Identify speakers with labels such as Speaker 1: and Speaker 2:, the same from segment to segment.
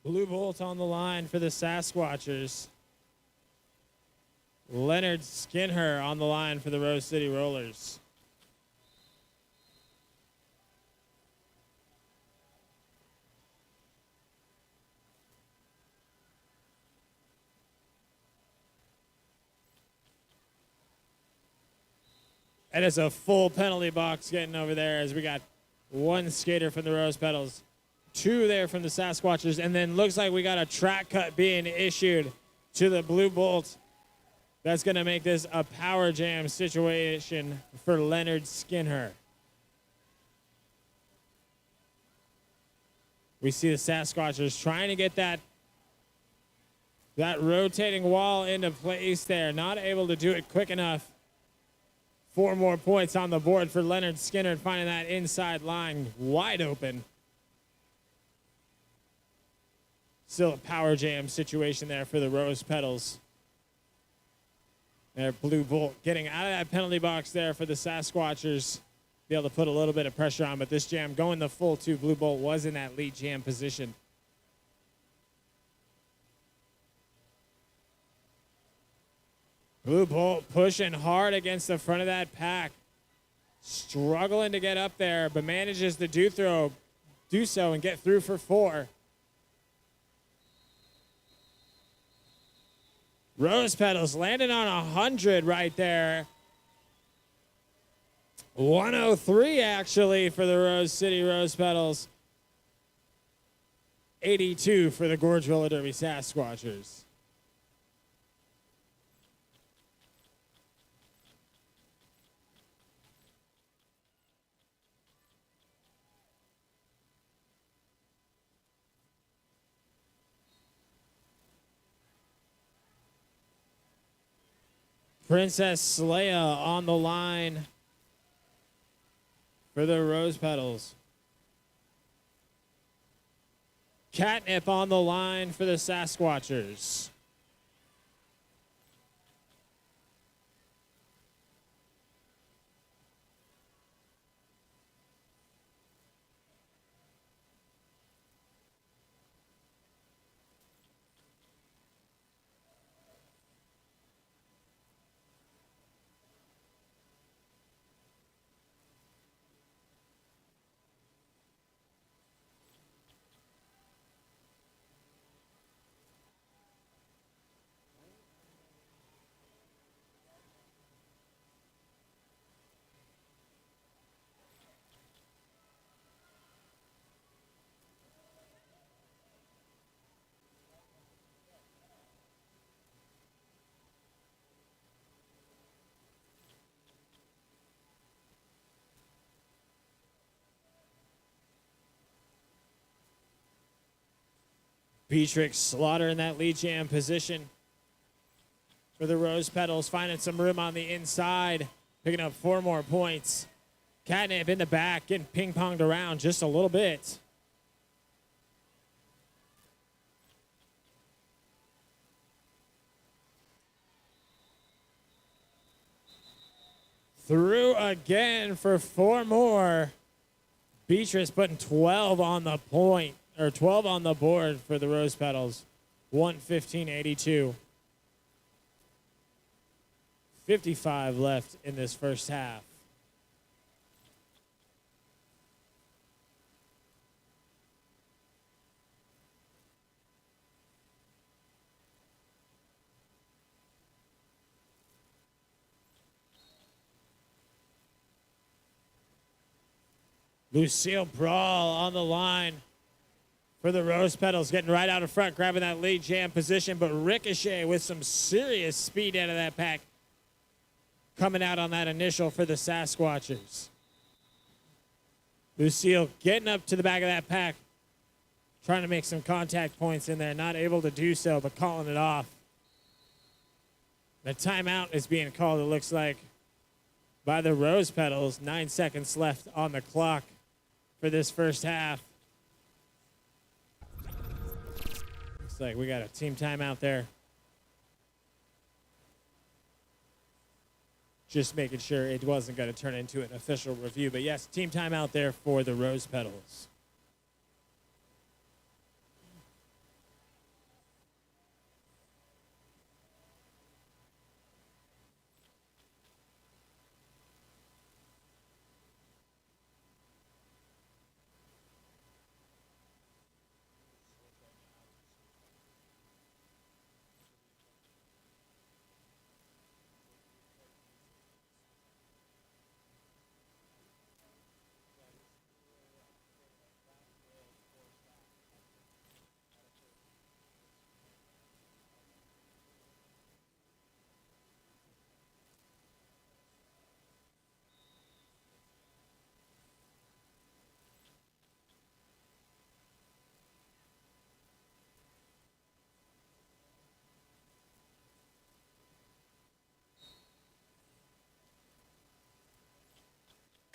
Speaker 1: Blue Bolt on the line for the Sasquatchers. Leonard Skinner on the line for the Rose City Rollers. That is a full penalty box getting over there as we got one skater from the Rose Petals, two there from the Sasquatchers, and then looks like we got a track cut being issued to the Blue Bolt. That's going to make this a power jam situation for Leonard Skinner. We see the Sasquatchers trying to get that rotating wall into place there. Not able to do it quick enough. 4 more points on the board for Leonard Skinner, finding that inside line wide open. Still a power jam situation there for the Rose Petals. Their Blue Bolt getting out of that penalty box there for the Sasquatchers. Be able to put a little bit of pressure on, but this jam going the full 2. Blue Bolt was in that lead jam position. Blue Bolt pushing hard against the front of that pack. Struggling to get up there, but manages to do so and get through for 4. Rose Petals landing on 100 right there. 103 actually for the Rose City Rose Petals. 82 for the Gorge Roller Derby Sasquatchers. Princess Leia on the line for the Rose Petals. Catnip on the line for the Sasquatchers. Beatrix Slaughter in that lead jam position for the Rose Petals, finding some room on the inside, picking up 4 more points. Catnip in the back, getting ping-ponged around just a little bit. Through again for 4 more. Beatrice putting 12 on the point. Or 12 on the board for the Rose Petals. 115.82. 55 left in this first half. Lucille Brawl on the line for the Rose Petals, getting right out in front, grabbing that lead jam position, but Ricochet with some serious speed out of that pack, coming out on that initial for the Sasquatchers. Lucille getting up to the back of that pack, trying to make some contact points in there, not able to do so, but calling it off. The timeout is being called, it looks like, by the Rose Petals. 9 seconds left on the clock for this first half. Looks like we got a team timeout there. Just making sure it wasn't going to turn into an official review. But yes, team timeout there for the Rose Petals.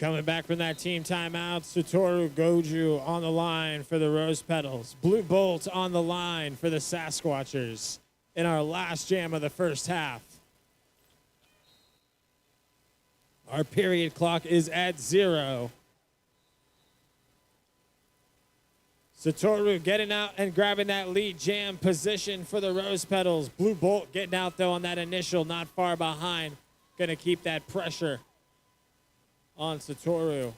Speaker 1: Coming back from that team timeout, Satoru Goju on the line for the Rose Petals. Blue Bolt on the line for the Sasquatchers in our last jam of the first half. Our period clock is at 0. Satoru getting out and grabbing that lead jam position for the Rose Petals. Blue Bolt getting out, though, on that initial, not far behind. Going to keep that pressure on Satoru.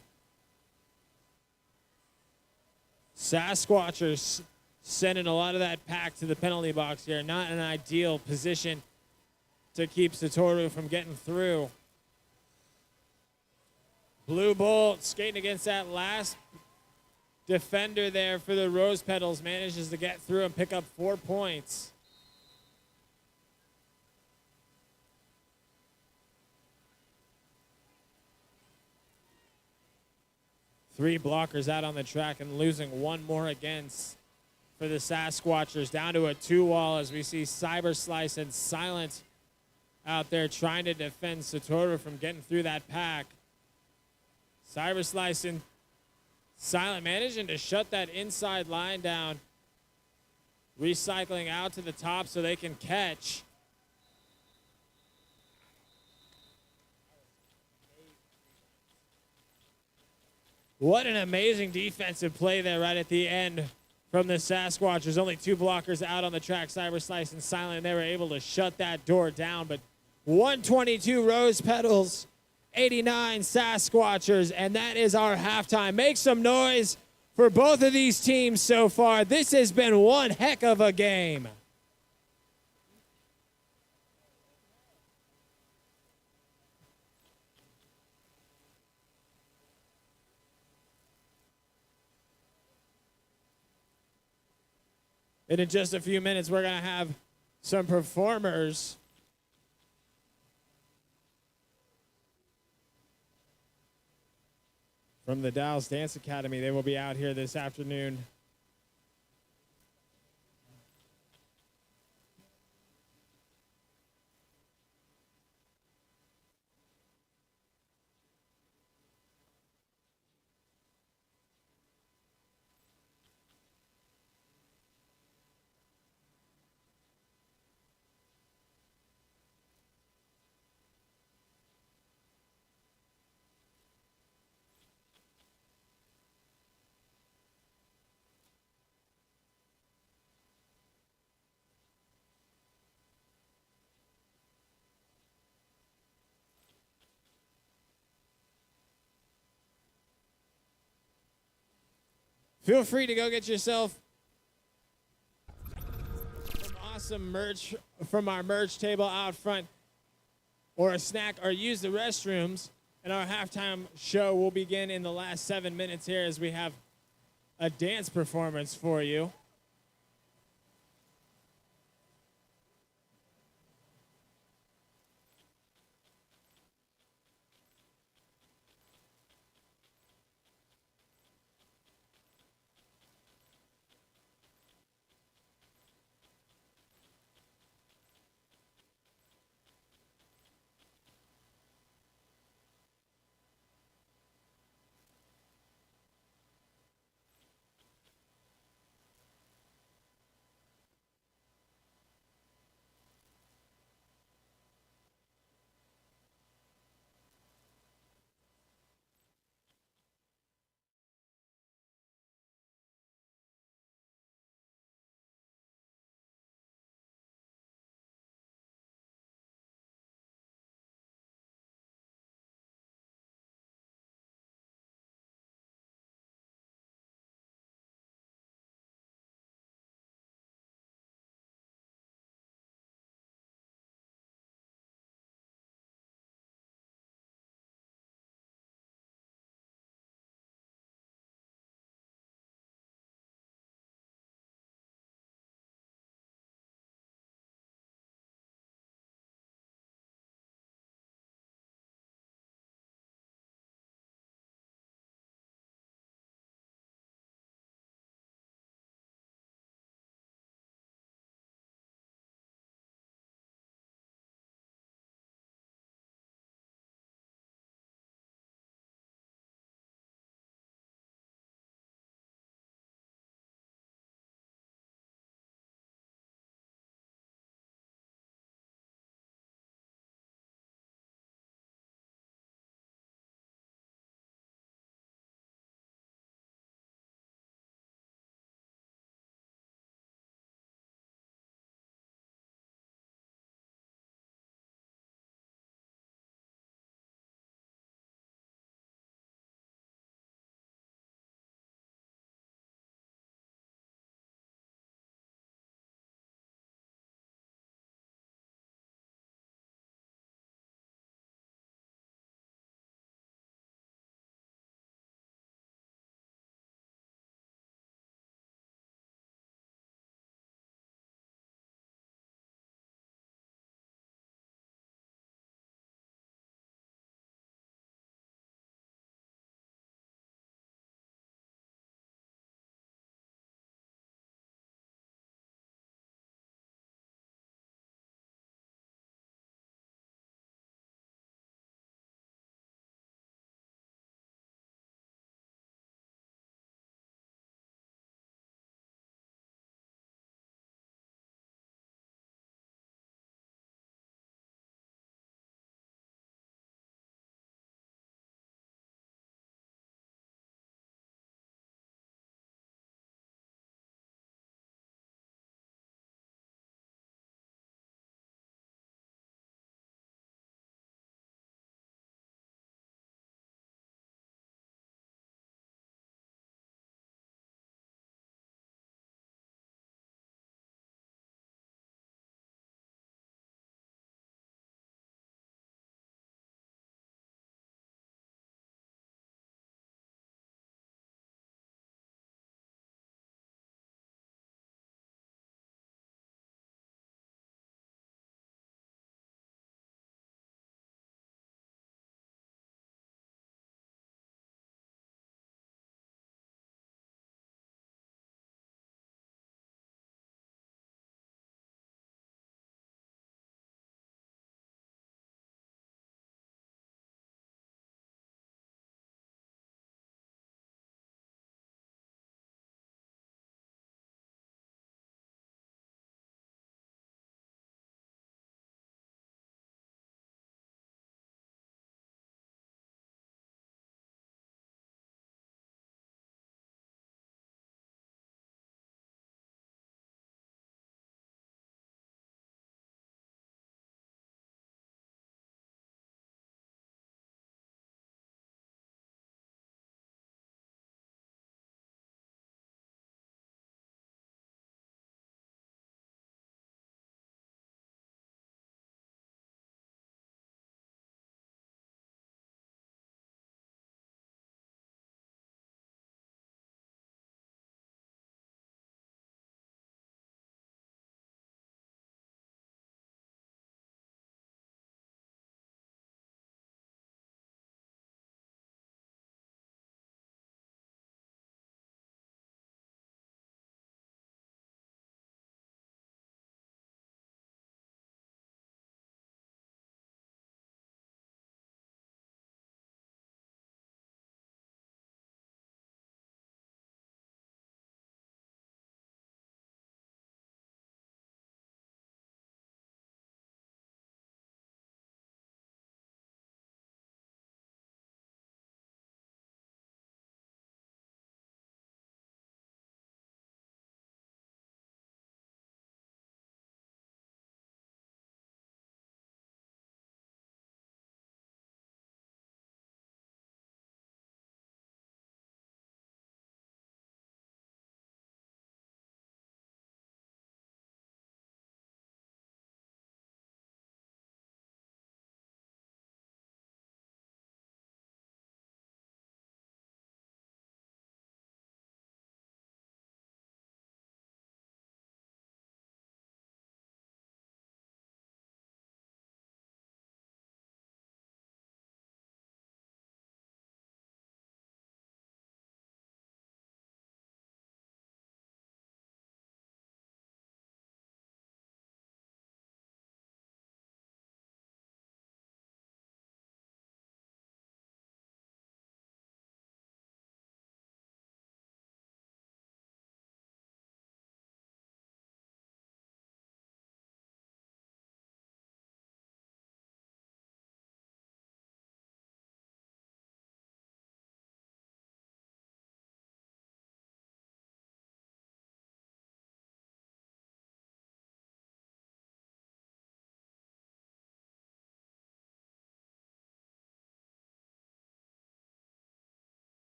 Speaker 1: Sasquatchers sending a lot of that pack to the penalty box here. Not an ideal position to keep Satoru from getting through. Blue Bolt skating against that last defender there for the Rose Petals. Manages to get through and pick up 4 points. Three blockers out on the track and losing one more against for the Sasquatchers. Down to a 2-wall as we see Cyber Slice and Silent out there trying to defend Satoru from getting through that pack. Cyber Slice and Silent managing to shut that inside line down. Recycling out to the top so they can catch. What an amazing defensive play there right at the end from the Sasquatchers. Only 2 blockers out on the track, Cyber Slice and Silent, and they were able to shut that door down. But 122 Rose Petals, 89 Sasquatchers, and that is our halftime. Make some noise for both of these teams so far. This has been one heck of a game. And in just a few minutes, we're going to have some performers from the Dalles Dance Academy. They will be out here this afternoon. Feel free to go get yourself some awesome merch from our merch table out front, or a snack, or use the restrooms. And our halftime show will begin in the last 7 minutes here as we have a dance performance for you.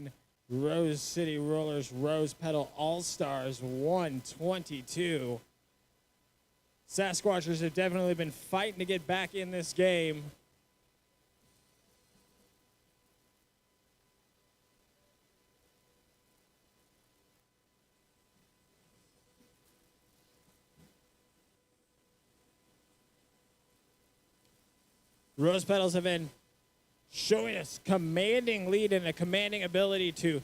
Speaker 1: line. Rose City Rollers, Rose Petal All-Stars 122. Sasquatchers have definitely been fighting to get back in this game. Rose Petals have been showing us commanding lead and a commanding ability to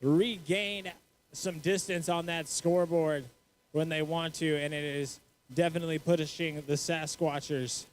Speaker 1: regain some distance on that scoreboard when they want to, and it is definitely pushing the Sasquatchers.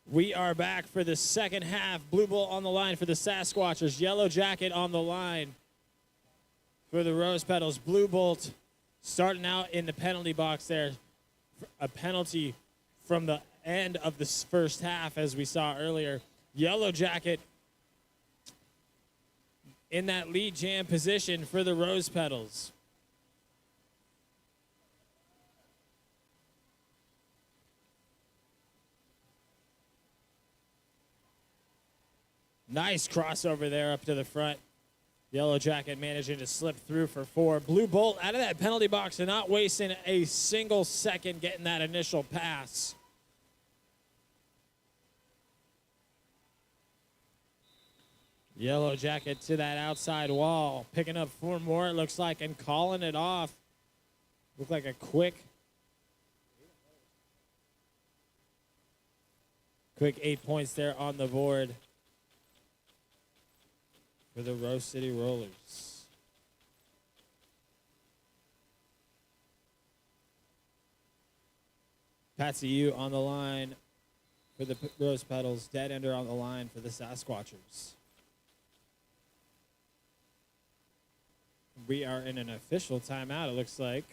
Speaker 1: We are back for the second half. Blue Bolt on the line for the Sasquatchers. Yellow Jacket on the line for the Rose Petals. Blue Bolt starting out in the penalty box there. A penalty from the end of the first half, as we saw earlier. Yellow Jacket in that lead jam position for the Rose Petals. Nice crossover there up to the front. Yellow Jacket managing to slip through for 4. Blue Bolt out of that penalty box and not wasting a single second getting that initial pass. Yellow Jacket to that outside wall. Picking up 4 more, it looks like, and calling it off. Looked like a quick 8 points there on the board for the Rose City Rollers. Patsy U on the line for the Rose Petals. Dead Ender on the line for the Sasquatchers. We are in an official timeout, it looks like.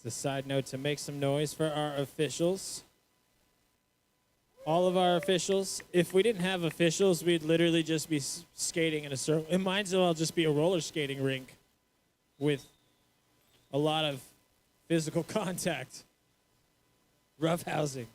Speaker 1: It's a side note to make some noise for our officials. All of our officials. If we didn't have officials, we'd literally just be skating in a circle. It might as well just be a roller skating rink with a lot of physical contact. Roughhousing.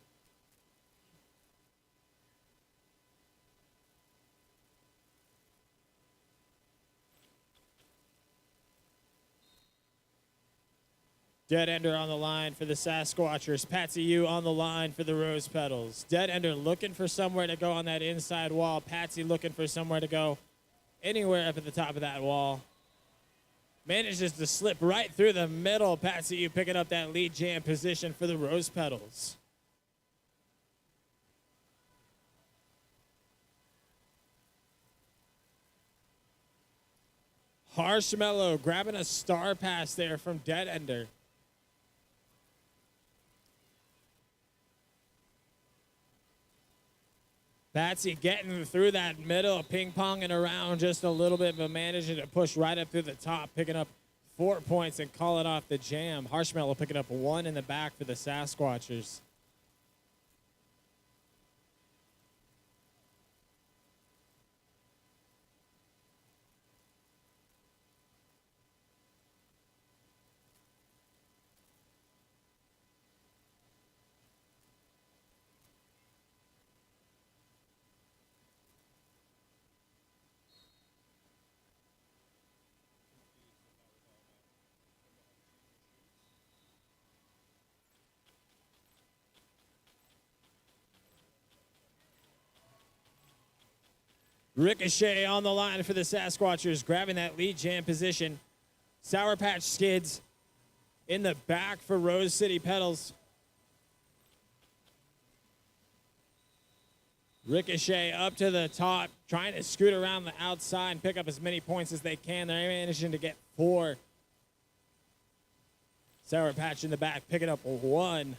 Speaker 1: Dead Ender on the line for the Sasquatchers. Patsy U on the line for the Rose Petals. Dead Ender looking for somewhere to go on that inside wall. Patsy looking for somewhere to go anywhere up at the top of that wall. Manages to slip right through the middle. Patsy U picking up that lead jam position for the Rose Petals. Harshmellow grabbing a star pass there from Dead Ender. Patsy getting through that middle, ping-ponging around just a little bit, but managing to push right up through the top, picking up 4 points and calling off the jam. Harshmellow picking up 1 in the back for the Sasquatchers. Ricochet on the line for the Sasquatchers, grabbing that lead jam position. Sour Patch Skids in the back for Rose City Petals. Ricochet up to the top, trying to scoot around the outside and pick up as many points as they can. They're managing to get 4. Sour Patch in the back, picking up 1.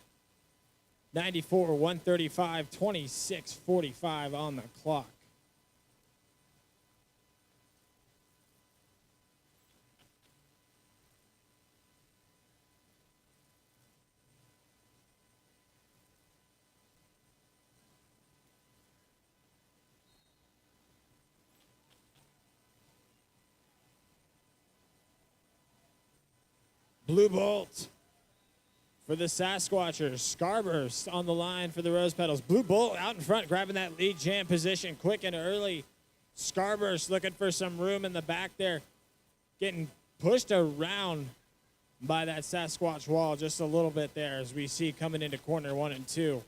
Speaker 1: 94, 135, 26, 45 on the clock. Blue Bolt for the Sasquatchers. Scarburst on the line for the Rose Petals. Blue Bolt out in front, grabbing that lead jam position quick and early. Scarburst looking for some room in the back there. Getting pushed around by that Sasquatch wall just a little bit there as we see coming into corner 1 and 2.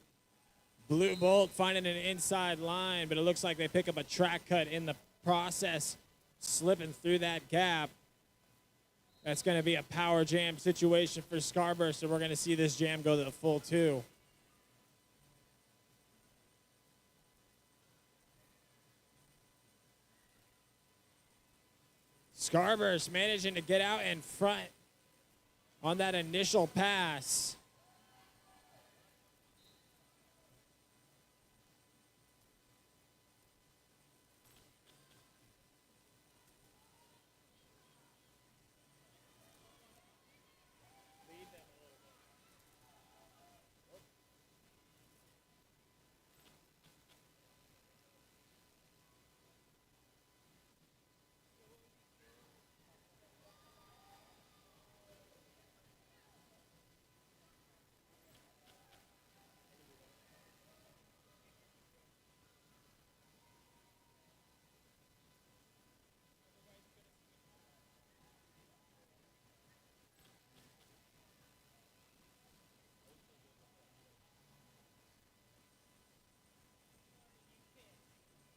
Speaker 1: Blue Bolt finding an inside line, but it looks like they pick up a track cut in the process, slipping through that gap. That's going to be a power jam situation for Scarburst, and we're going to see this jam go to the full 2. Scarburst managing to get out in front on that initial pass.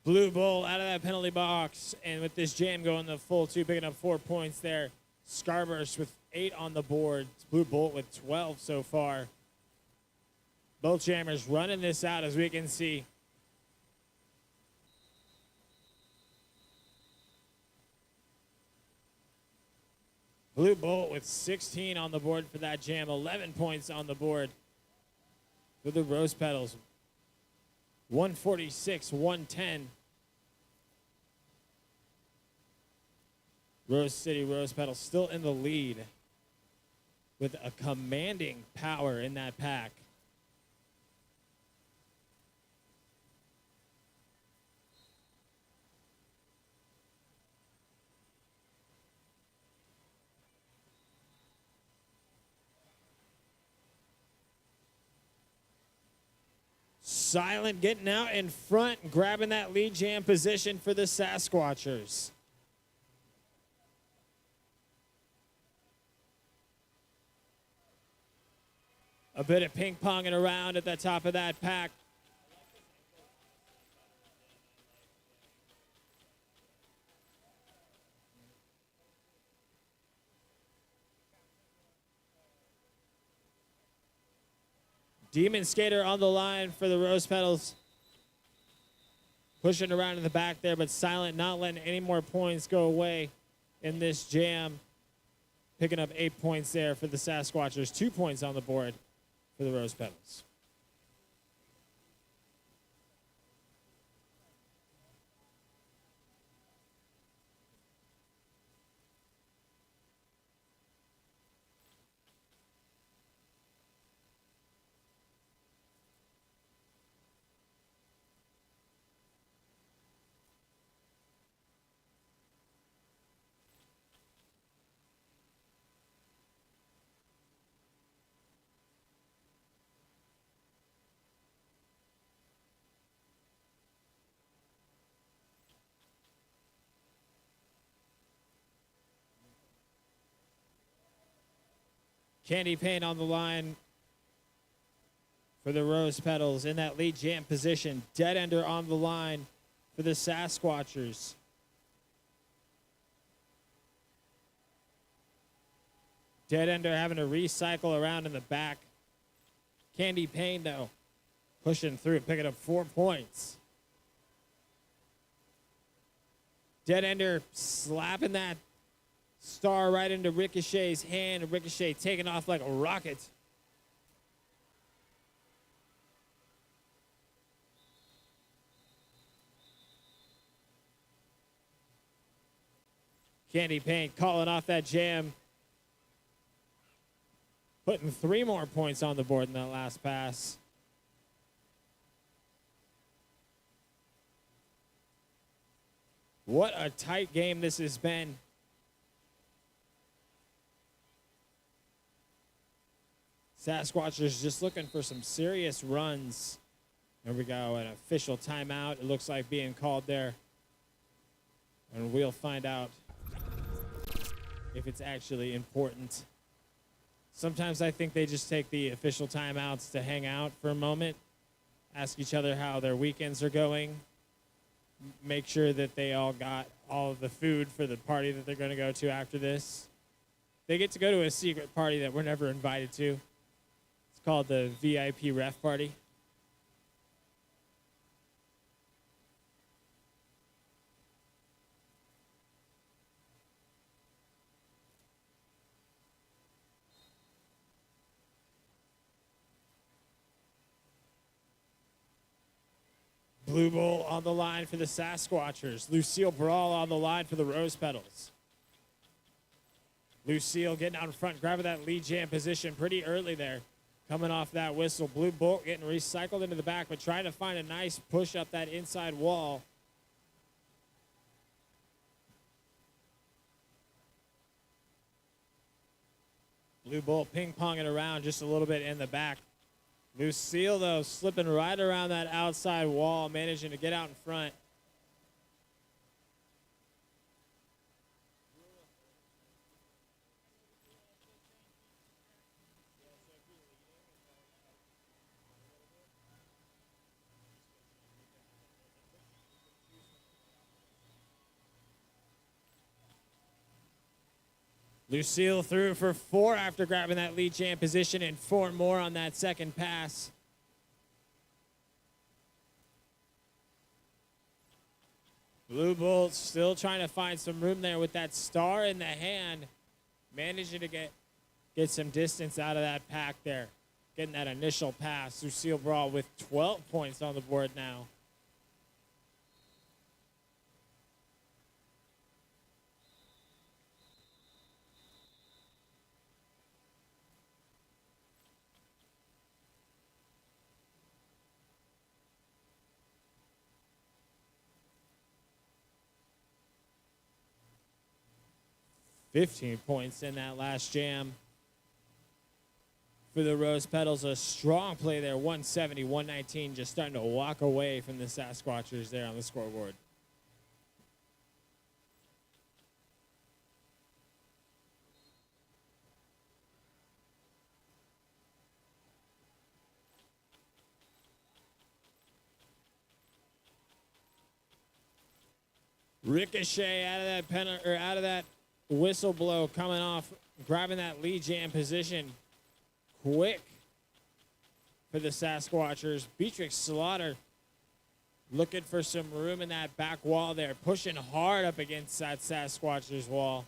Speaker 1: Blue Bull out of that penalty box, and with this jam going the full 2, picking up 4 points there. Scarburst with 8 on the board. Blue Bolt with 12 so far. Both jammers running this out, as we can see. Blue Bolt with 16 on the board for that jam, 11 points on the board for the Rose Petals. 146, 110. Rose City Rose Petals still in the lead with a commanding power in that pack. Silent getting out in front, grabbing that lead jam position for the Sasquatchers. A bit of ping-ponging around at the top of that pack. Demon Skater on the line for the Rose Petals. Pushing around in the back there, but Silent not letting any more points go away in this jam. Picking up 8 points there for the Sasquatchers. 2 points on the board for the Rose Petals. Candy Paint on the line for the Rose Petals in that lead jam position. Dead Ender on the line for the Sasquatchers. Dead Ender having to recycle around in the back. Candy Paint, though, pushing through, picking up 4 points. Dead Ender slapping that star right into Ricochet's hand, and Ricochet taking off like a rocket. Candy Paint calling off that jam. Putting 3 more points on the board in that last pass. What a tight game this has been. Sasquatchers just looking for some serious runs. There we go, an official timeout. It looks like being called there. And we'll find out if it's actually important. Sometimes I think they just take the official timeouts to hang out for a moment, ask each other how their weekends are going, make sure that they all got all of the food for the party that they're going to go to after this. They get to go to a secret party that we're never invited to. It's called the VIP ref party. Blue Bull on the line for the Sasquatchers. Lucille Brawl on the line for the Rose Petals. Lucille getting out in front, grabbing that lead jam position pretty early there. Coming off that whistle. Blue Bolt getting recycled into the back, but trying to find a nice push up that inside wall. Blue Bolt ping-ponging around just a little bit in the back. Lucille, though, slipping right around that outside wall, managing to get out in front. Lucille threw for 4 after grabbing that lead jam position and 4 more on that second pass. Blue Bolts still trying to find some room there with that star in the hand. Managing to get some distance out of that pack there. Getting that initial pass. Lucille Brawl with 12 points on the board now. $15 points in that last jam for the Rose Petals. A strong play there, 170, 119, just starting to walk away from the Sasquatchers there on the scoreboard. Ricochet out of that whistle blow coming off, grabbing that lead jam position quick for the Sasquatchers. Beatrix Slaughter looking for some room in that back wall there, pushing hard up against that Sasquatchers wall.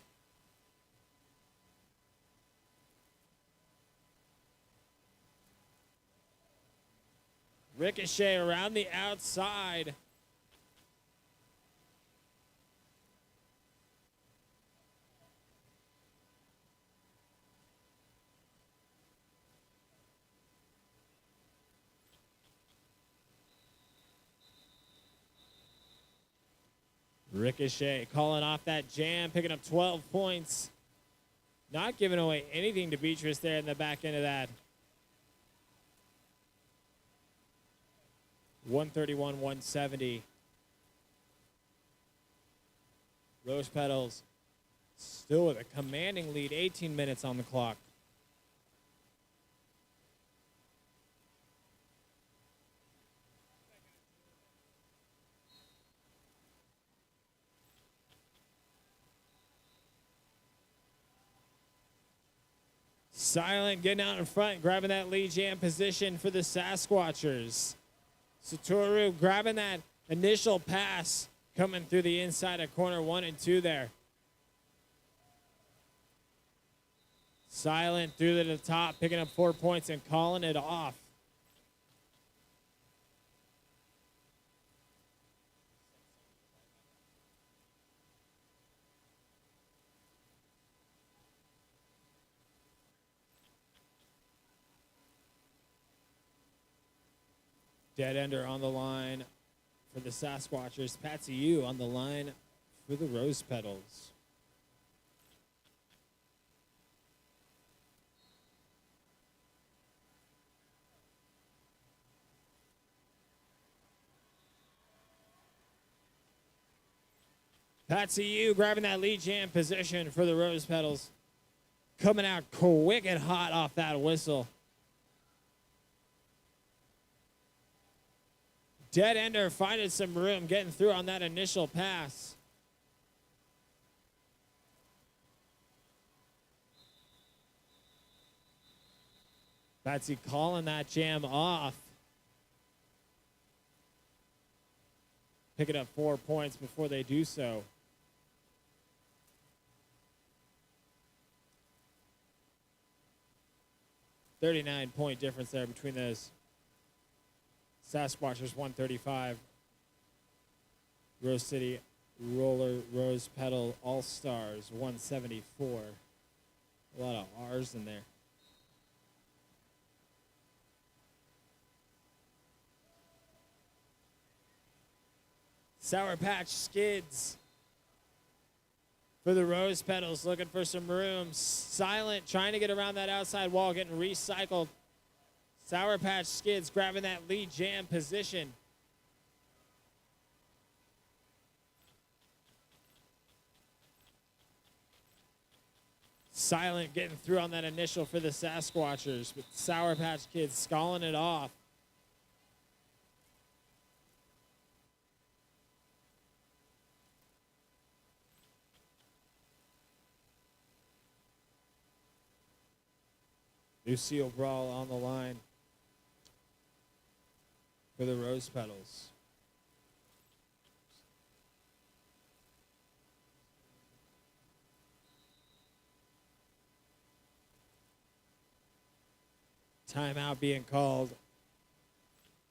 Speaker 1: Ricochet around the outside. Ricochet calling off that jam, picking up 12 points. Not giving away anything to Beatrice there in the back end of that. 131, 170. Rose Petals still with a commanding lead, 18 minutes on the clock. Silent getting out in front, grabbing that lead jam position for the Sasquatchers. Satoru grabbing that initial pass, coming through the inside of corner 1 and 2 there. Silent through to the top, picking up 4 points and calling it off. Dead Ender on the line for the Sasquatchers. Patsy Yu on the line for the Rose Petals. Patsy Yu grabbing that lead jam position for the Rose Petals. Coming out quick and hot off that whistle. Dead Ender finding some room, getting through on that initial pass. Patsy calling that jam off. Picking up 4 points before they do so. $39-point difference there between those. Sasquatchers 135. Rose City Roller Rose Petal All Stars 174. A lot of R's in there. Sour Patch Skids for the Rose Petals, looking for some room. Silent, trying to get around that outside wall, getting recycled. Sour Patch Skids grabbing that lead jam position. Silent getting through on that initial for the Sasquatchers, but Sour Patch Kids stalling it off. Lucille Brawl on the line for the Rose Petals. Timeout being called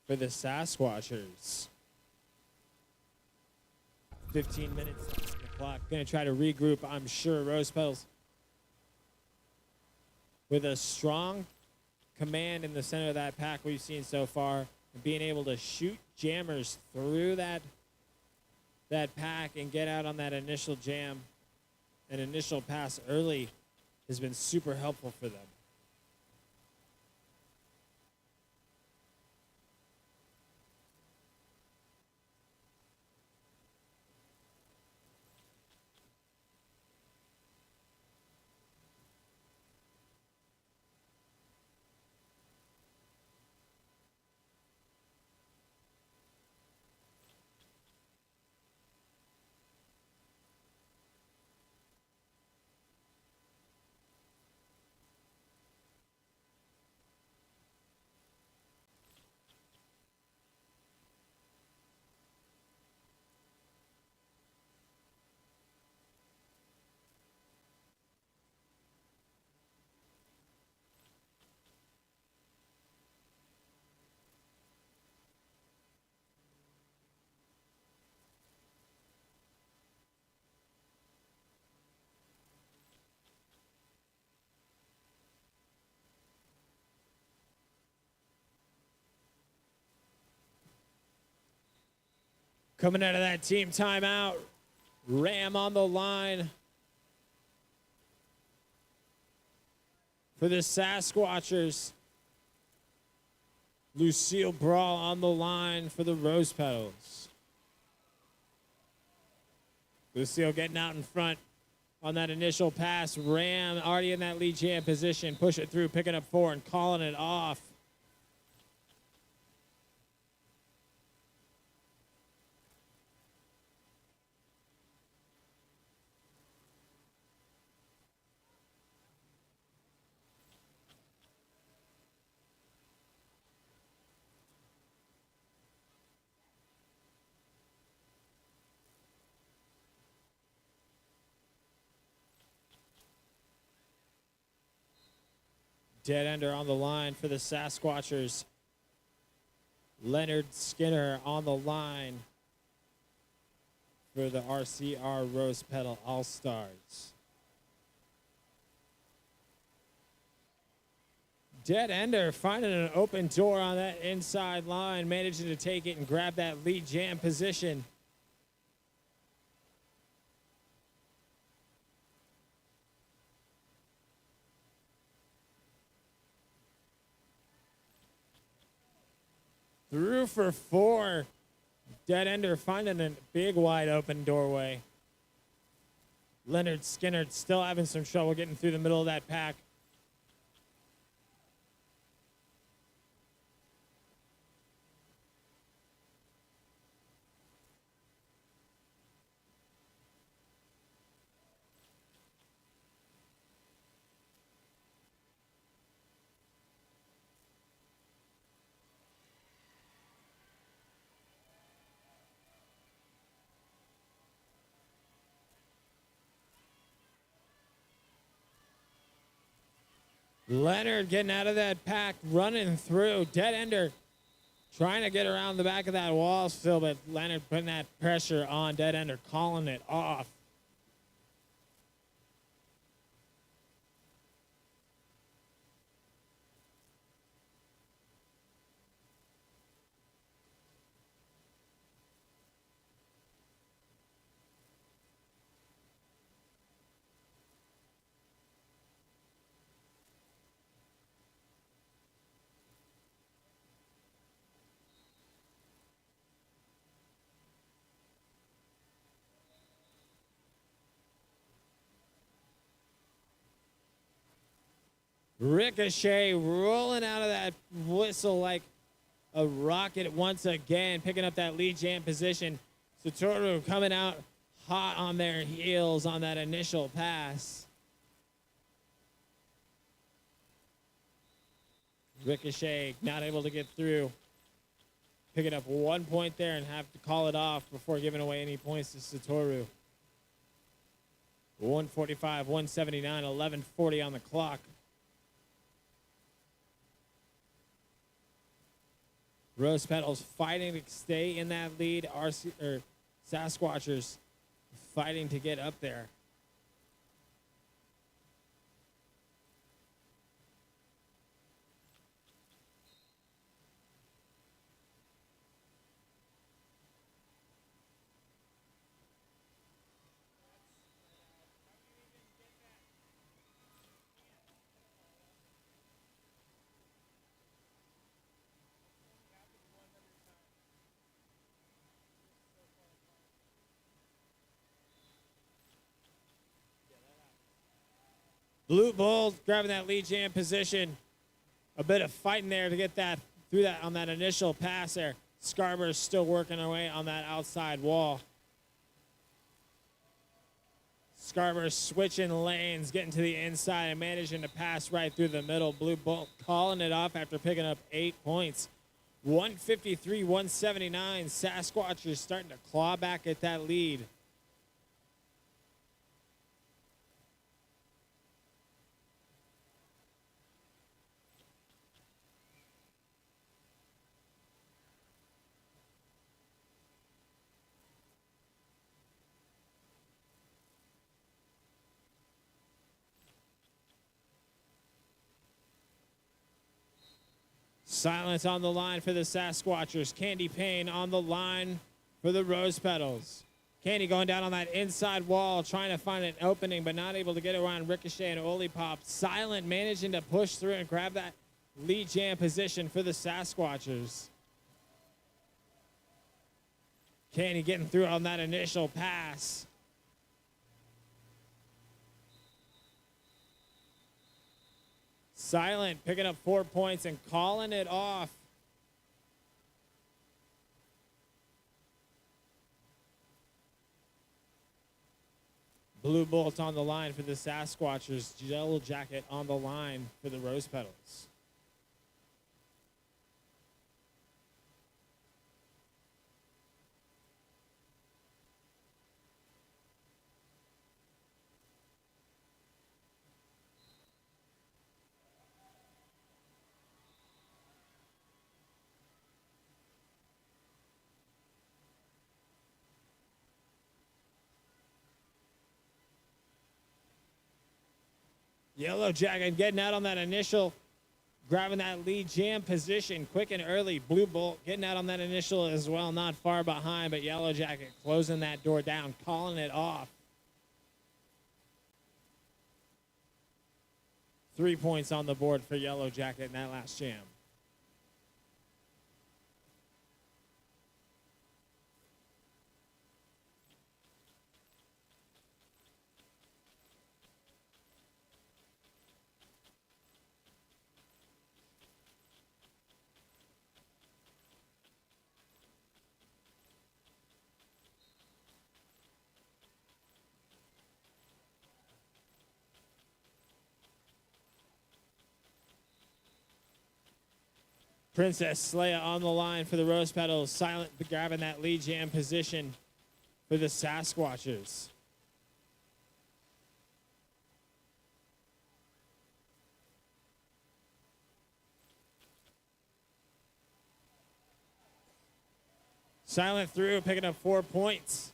Speaker 1: for the Sasquatchers. 15 minutes on the clock. Going to try to regroup, I'm sure. Rose Petals with a strong command in the center of that pack we've seen so far. And being able to shoot jammers through that pack and get out on that initial jam, an initial pass early, has been super helpful for them. Coming out of that team timeout, Ram on the line for the Sasquatchers. Lucille Brawl on the line for the Rose Petals. Lucille getting out in front on that initial pass. Ram already in that lead jam position. Push it through, picking up 4 and calling it off. Dead ender on the line for the Sasquatchers. Leonard Skinner on the line for the RCR Rose Petal All-Stars. Dead ender finding an open door on that inside line, managing to take it and grab that lead jam position. Through for 4. Dead ender finding a big wide open doorway. Leonard Skinner still having some trouble getting through the middle of that pack. Leonard getting out of that pack, running through. Dead ender trying to get around the back of that wall still, but Leonard putting that pressure on Dead ender, calling it off. Ricochet rolling out of that whistle like a rocket once again, picking up that lead jam position. Satoru coming out hot on their heels on that initial pass. Ricochet not able to get through. Picking up 1 point there and have to call it off before giving away any points to Satoru. 145, 179, 11:40 on the clock. Rose Petals fighting to stay in that lead. Sasquatchers fighting to get up there. Blue Bull grabbing that lead jam position. A bit of fighting there to get that through that on that initial pass there. Scarborough's still working away on that outside wall. Scarborough switching lanes, getting to the inside and managing to pass right through the middle. Blue Bull calling it off after picking up 8 points. 153, 179. Sasquatchers starting to claw back at that lead. Silence on the line for the Sasquatchers. Candy Payne on the line for the Rose Petals. Candy going down on that inside wall, trying to find an opening, but not able to get around Ricochet and Olipop. Silent managing to push through and grab that lead jam position for the Sasquatchers. Candy getting through on that initial pass. Silent picking up 4 points and calling it off. Blue Bolt on the line for the Sasquatchers. Yellow Jacket on the line for the Rose Petals. Yellow Jacket getting out on that initial, grabbing that lead jam position quick and early. Blue Bolt getting out on that initial as well, not far behind, but Yellow Jacket closing that door down, calling it off. 3 points on the board for Yellow Jacket in that last jam. Princess Leia on the line for the Rose Petals. Silent grabbing that lead jam position for the Sasquatchers. Silent through, picking up 4 points.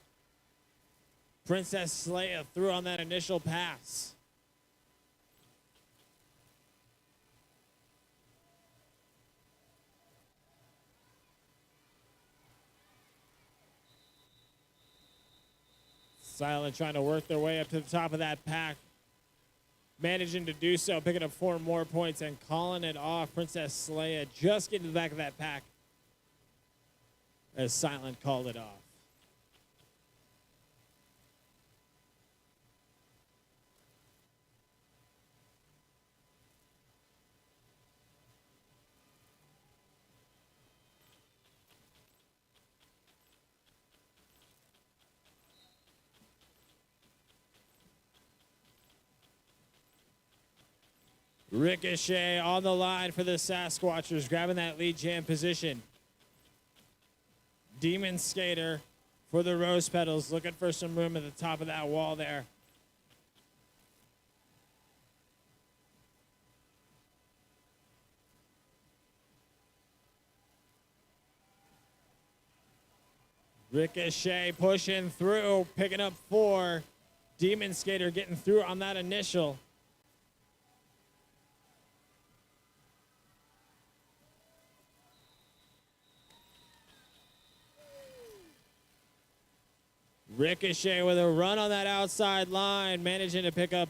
Speaker 1: Princess Leia through on that initial pass. Silent trying to work their way up to the top of that pack. Managing to do so, picking up 4 more points and calling it off. Princess Leia just getting to the back of that pack as Silent called it off. Ricochet on the line for the Sasquatchers, grabbing that lead jam position. Demon Skater for the Rose Petals, looking for some room at the top of that wall there. Ricochet pushing through, picking up 4. Demon Skater getting through on that initial. Ricochet with a run on that outside line, managing to pick up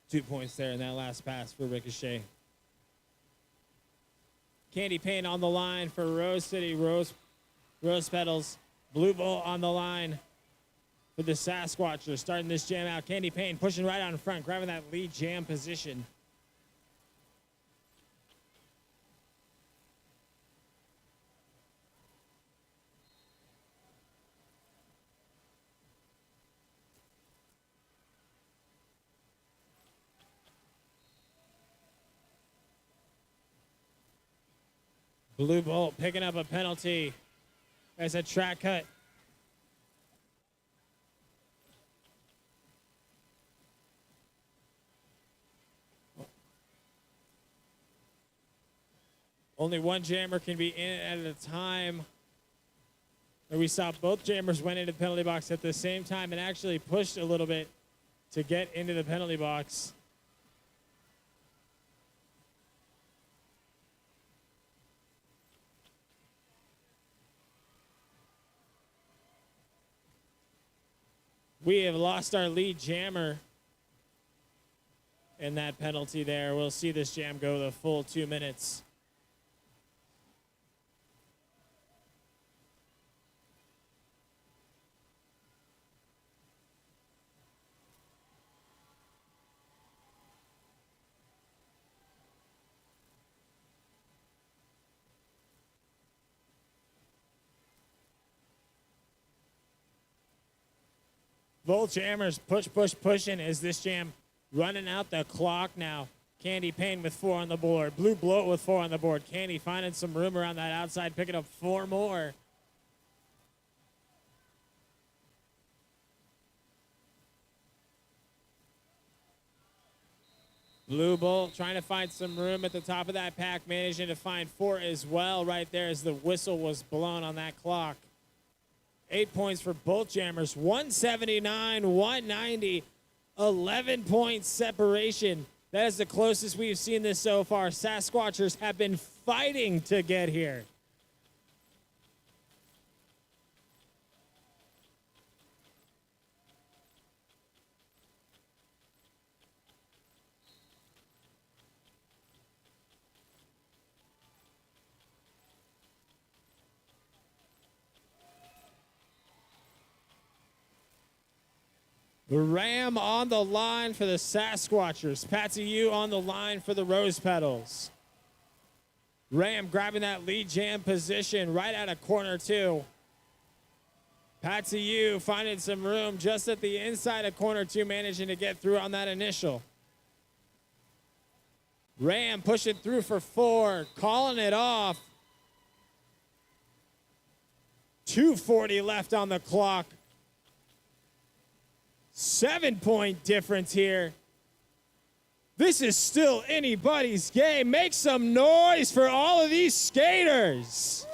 Speaker 1: two points there in that last pass for Ricochet. Candy Paint on the line for Rose City, Rose Petals. Blue Bolt on the line for the Sasquatchers. Starting this jam out. Candy Paint pushing right out in front, grabbing that lead jam position. Blue Bolt picking up a penalty as a track cut. Only one jammer can be in at a time. And we saw both jammers went into the penalty box at the same time and actually pushed a little bit to get into the penalty box. We have lost our lead jammer in that penalty there. We'll see this jam go the full 2 minutes. Both jammers pushing as this jam running out the clock now. Candy Paint with 4 on the board. Blue Bloat with 4 on the board. Candy finding some room around that outside, picking up 4 more. Blue Bolt trying to find some room at the top of that pack, managing to find 4 as well right there as the whistle was blown on that clock. 8 points for both jammers, 179, 190, 11 point separation. That is the closest we've seen this so far. Sasquatchers have been fighting to get here. The Ram on the line for the Sasquatchers. Patsy Yu on the line for the Rose Petals. Ram grabbing that lead jam position right out of corner 2. Patsy Yu finding some room just at the inside of corner 2, managing to get through on that initial. Ram pushing through for 4, calling it off. 2:40 left on the clock. 7 point difference here. This is still anybody's game. Make some noise for all of these skaters.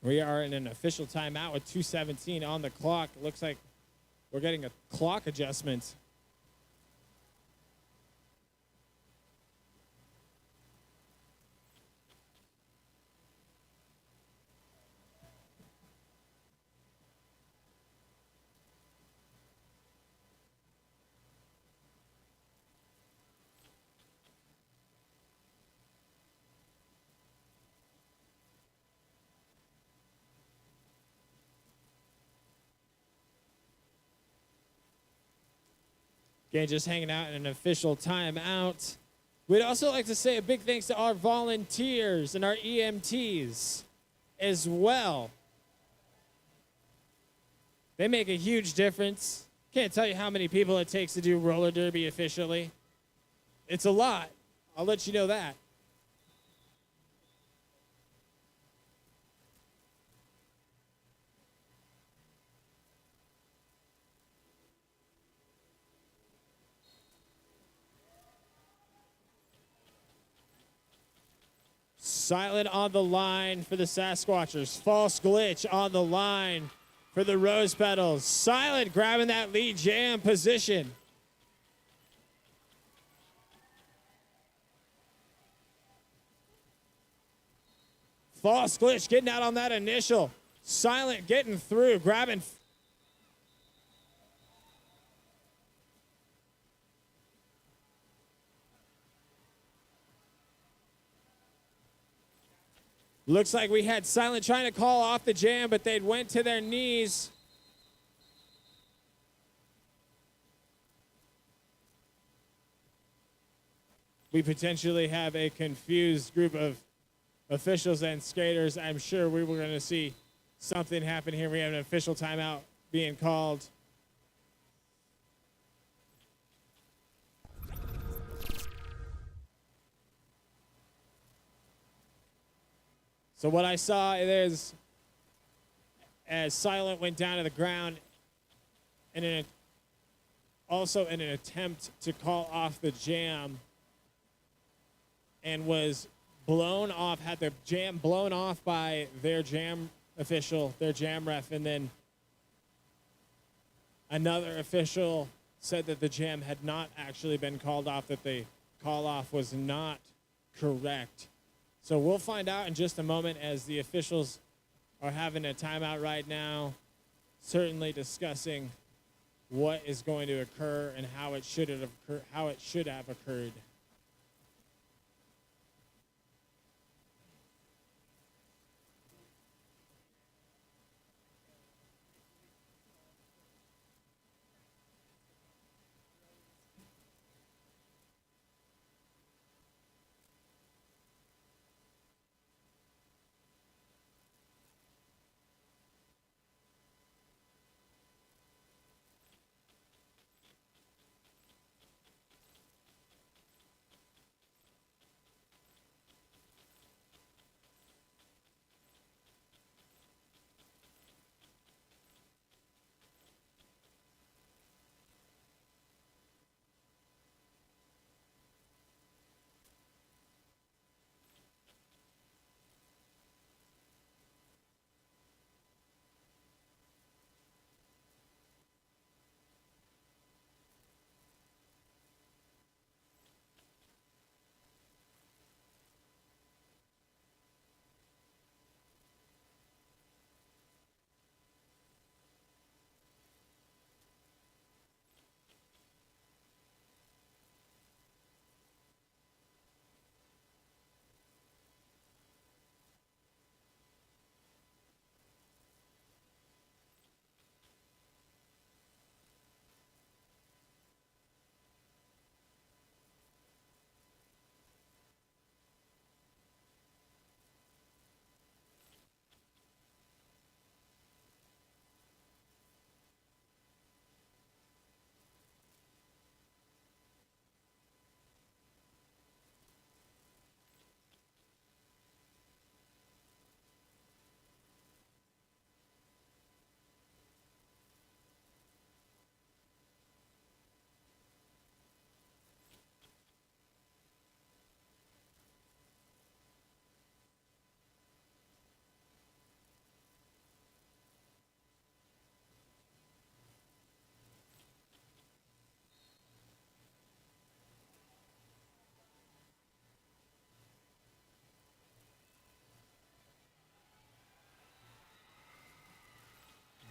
Speaker 1: We are in an official timeout with 2:17 on the clock. It looks like we're getting a clock adjustment. Again, just hanging out in an official timeout. We'd also like to say a big thanks to our volunteers and our EMTs as well. They make a huge difference. Can't tell you how many people it takes to do roller derby officially. It's a lot. I'll let you know that. Silent on the line for the Sasquatchers. False glitch on the line for the Rose Petals. Silent grabbing that lead jam position. False glitch getting out on that initial. Silent getting through, grabbing. Looks like we had Silent trying to call off the jam, but they went to their knees. We potentially have a confused group of officials and skaters. I'm sure we were going to see something happen here. We have an official timeout being called. So what I saw is, as Silent went down to the ground, and also in an attempt to call off the jam, and was blown off, had the jam blown off by their jam official, their jam ref, and then another official said that the jam had not actually been called off, that the call off was not correct. So we'll find out in just a moment, as the officials are having a timeout right now, certainly discussing what is going to occur and how it should have occurred.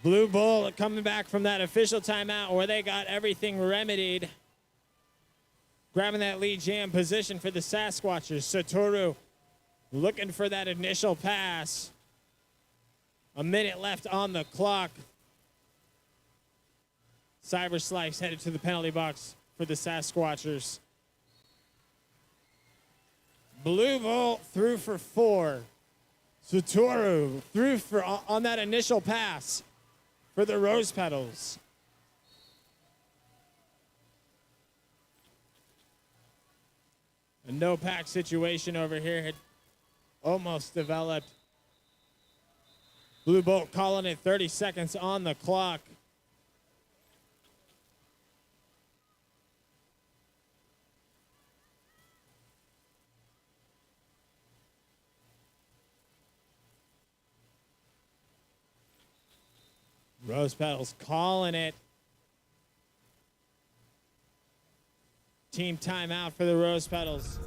Speaker 1: Blue Bull coming back from that official timeout where they got everything remedied. Grabbing that lead jam position for the Sasquatchers. Satoru looking for that initial pass. A minute left on the clock. Cyber Slice headed to the penalty box for the Sasquatchers. Blue Bolt threw for 4. Satoru threw for on that initial pass for the Rose Petals. A no-pack situation over here had almost developed. Blue Bolt calling it 30 seconds on the clock. Rose Petals calling it. Team timeout for the Rose Petals.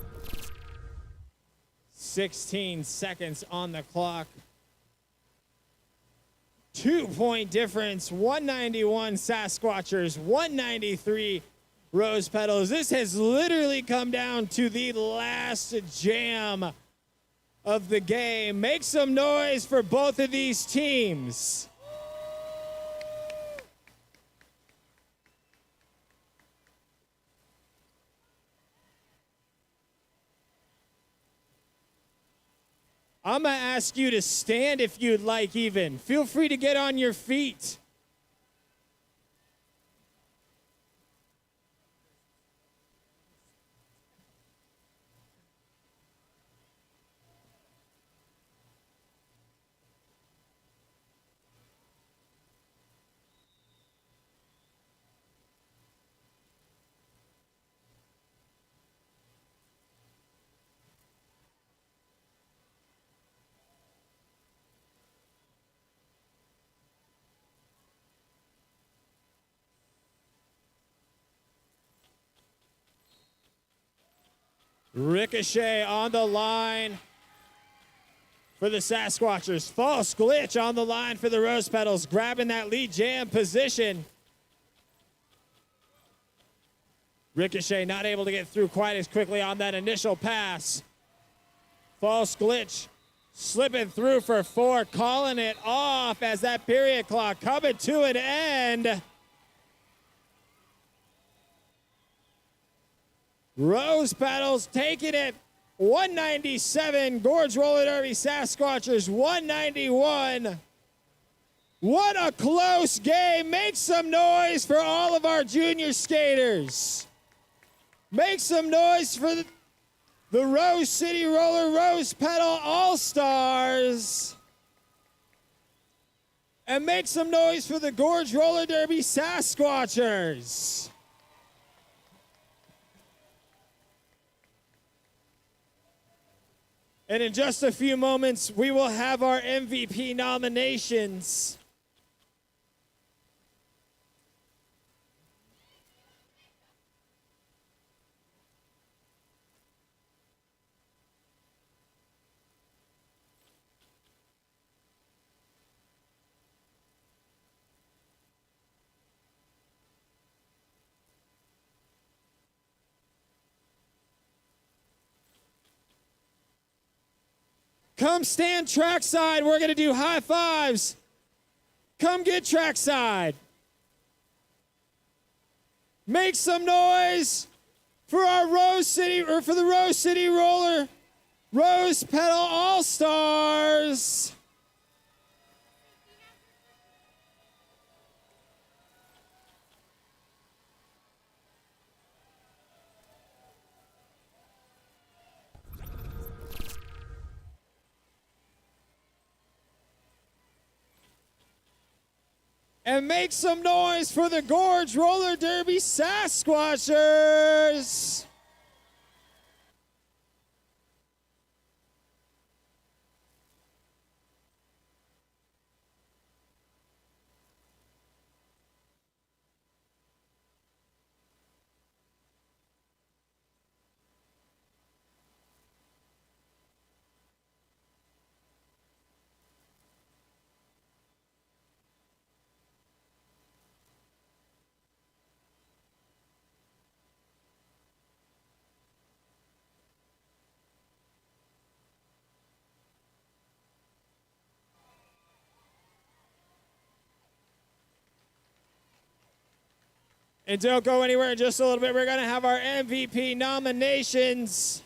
Speaker 1: 16 seconds on the clock. 2-point difference. 191 Sasquatchers, 193 Rose Petals. This has literally come down to the last jam of the game. Make some noise for both of these teams. I'm going to ask you to stand if you'd like even. Feel free to get on your feet. Ricochet on the line for the Sasquatchers. False glitch on the line for the Rose Petals, grabbing that lead jam position. Ricochet not able to get through quite as quickly on that initial pass. False glitch, slipping through for 4, calling it off as that period clock coming to an end. Rose Petals taking it 197. Gorge Roller Derby Sasquatchers 191. What a close game. Make some noise for all of our junior skaters. Make some noise for the Rose City Roller Rose Petal All-Stars. And make some noise for the Gorge Roller Derby Sasquatchers. And in just a few moments, we will have our MVP nominations. Come stand trackside. We're going to do high fives. Come get trackside. Make some noise for our Rose City, or for the Rose City Roller Rose Petal All-Stars. And make some noise for the Gorge Roller Derby Sasquatchers. And don't go anywhere in just a little bit. We're going to have our MVP nominations.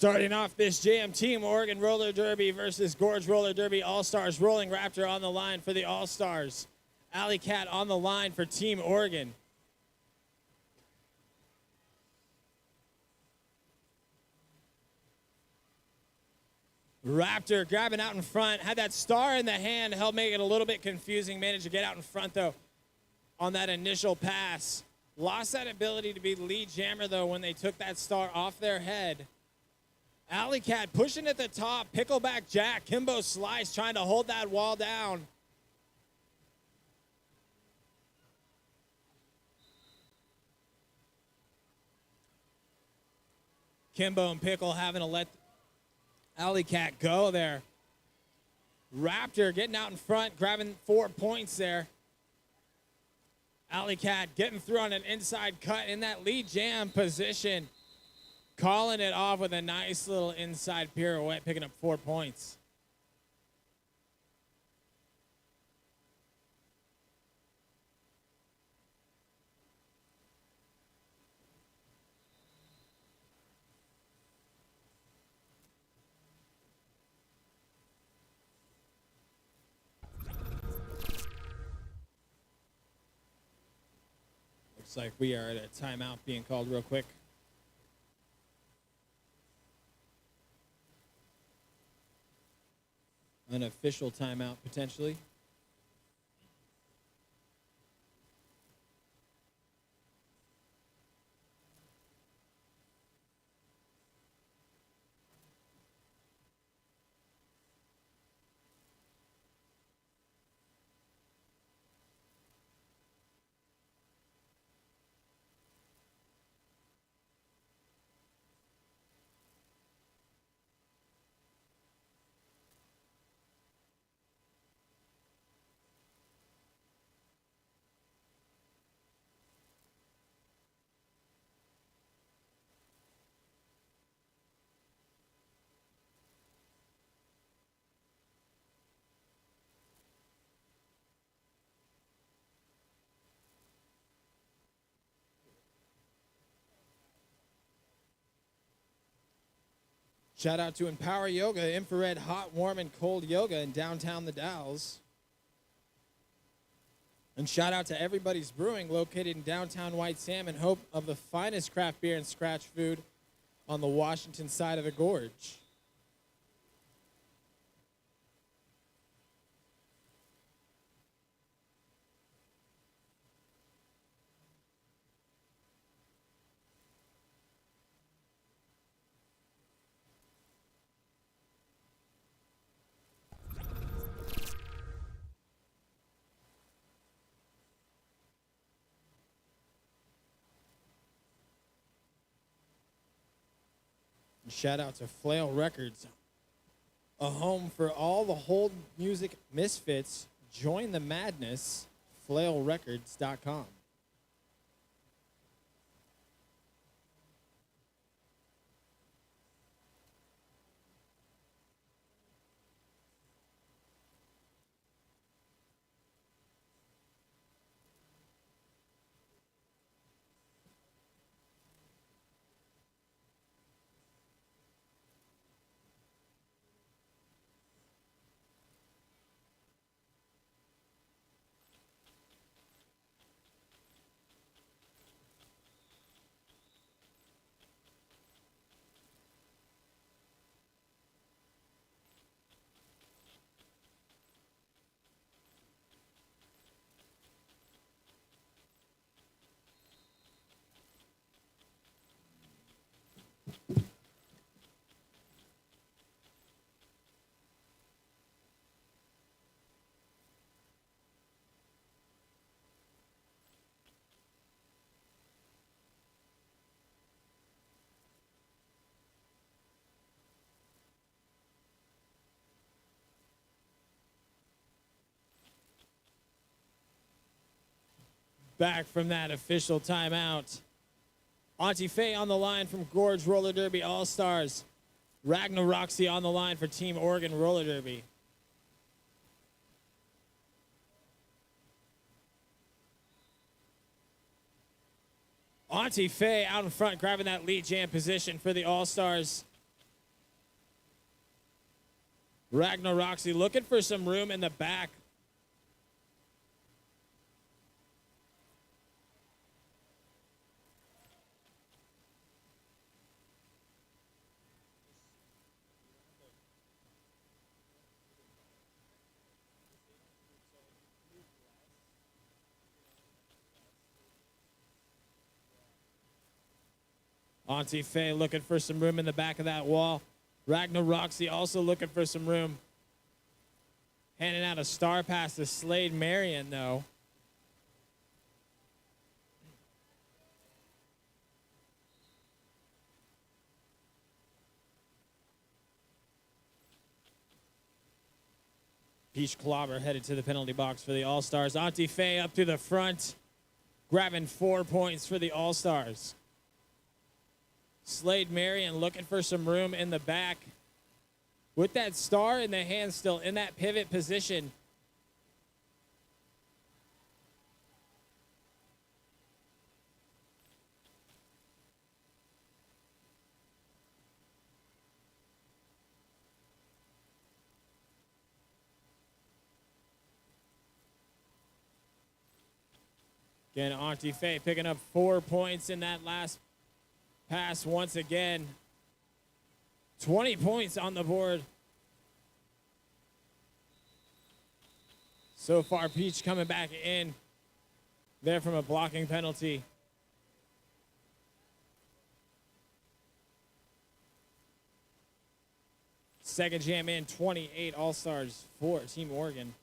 Speaker 1: Starting off this jam, Team Oregon Roller Derby versus Gorge Roller Derby All-Stars. Rolling Raptor on the line for the All-Stars. Alley Cat on the line for Team Oregon. Raptor grabbing out in front. Had that star in the hand, helped make it a little bit confusing. Managed to get out in front, though, on that initial pass. Lost that ability to be the lead jammer, though, when they took that star off their head. Alley Cat pushing at the top. Pickleback Jack. Kimbo Slice trying to hold that wall down. Kimbo and Pickle having to let Alley Cat go there. Raptor getting out in front, grabbing 4 points there. Alley Cat getting through on an inside cut in that lead jam position. Calling it off with a nice little inside pirouette, picking up 4 points. Looks like we are at a timeout being called real quick. An official timeout, potentially. Shout out to Empower Yoga, infrared hot, warm, and cold yoga in downtown the Dalles. And shout out to Everybody's Brewing, located in downtown White Salmon, home of the finest craft beer and scratch food on the Washington side of the Gorge. Shout out to Flail Records, a home for all the hold music misfits. Join the madness, flailrecords.com. Back from that official timeout. Auntie Faye on the line from Gorge Roller Derby All-Stars. Ragnar Roxy on the line for Team Oregon Roller Derby. Auntie Faye out in front, grabbing that lead jam position for the All-Stars. Roxy looking for some room in the back. Auntie Faye looking for some room in the back of that wall. Roxy also looking for some room. Handing out a star pass to Slade Marion, though. Peach Clobber headed to the penalty box for the All-Stars. Auntie Faye up to the front, grabbing 4 points for the All-Stars. Slade Marion looking for some room in the back. With that star in the hand still in that pivot position. Again, Auntie Faye picking up 4 points in that last pass once again. 20 points on the board. So far, Peach coming back in there from a blocking penalty. Second jam in, 28 All-Stars for Team Oregon.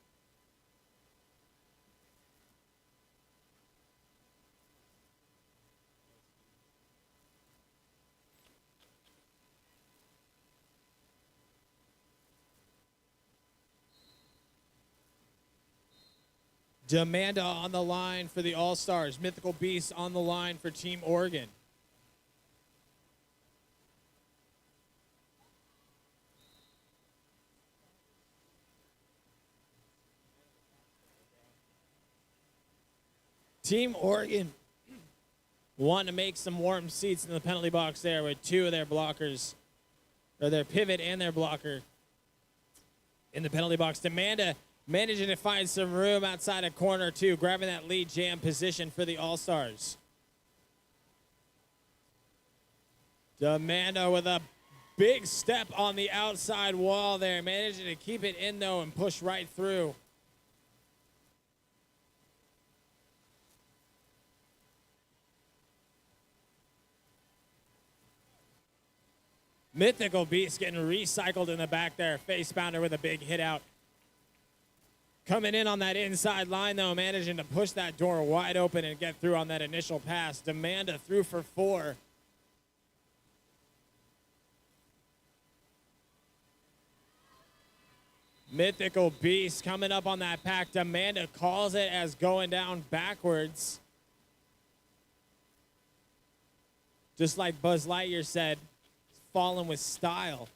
Speaker 1: Demanda on the line for the All-Stars. Mythical Beast on the line for Team Oregon. Team Oregon wanting to make some warm seats in the penalty box there with two of their blockers, or their pivot and their blocker in the penalty box. Demanda managing to find some room outside of corner two, grabbing that lead jam position for the All-Stars. Demanda with a big step on the outside wall there, managing to keep it in though and push right through. Mythical Beast getting recycled in the back there. Face pounder with a big hit out. Coming in on that inside line, though, managing to push that door wide open and get through on that initial pass. Demanda through for 4. Mythical Beast coming up on that pack. Demanda calls it as going down backwards. Just like Buzz Lightyear said, falling with style.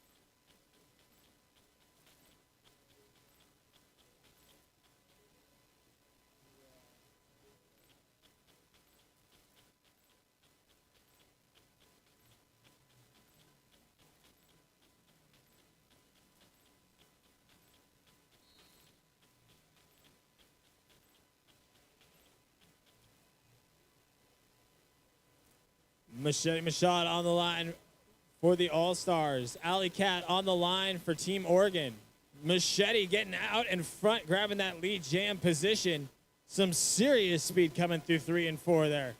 Speaker 1: Machado on the line for the All-Stars. Alley Cat on the line for Team Oregon. Machete getting out in front, grabbing that lead jam position. Some serious speed coming through 3 and 4 there.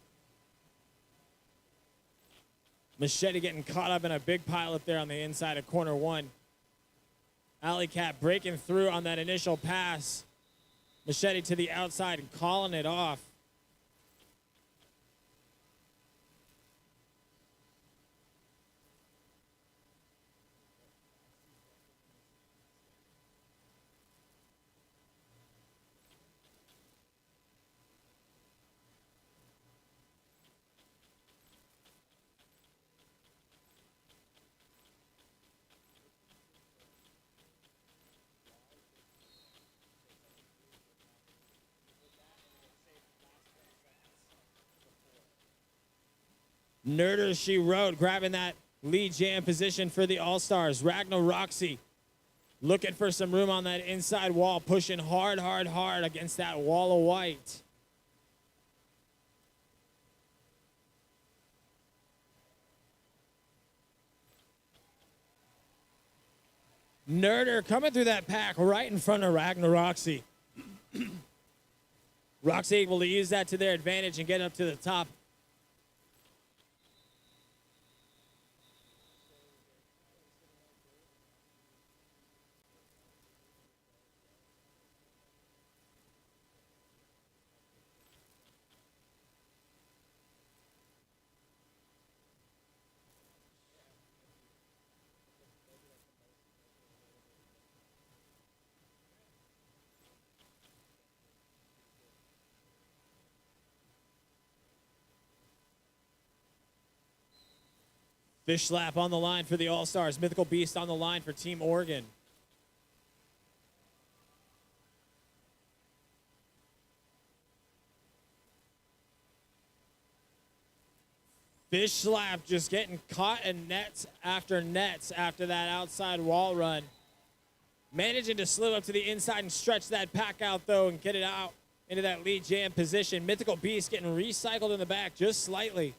Speaker 1: Machete getting caught up in a big pile up there on the inside of corner 1. Alley Cat breaking through on that initial pass. Machete to the outside and calling it off. Nerder She Wrote grabbing that lead jam position for the All-Stars. Roxy Looking for some room on that inside wall, pushing hard, hard, hard against that wall of white. Nerder coming through that pack right in front of Roxy. Roxy able to use that to their advantage and get up to the top. Fish Slap on the line for the All-Stars. Mythical Beast on the line for Team Oregon. Fish Slap just getting caught in nets after that outside wall run. Managing to slip up to the inside and stretch that pack out, though, and get it out into that lead jam position. Mythical Beast getting recycled in the back just slightly.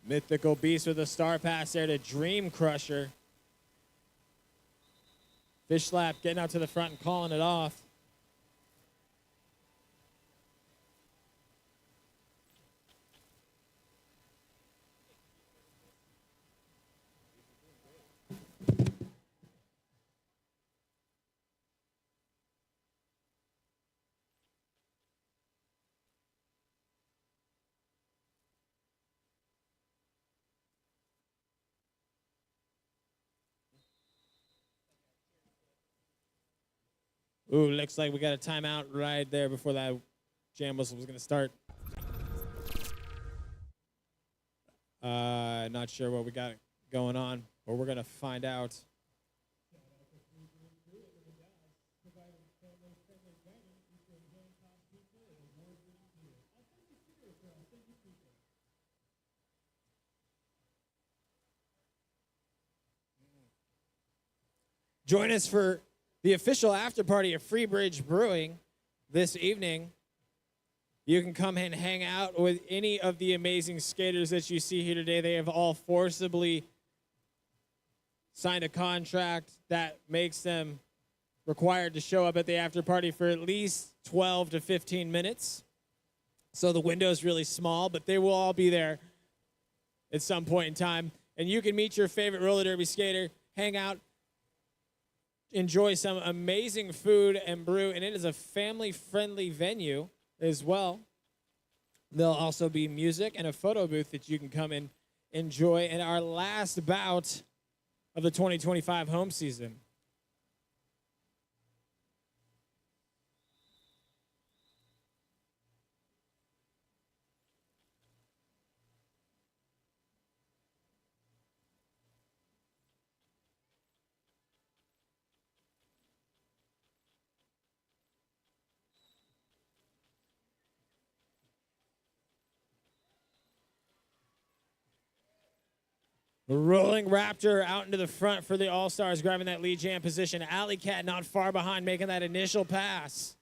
Speaker 1: Mythical Beast with a star pass there to Dream Crusher. Fish Slap getting out to the front and calling it off. Ooh, looks like we got a timeout right there before that jam whistle was going to start. Not sure what we got going on, but we're going to find out. Join us for the official after party of Free Bridge Brewing this evening. You can come and hang out with any of the amazing skaters that you see here today. They have all forcibly signed a contract that makes them required to show up at the after party for at least 12 to 15 minutes. So the window is really small, but they will all be there at some point in time. And you can meet your favorite roller derby skater, hang out, enjoy some amazing food and brew, and it is a family-friendly venue as well. There'll also be music and a photo booth that you can come and enjoy in our last bout of the 2025 home season. Rolling Raptor out into the front for the All-Stars, grabbing that lead jam position. Alley Cat not far behind, making that initial pass.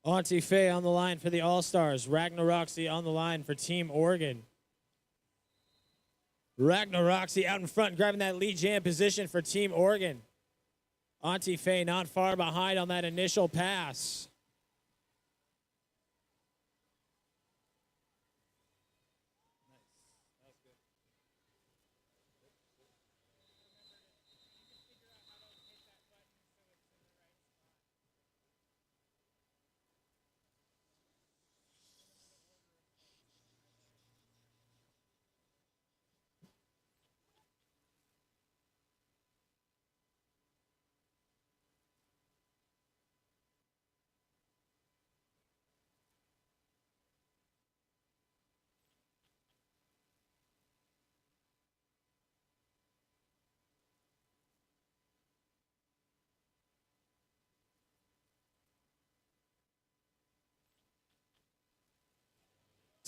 Speaker 1: Auntie Faye on the line for the All-Stars. Ragnaroxy on the line for Team Oregon. Ragnaroxy out in front, grabbing that lead jam position for Team Oregon. Auntie Faye not far behind on that initial pass.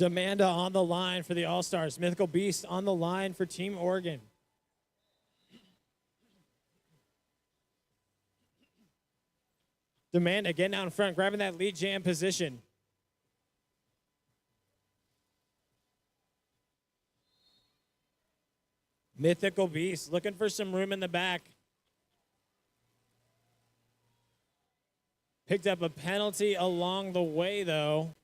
Speaker 1: Demanda on the line for the All-Stars. Mythical Beast on the line for Team Oregon. Demanda getting out in front, grabbing that lead jam position. Mythical Beast looking for some room in the back. Picked up a penalty along the way, though.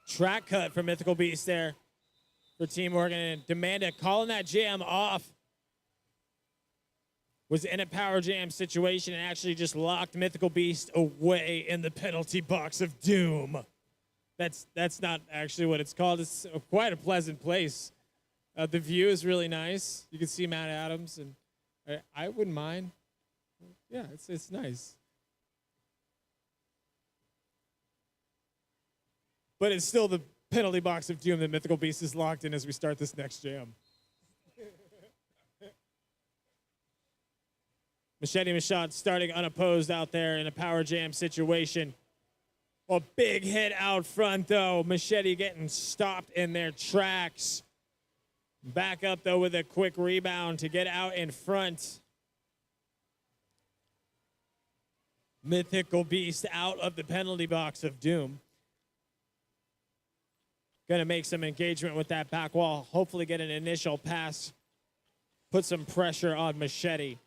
Speaker 1: Track cut for Mythical Beast there for Team Oregon. And Demanda calling that jam off. Was in a power jam situation and actually just locked Mythical Beast away in the penalty box of doom. That's not actually what it's called. It's quite a pleasant place. The view is really nice. You can see Mount Adams, and I wouldn't mind. Yeah, it's nice. But it's still the penalty box of doom that Mythical Beast is locked in as we start this next jam. Machete Machado starting unopposed out there in a power jam situation. A big hit out front, though. Machete getting stopped in their tracks. Back up, though, with a quick rebound to get out in front. Mythical Beast out of the penalty box of doom. Going to make some engagement with that back wall. Hopefully get an initial pass. Put some pressure on Machete.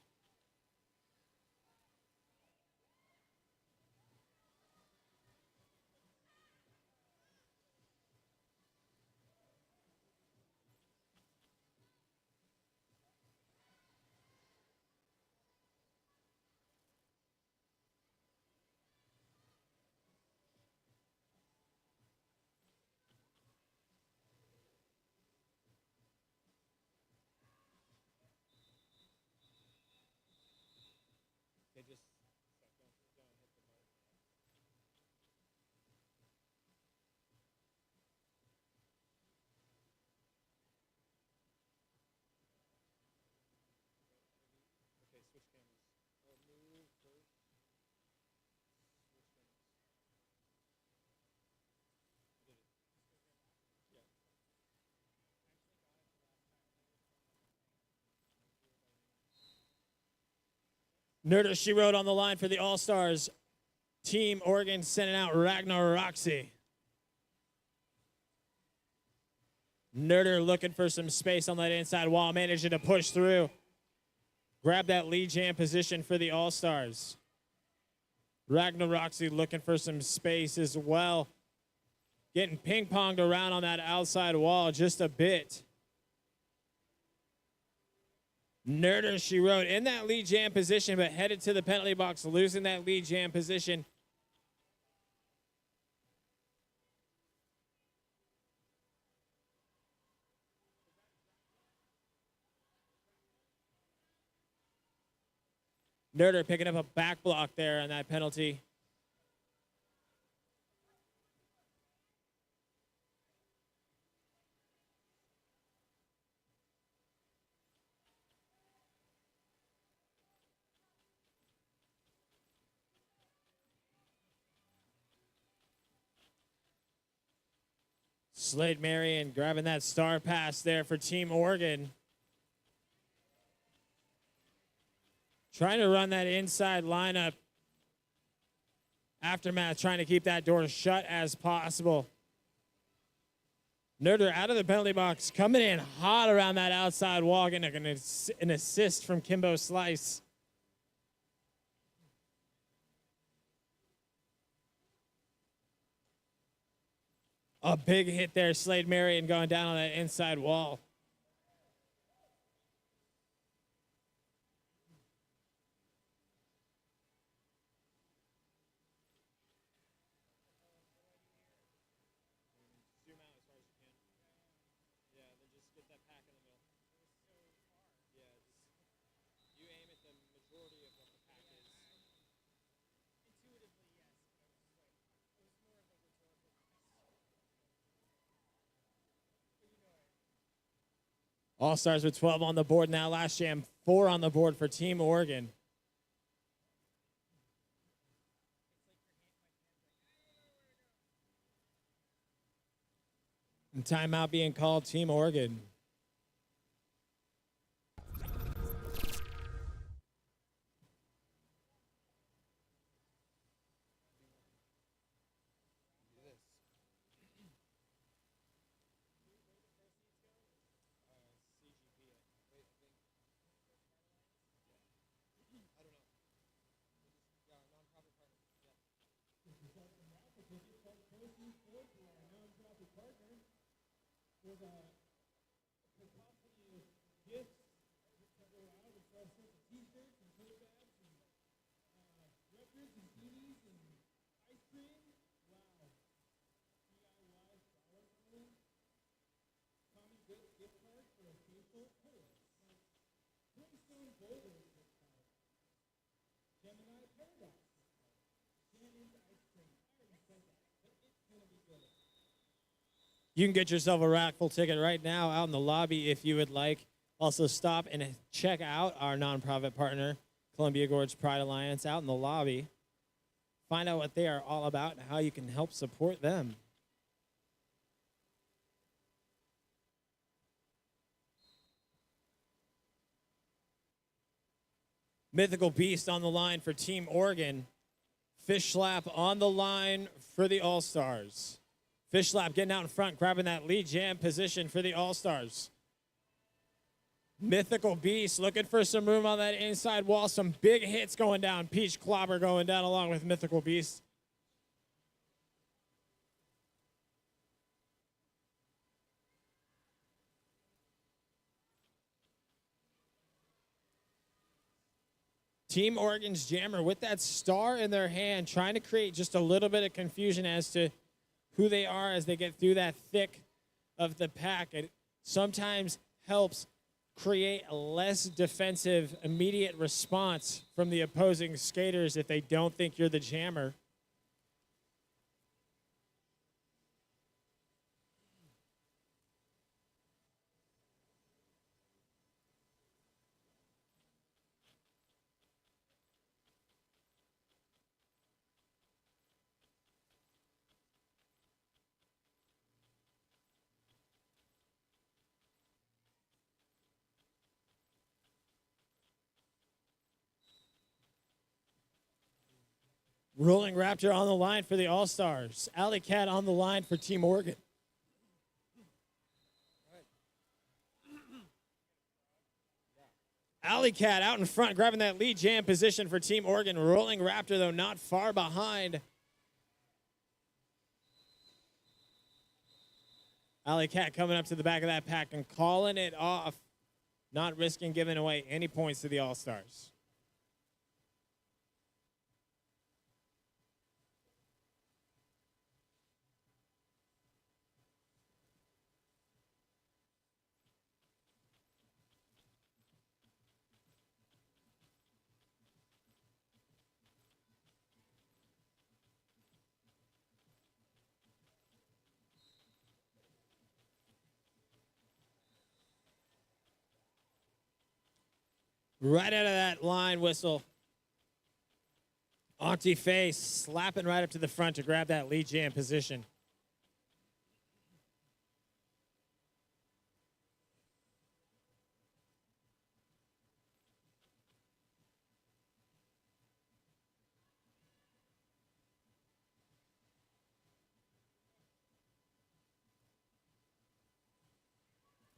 Speaker 1: Nerder She Wrote on the line for the All-Stars. Team Oregon sending out Ragnar Roxy. Nerder looking for some space on that inside wall, managing to push through. Grab that lead jam position for the All-Stars. Ragnar Roxy looking for some space as well. Getting ping-ponged around on that outside wall just a bit. Nerder She Wrote in that lead jam position, but headed to the penalty box, losing that lead jam position. Nerder picking up a back block there on that penalty. Slade Marion grabbing that star pass there for Team Oregon. Trying to run that inside lineup. Aftermath trying to keep that door shut as possible. Nerder out of the penalty box, coming in hot around that outside wall, getting an assist from Kimbo Slice. A big hit there, Slade Marion going down on that inside wall. All-Stars with 12 on the board now. Last jam, 4 on the board for Team Oregon. And timeout being called, Team Oregon. You can get yourself a raffle ticket right now out in the lobby if you would like. Also, stop and check out our nonprofit partner, Columbia Gorge Pride Alliance, out in the lobby. Find out what they are all about and how you can help support them. Mythical Beast on the line for Team Oregon. Fish Slap on the line for the All-Stars. Fish Slap getting out in front, grabbing that lead jam position for the All-Stars. Mythical Beast looking for some room on that inside wall. Some big hits going down. Peach Clobber going down along with Mythical Beast. Team Oregon's jammer with that star in their hand, trying to create just a little bit of confusion as to who they are as they get through that thick of the pack. It sometimes helps create a less defensive immediate response from the opposing skaters if they don't think you're the jammer. Rolling Raptor on the line for the All-Stars. Alley Cat on the line for Team Oregon. Alley Cat out in front, grabbing that lead jam position for Team Oregon. Rolling Raptor, though, not far behind. Alley Cat coming up to the back of that pack and calling it off, not risking giving away any points to the All-Stars. Right out of that line whistle. Auntie Face slapping right up to the front to grab that lead jam position.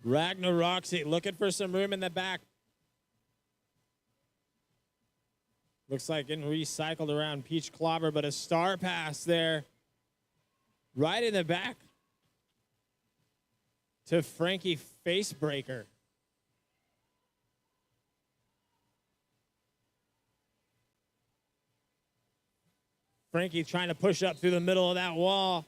Speaker 1: Roxy looking for some room in the back. Looks like getting recycled around Peach Clobber, but a star pass there. Right in the back to Frankie Facebreaker. Frankie trying to push up through the middle of that wall.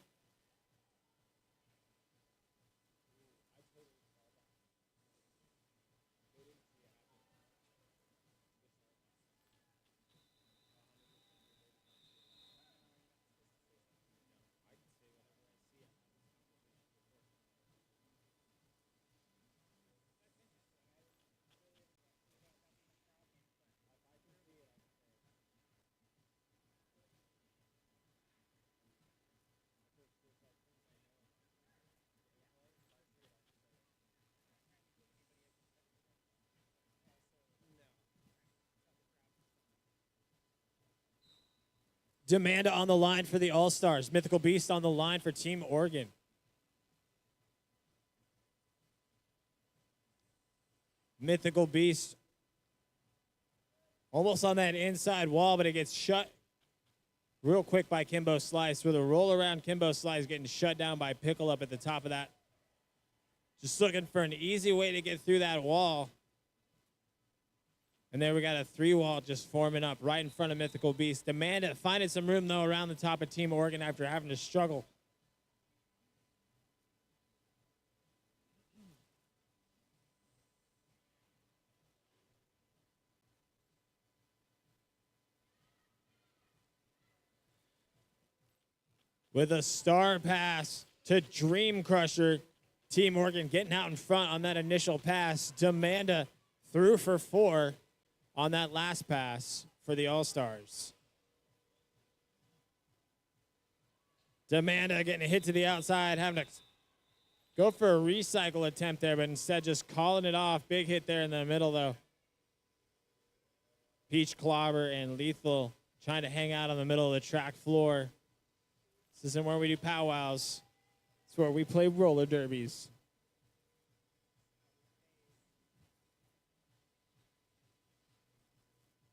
Speaker 1: Demanda on the line for the All-Stars. Mythical Beast on the line for Team Oregon. Mythical Beast almost on that inside wall, but it gets shut real quick by Kimbo Slice. With a roll around, Kimbo Slice getting shut down by Pickle up at the top of that. Just looking for an easy way to get through that wall. And there we got a 3-wall just forming up right in front of Mythical Beast. Demanda finding some room, though, around the top of Team Oregon after having to struggle. With a star pass to Dream Crusher. Team Oregon getting out in front on that initial pass. Demanda threw for 4 on that last pass for the All-Stars. Demanda getting a hit to the outside, having to go for a recycle attempt there, but instead just calling it off. Big hit there in the middle, though. Peach Clobber and Lethal trying to hang out on the middle of the track floor. This isn't where we do powwows. It's where we play roller derbies.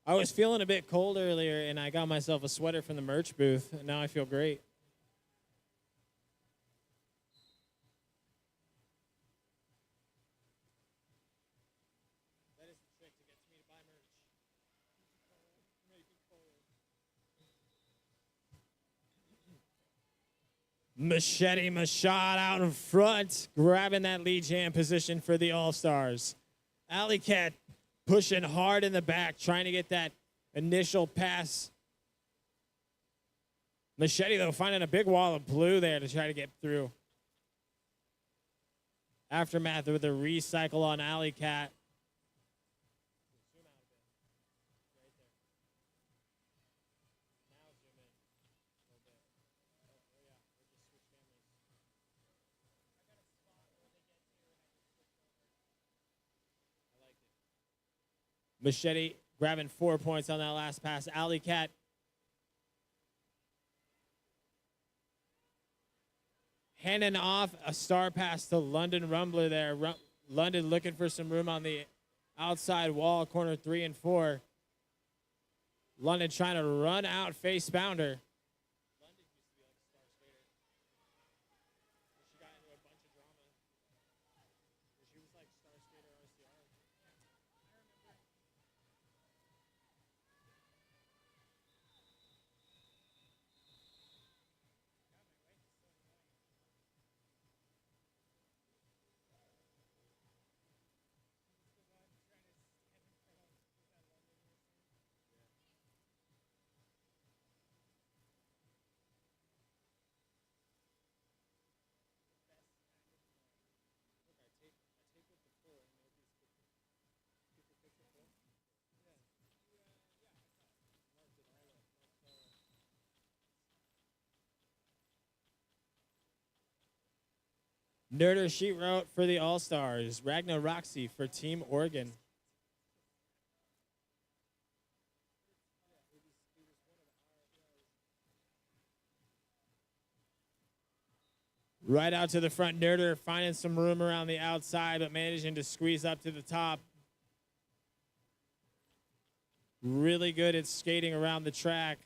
Speaker 1: I was feeling a bit cold earlier, and I got myself a sweater from the merch booth, and now I feel great. That is the trick to get me to buy merch. Machete Machad out in front, grabbing that lead jam position for the All-Stars. Alley Cat pushing hard in the back, trying to get that initial pass. Machete, though, finding a big wall of blue there to try to get through. Aftermath with a recycle on Alley Cat. Machete grabbing 4 points on that last pass. Alley Cat handing off a star pass to London Rumbler there. London looking for some room on the outside wall, corner 3 and 4. London trying to run out face bounder. London used to be like a star skater. She got into a bunch of drama. She was like star skater RCR. Nerder sheet wrote for the All-Stars. Ragnar Roxy for Team Oregon. Right out to the front, Nerder finding some room around the outside, but managing to squeeze up to the top. Really good at skating around the track.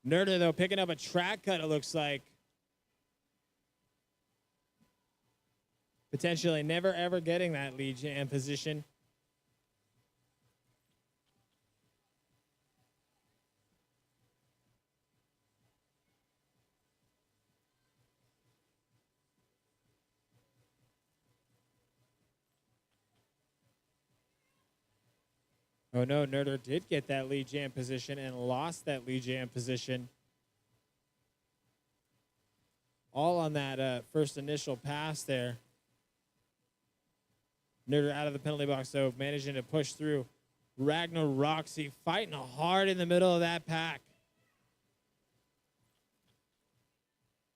Speaker 1: Nerder, though, picking up a track cut, it looks like. Potentially never, ever getting that lead jam position. Oh, no, Nerder did get that lead jam position and lost that lead jam position. All on that first initial pass there. Nerder out of the penalty box, though, managing to push through. Ragnar Roxy fighting hard in the middle of that pack.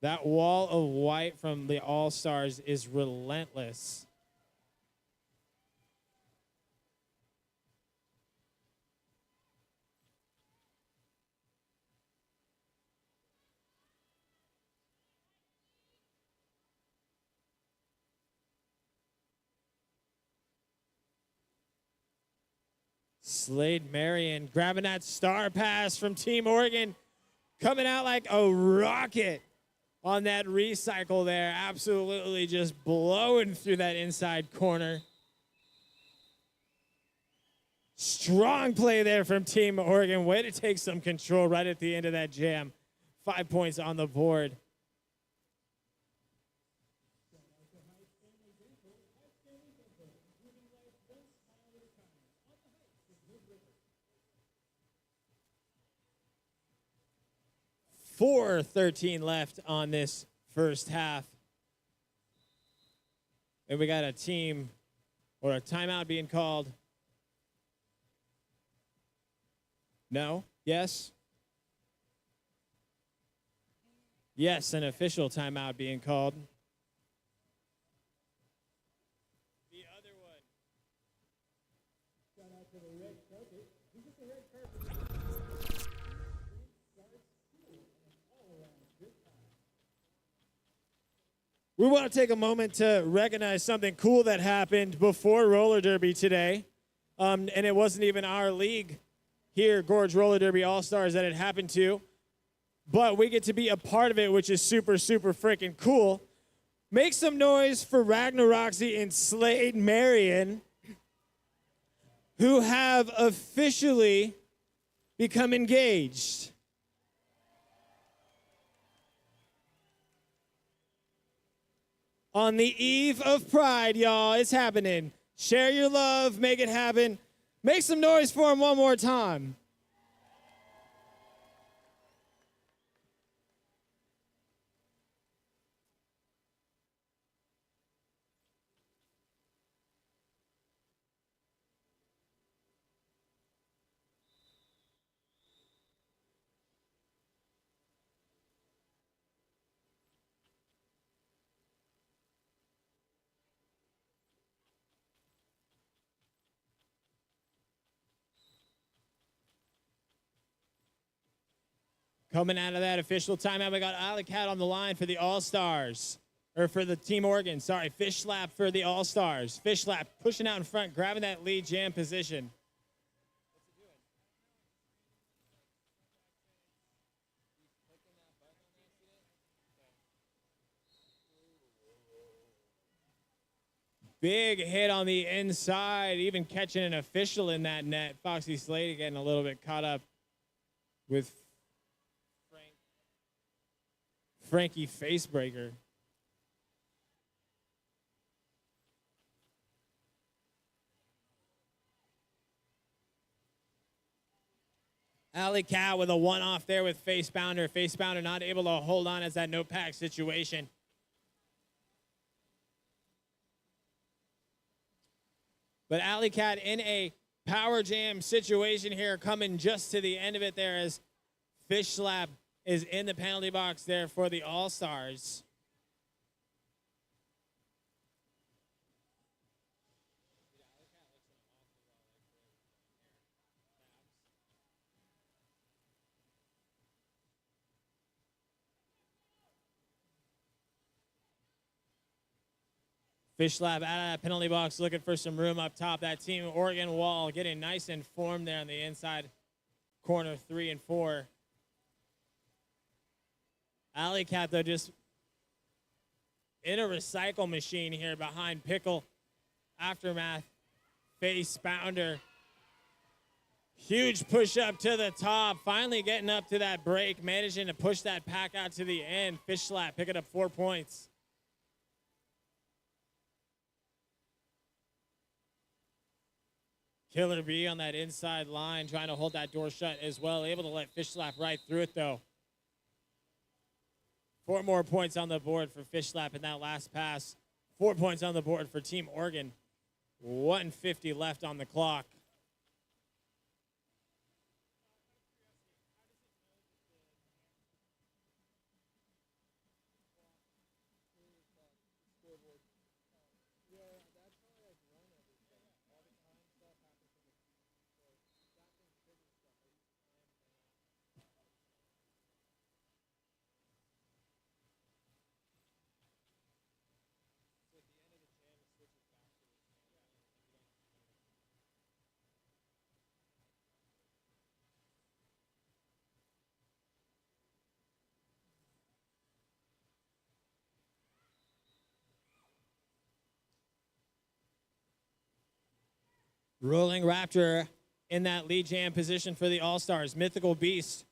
Speaker 1: That wall of white from the All-Stars is relentless. Slade Marion grabbing that star pass from Team Oregon, coming out like a rocket on that recycle there. Absolutely just blowing through that inside corner. Strong play there from Team Oregon. Way to take some control right at the end of that jam. 5 points on the board. .413 left on this first half. And we got a team or a timeout being called. No? Yes? Yes, an official timeout being called. The other one. Shout out to the red carpet. This is the red carpet. We want to take a moment to recognize something cool that happened before roller derby today. And it wasn't even our league here, Gorge Roller Derby All-Stars, that it happened to. But we get to be a part of it, which is super, super freaking cool. Make some noise for Ragnaroxy and Slade Marion, who have officially become engaged. On the eve of Pride, y'all, it's happening. Share your love, make it happen. Make some noise for them one more time. Coming out of that official timeout, we got Alicat on the line for the All-Stars. Or for the Team Oregon, sorry. Fish slap for the All-Stars. Fish slap pushing out in front, grabbing that lead jam position. Big hit on the inside, even catching an official in that net. Foxy Slade getting a little bit caught up with Frankie Facebreaker. Alley Cat with a one-off there with Facebounder. Facebounder not able to hold on as that no-pack situation. But Alley Cat in a power jam situation here, coming just to the end of it there as Fish Slap is in the penalty box there for the All-Stars. Fish Slap out of that penalty box looking for some room up top. That Team Oregon wall getting nice and formed there on the inside corner 3 and 4. Alley Cat, though, just in a recycle machine here behind Pickle. Aftermath, Facebounder. Huge push up to the top. Finally getting up to that break, managing to push that pack out to the end. Fish Slap picking up 4 points. Killer B on that inside line, trying to hold that door shut as well. Able to let Fish Slap right through it, though. 4 more points on the board for Fish Slap in that last pass. 4 points on the board for Team Oregon. 1:50 left on the clock. Rolling Raptor in that lead jam position for the All-Stars. Mythical Beast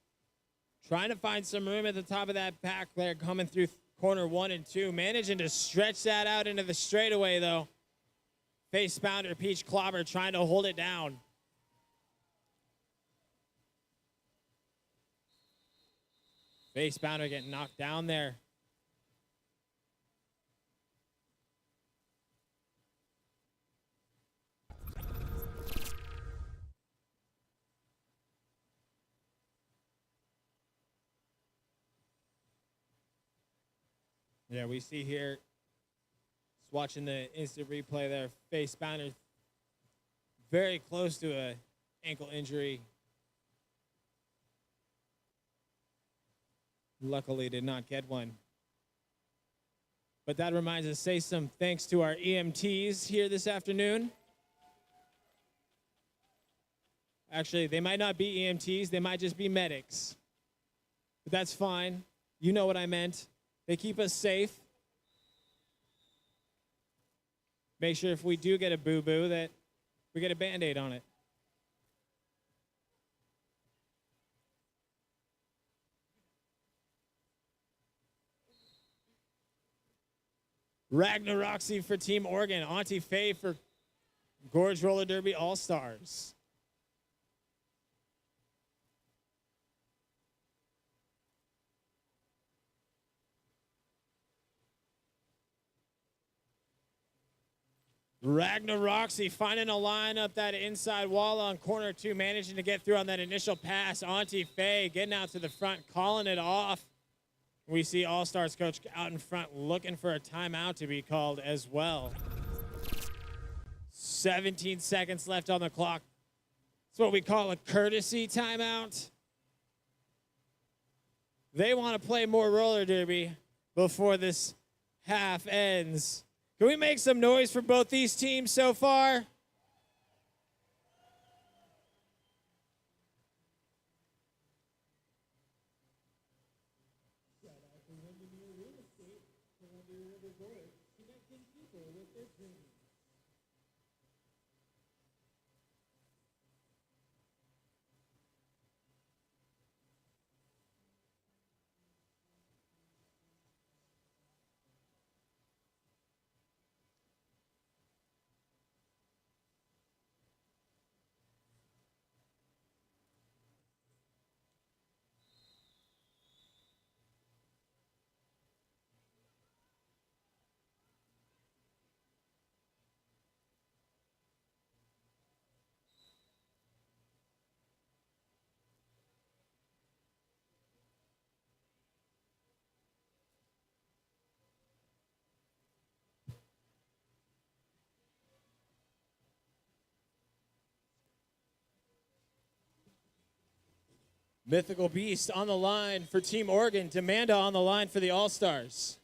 Speaker 1: trying to find some room at the top of that pack there, coming through corner 1 and 2. Managing to stretch that out into the straightaway, though. Face Pounder, Peach Clobber trying to hold it down. Face Pounder getting knocked down there. Yeah, we see here, just watching the instant replay there, Face Pounder very close to an ankle injury. Luckily did not get one. But that reminds us, say some thanks to our EMTs here this afternoon. Actually, they might not be EMTs, they might just be medics. But that's fine. You know what I meant. They keep us safe. Make sure if we do get a boo-boo that we get a Band-Aid on it. Ragnaroxy for Team Oregon. Auntie Faye for Gorge Roller Derby All-Stars. Ragnaroxy finding a line up that inside wall on corner 2, managing to get through on that initial pass. Auntie Faye getting out to the front, calling it off. We see All-Stars coach out in front looking for a timeout to be called as well. 17 seconds left on the clock. It's what we call a courtesy timeout. They want to play more roller derby before this half ends. Can we make some noise for both these teams so far? Mythical Beast on the line for Team Oregon. Demanda on the line for the All-Stars.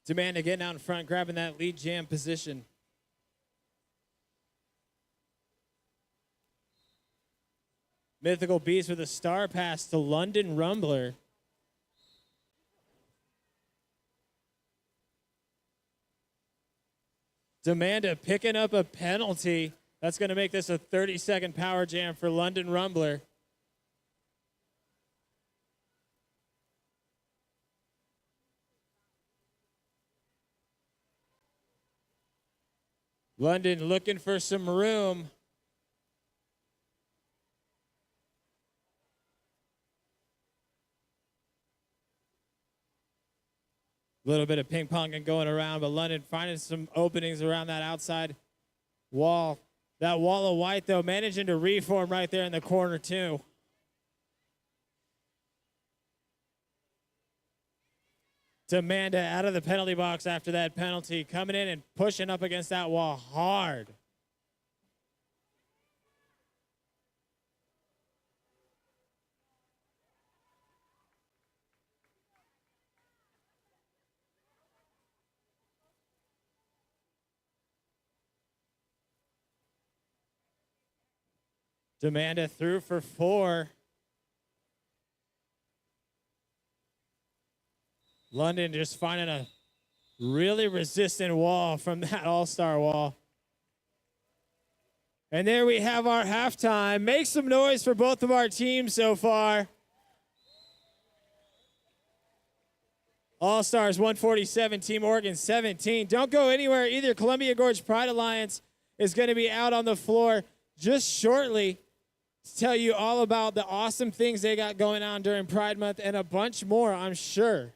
Speaker 1: Demanda getting out in front, grabbing that lead jam position. Mythical Beast with a star pass to London Rumbler. Demanda picking up a penalty. That's going to make this a 30-second power jam for London Rumbler. London looking for some room. A little bit of ping ponging going around, but London finding some openings around that outside wall. That wall of white, though, managing to reform right there in the corner, too. Demanda out of the penalty box after that penalty, coming in and pushing up against that wall hard. Demanda through for 4. London just finding a really resistant wall from that all-star wall. And there we have our halftime. Make some noise for both of our teams so far. All-Stars 147, Team Oregon 17. Don't go anywhere either. Columbia Gorge Pride Alliance is going to be out on the floor just shortly to tell you all about the awesome things they got going on during Pride Month and a bunch more, I'm sure.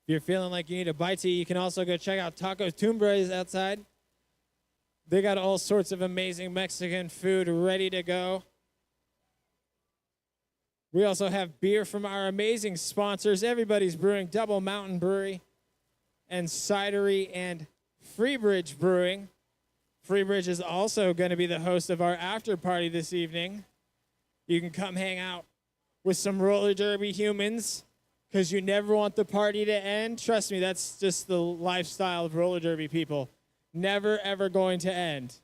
Speaker 1: If you're feeling like you need a bite to eat, you can also go check out Taco Tumbres outside. They got all sorts of amazing Mexican food ready to go. We also have beer from our amazing sponsors, Everybody's Brewing, Double Mountain Brewery, and Cidery and Freebridge Brewing. Freebridge is also going to be the host of our after party this evening. You can come hang out with some roller derby humans because you never want the party to end. Trust me, that's just the lifestyle of roller derby people. Never, ever going to end.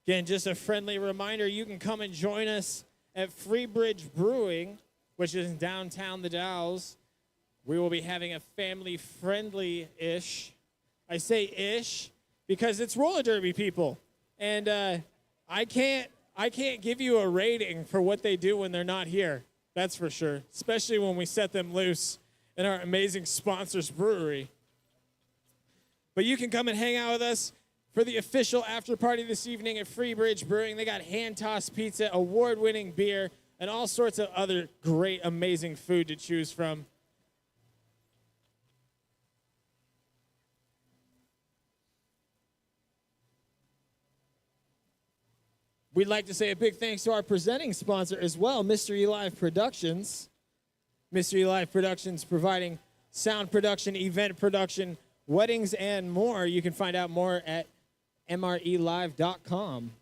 Speaker 1: Again, just a friendly reminder, you can come and join us at Freebridge Brewing, which is in downtown the Dalles. We will be having a family-friendly-ish. I say ish because it's roller derby people. And I can't give you a rating for what they do when they're not here. That's for sure, especially when we set them loose in our amazing sponsors brewery. But you can come and hang out with us for the official after party this evening at Freebridge Brewing. They got hand-tossed pizza, award-winning beer, and all sorts of other great, amazing food to choose from. We'd like to say a big thanks to our presenting sponsor as well, Mystery Live Productions. Mystery Live Productions providing sound production, event production, weddings, and more. You can find out more at mrelive.com.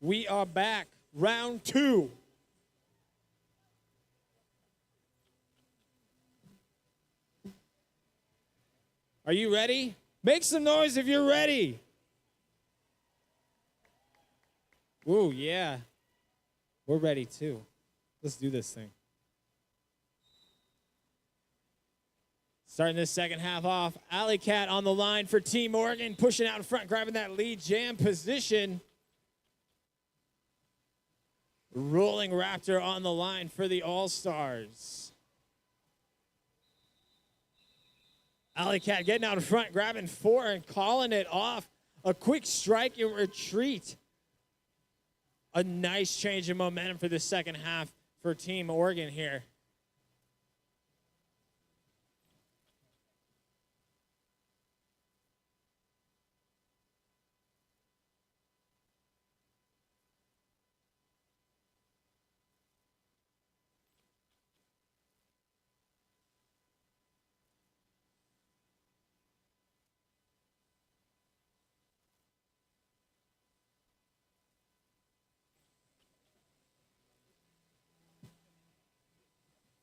Speaker 1: We are back. Round 2. Are you ready? Make some noise if you're ready. Ooh, yeah. We're ready too. Let's do this thing. Starting this second half off, Alley Cat on the line for Team Oregon, pushing out in front, grabbing that lead jam position. Rolling Raptor on the line for the All-Stars. Alley Cat getting out in front, grabbing 4 and calling it off. A quick strike and retreat. A nice change in momentum for the second half for Team Oregon here.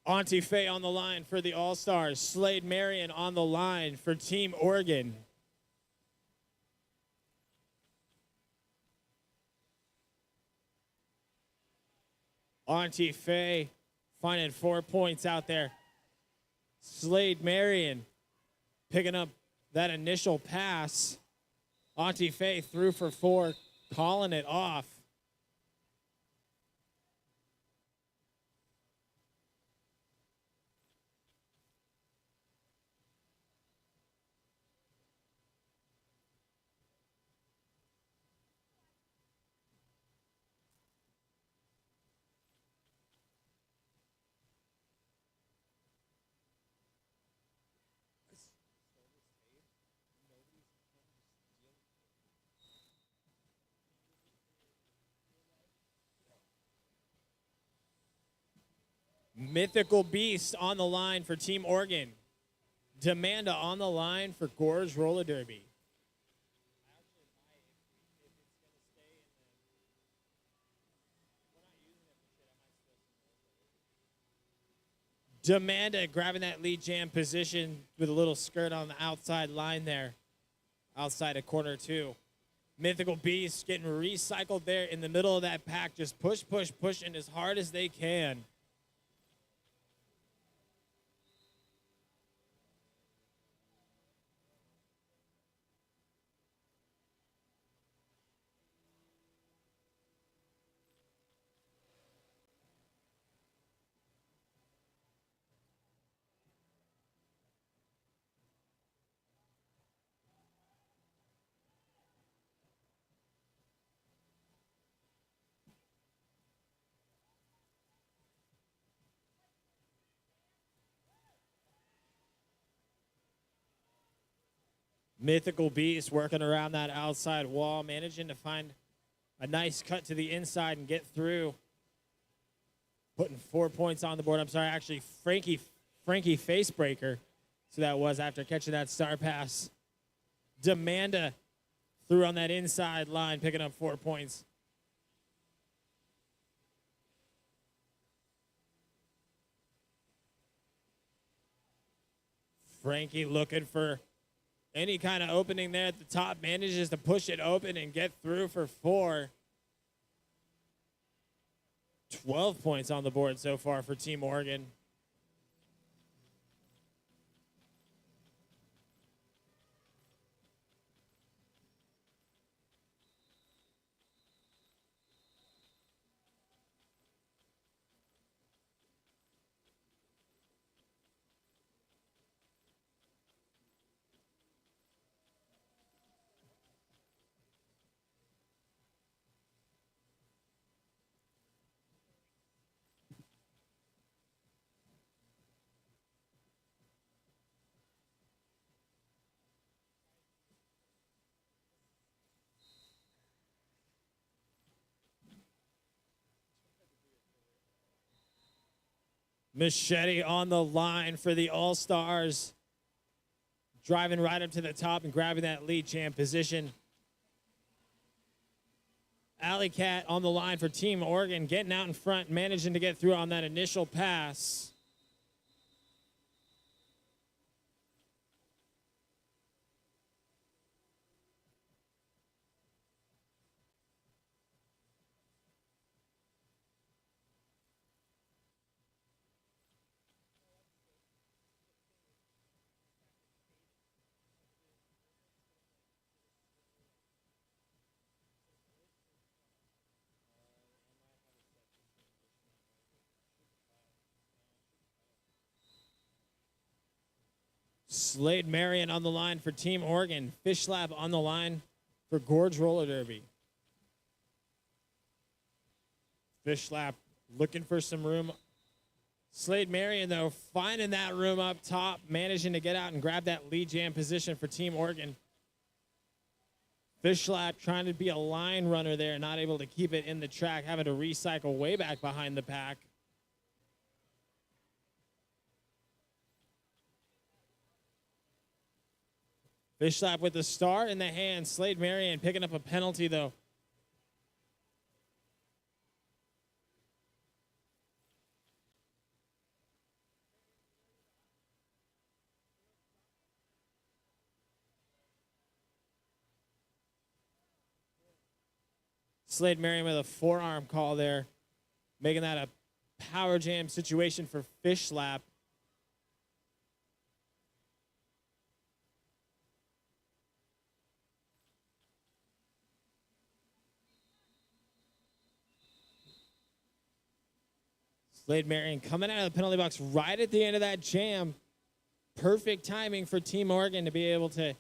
Speaker 1: Auntie Faye on the line for the All-Stars. Slade Marion on the line for Team Oregon. Auntie Faye finding 4 points out there. Slade Marion picking up that initial pass. Auntie Faye threw for 4, calling it off. Mythical Beast on the line for Team Oregon. Demanda on the line for Gorge Roller Derby. Demanda grabbing that lead jam position with a little skirt on the outside line there. Outside of corner 2. Mythical Beast getting recycled there in the middle of that pack. Just pushing as hard as they can. Mythical Beast working around that outside wall, managing to find a nice cut to the inside and get through. Putting 4 points on the board. I'm sorry, actually, Frankie Facebreaker. So that was after catching that star pass. Demanda through on that inside line, picking up 4 points. Frankie looking for any kind of opening there at the top, manages to push it open and get through for 4. 12 points on the board so far for Team Oregon. Machete on the line for the All-Stars. Driving right up to the top and grabbing that lead jam position. Alley Cat on the line for Team Oregon, getting out in front, managing to get through on that initial pass. Slade Marion on the line for Team Oregon. Fish Lab on the line for Gorge Roller Derby. Fish Lab looking for some room. Slade Marion, though, finding that room up top, managing to get out and grab that lead jam position for Team Oregon. Fish Lab trying to be a line runner there, not able to keep it in the track, having to recycle way back behind the pack. Fish Lab with the star in the hand. Slade Marion picking up a penalty, though. Slade Marion with a forearm call there, making that a power jam situation for Fish Lab. Slade Marion coming out of the penalty box right at the end of that jam. Perfect timing for Team Oregon to be able to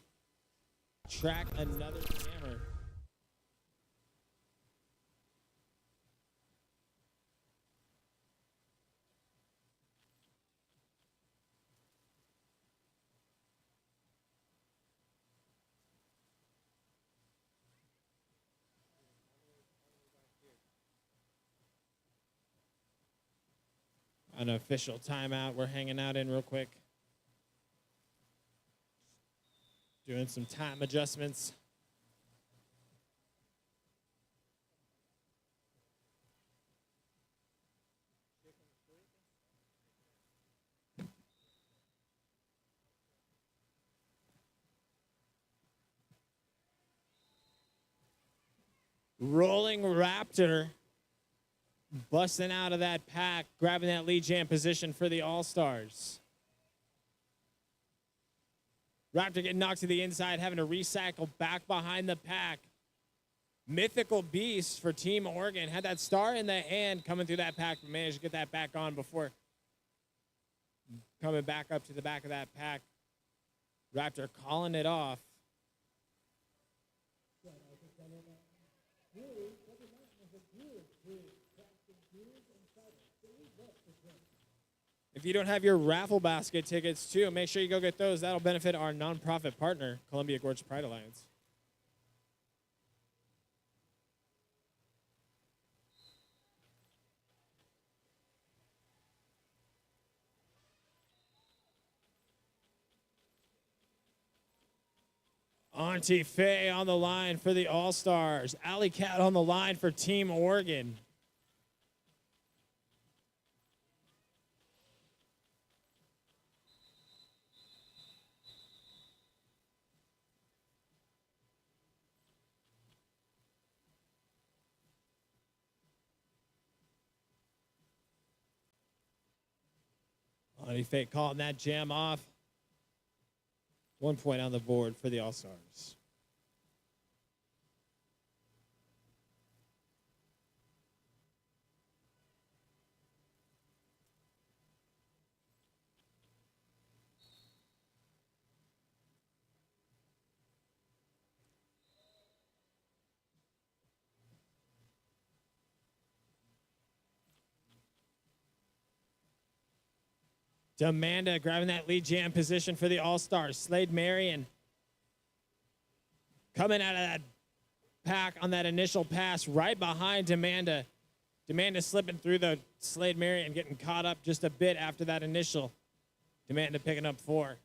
Speaker 1: track another jammer. An official timeout we're hanging out in real quick. Doing some time adjustments. Rolling Raptor busting out of that pack, grabbing that lead jam position for the All-Stars. Raptor getting knocked to the inside, having to recycle back behind the pack. Mythical Beast for Team Oregon had that star in the hand coming through that pack, but managed to get that back on before coming back up to the back of that pack. Raptor calling it off. If you don't have your raffle basket tickets too, make sure you go get those. That'll benefit our nonprofit partner, Columbia Gorge Pride Alliance. Auntie Faye on the line for the All-Stars. Alley Cat on the line for Team Oregon. Auntie Faye calling that jam off. 1 point on the board for the All-Stars. Demanda grabbing that lead jam position for the All-Stars. Slade Marion coming out of that pack on that initial pass right behind Demanda. Demanda slipping through the Slade Marion, getting caught up just a bit after that initial. Demanda picking up 4.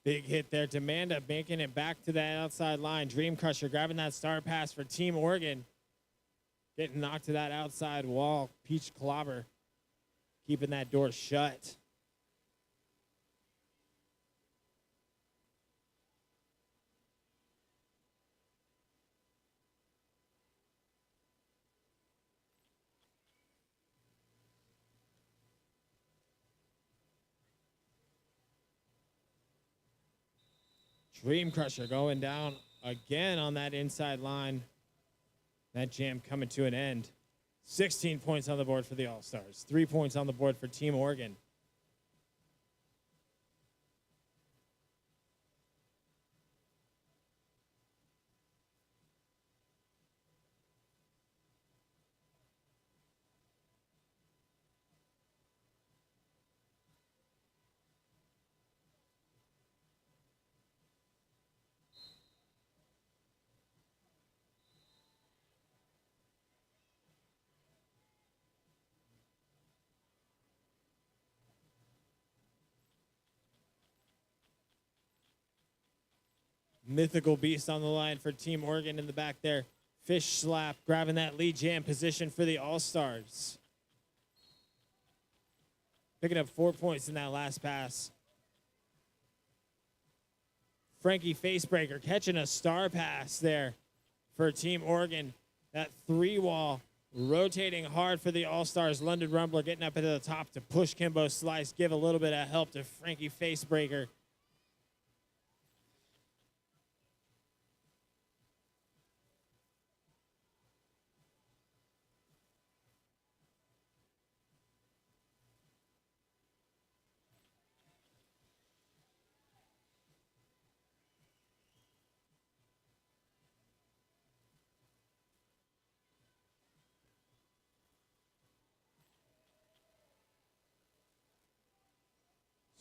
Speaker 1: Big hit there. Demanda making it back to that outside line. Dream Crusher grabbing that star pass for Team Oregon. Getting knocked to that outside wall. Peach Clobber keeping that door shut. Dream Crusher going down again on that inside line. That jam coming to an end. 16 points on the board for the All-Stars. 3 points on the board for Team Oregon. Mythical Beast on the line for Team Oregon in the back there. Fish Slap grabbing that lead jam position for the All-Stars. Picking up 4 points in that last pass. Frankie Facebreaker catching a star pass there for Team Oregon. That 3-wall rotating hard for the All-Stars. London Rumbler getting up into the top to push Kimbo Slice, give a little bit of help to Frankie Facebreaker.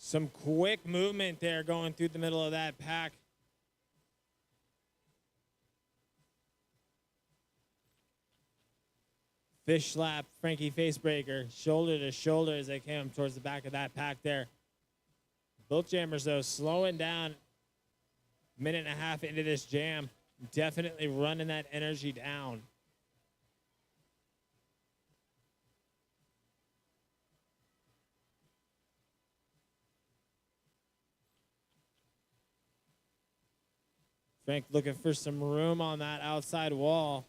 Speaker 1: Some quick movement there going through the middle of that pack. Fish slap, Frankie Facebreaker, shoulder to shoulder as they came towards the back of that pack there. Both jammers, though, slowing down. Minute and a half into this jam, definitely running that energy down. Frank looking for some room on that outside wall.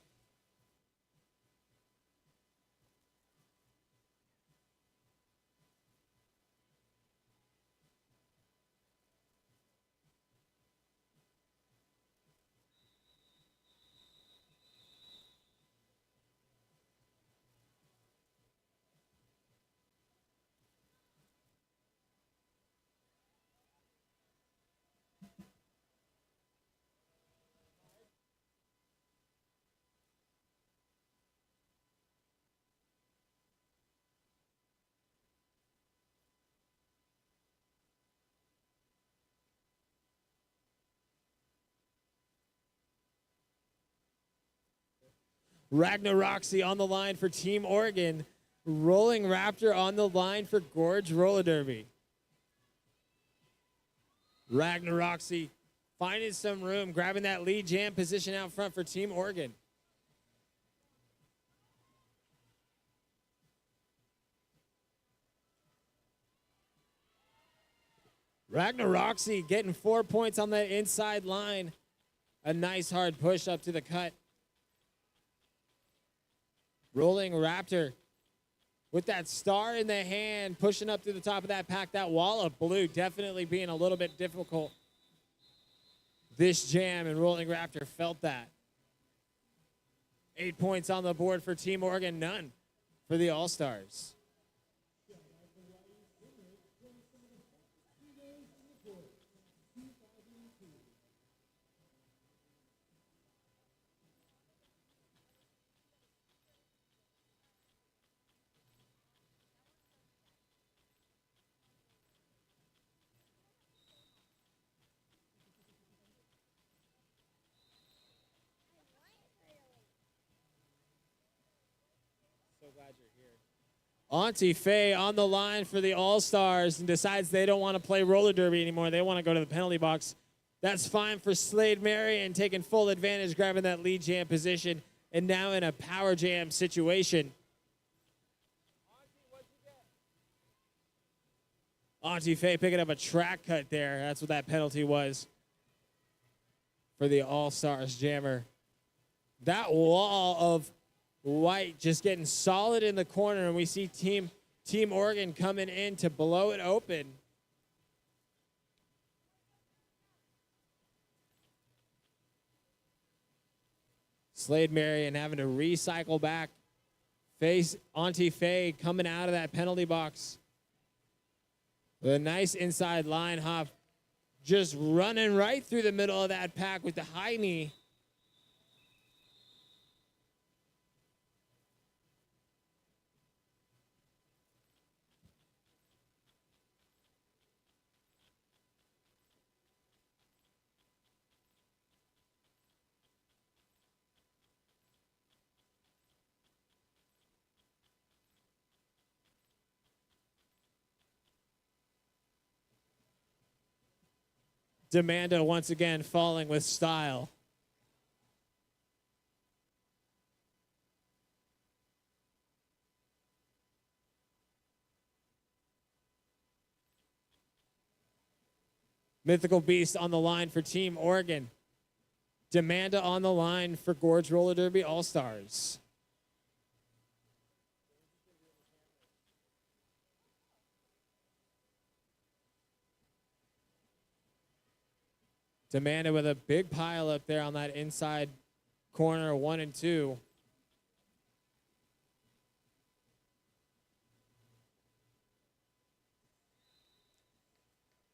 Speaker 1: Ragnar Roxy on the line for Team Oregon. Rolling Raptor on the line for Gorge Roller Derby. Ragnar Roxy finding some room, grabbing that lead jam position out front for Team Oregon. Ragnar Roxy getting 4 points on that inside line. A nice hard push up to the cut. Rolling Raptor with that star in the hand, pushing up to the top of that pack. That wall of blue definitely being a little bit difficult this jam, and Rolling Raptor felt that. 8 points on the board for Team Oregon, none for the All-Stars. Glad you're here. Auntie Faye on the line for the All-Stars and decides they don't want to play roller derby anymore. They want to go to the penalty box. That's fine for Slade Marion, taking full advantage, grabbing that lead jam position, and now in a power jam situation. Auntie Faye picking up a track cut there. That's what that penalty was for the All-Stars jammer. That wall of white just getting solid in the corner, and we see Team Oregon coming in to blow it open. Slade Marion having to recycle back. Auntie Faye coming out of that penalty box with a nice inside line hop, just running right through the middle of that pack with the high knee. Demanda once again falling with style. Mythical Beast on the line for Team Oregon. Demanda on the line for Gorge Roller Derby All-Stars. Demanda with a big pile up there on that inside corner, 1 and 2.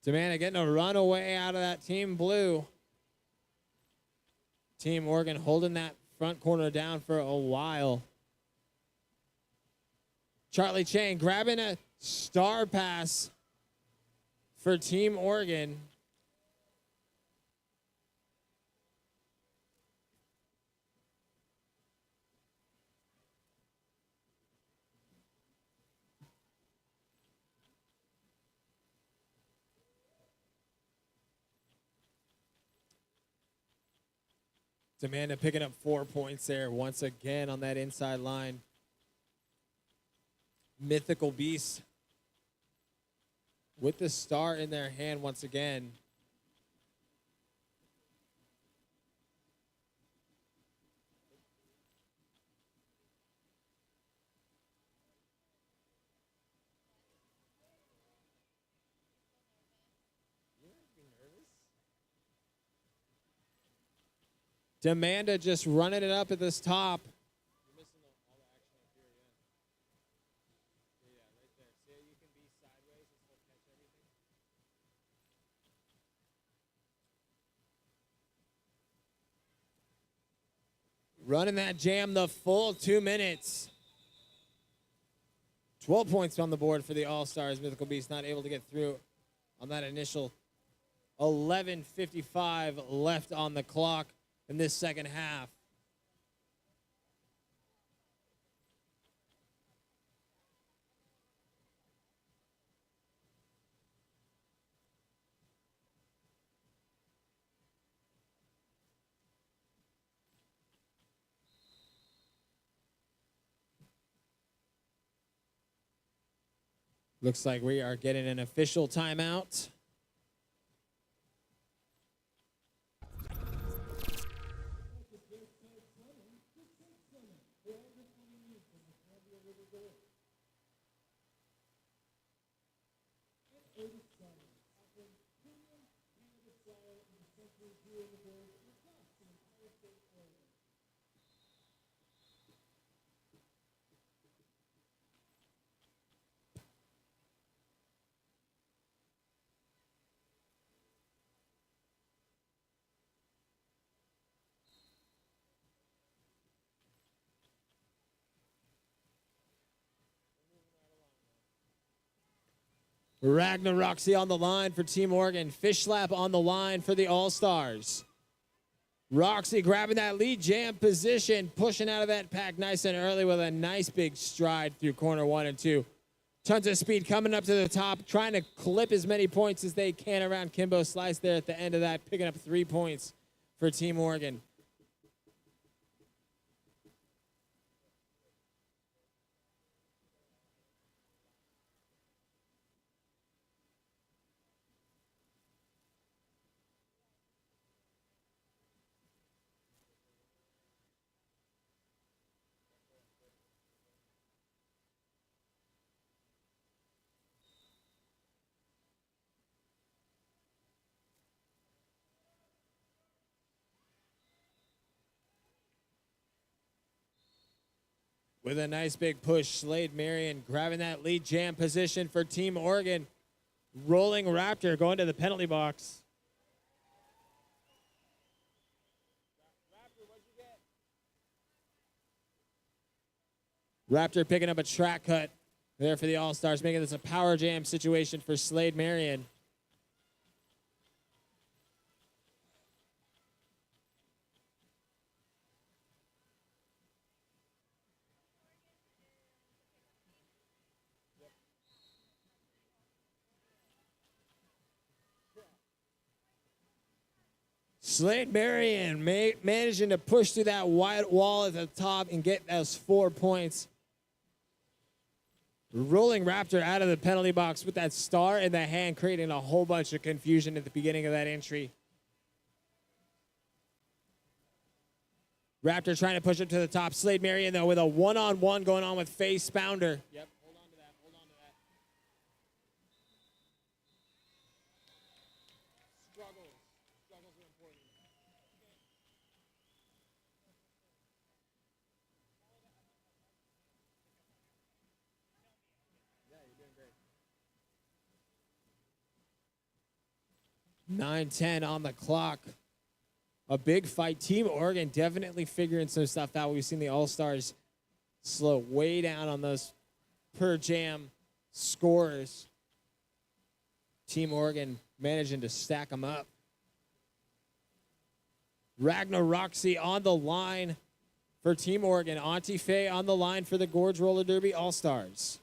Speaker 1: Demanda getting a runaway out of that Team Blue. Team Oregon holding that front corner down for a while. Charlie Chang grabbing a star pass. for Team Oregon. Amanda picking up 4 points there once again on that inside line. Mythical Beast with the star in their hand once again. Demanda just running it up at this top. You're missing all the action up here, yeah. Yeah, right there. See how you can be sideways and still catch everything? Running that jam the full 2 minutes. 12 points on the board for the All-Stars. Mythical Beast not able to get through on that initial 11:55 left on the clock in this second half. Looks like we are getting an official timeout. Ragnar Roxy on the line for Team Oregon. Fish Slap on the line for the All-Stars. Roxy grabbing that lead jam position, pushing out of that pack nice and early with a nice big stride through corner 1 and 2. Tons of speed coming up to the top, trying to clip as many points as they can around Kimbo Slice there at the end of that, picking up 3 points for Team Oregon. With a nice big push, Slade Marion grabbing that lead jam position for Team Oregon. Rolling Raptor going to the penalty box. Raptor picking up a track cut there for the All-Stars, making this a power jam situation for Slade Marion. Slade Marion managing to push through that wide wall at the top and get those 4 points. Rolling Raptor out of the penalty box with that star in the hand, creating a whole bunch of confusion at the beginning of that entry. Raptor trying to push it to the top. Slade Marion, though, with a one-on-one going on with Face Spounder. Yep, hold on to that, hold on to that. Struggles are important. Yeah, you're doing great. 9:10 on the clock. A big fight. Team Oregon definitely figuring some stuff out. We've seen the All-Stars slow way down on those per jam scores. Team Oregon managing to stack them up. Ragnar Roxy on the line for Team Oregon. Auntie Faye on the line for the Gorge Roller Derby All-Stars.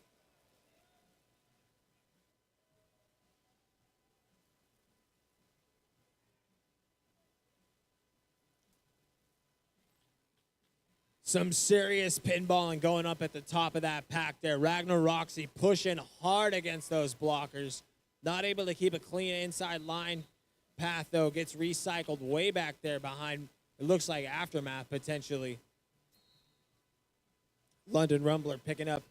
Speaker 1: Some serious pinballing going up at the top of that pack there. Ragnar Roxy pushing hard against those blockers. Not able to keep a clean inside line path, though. Gets recycled way back there behind, it looks like Aftermath, potentially. London Rumbler picking up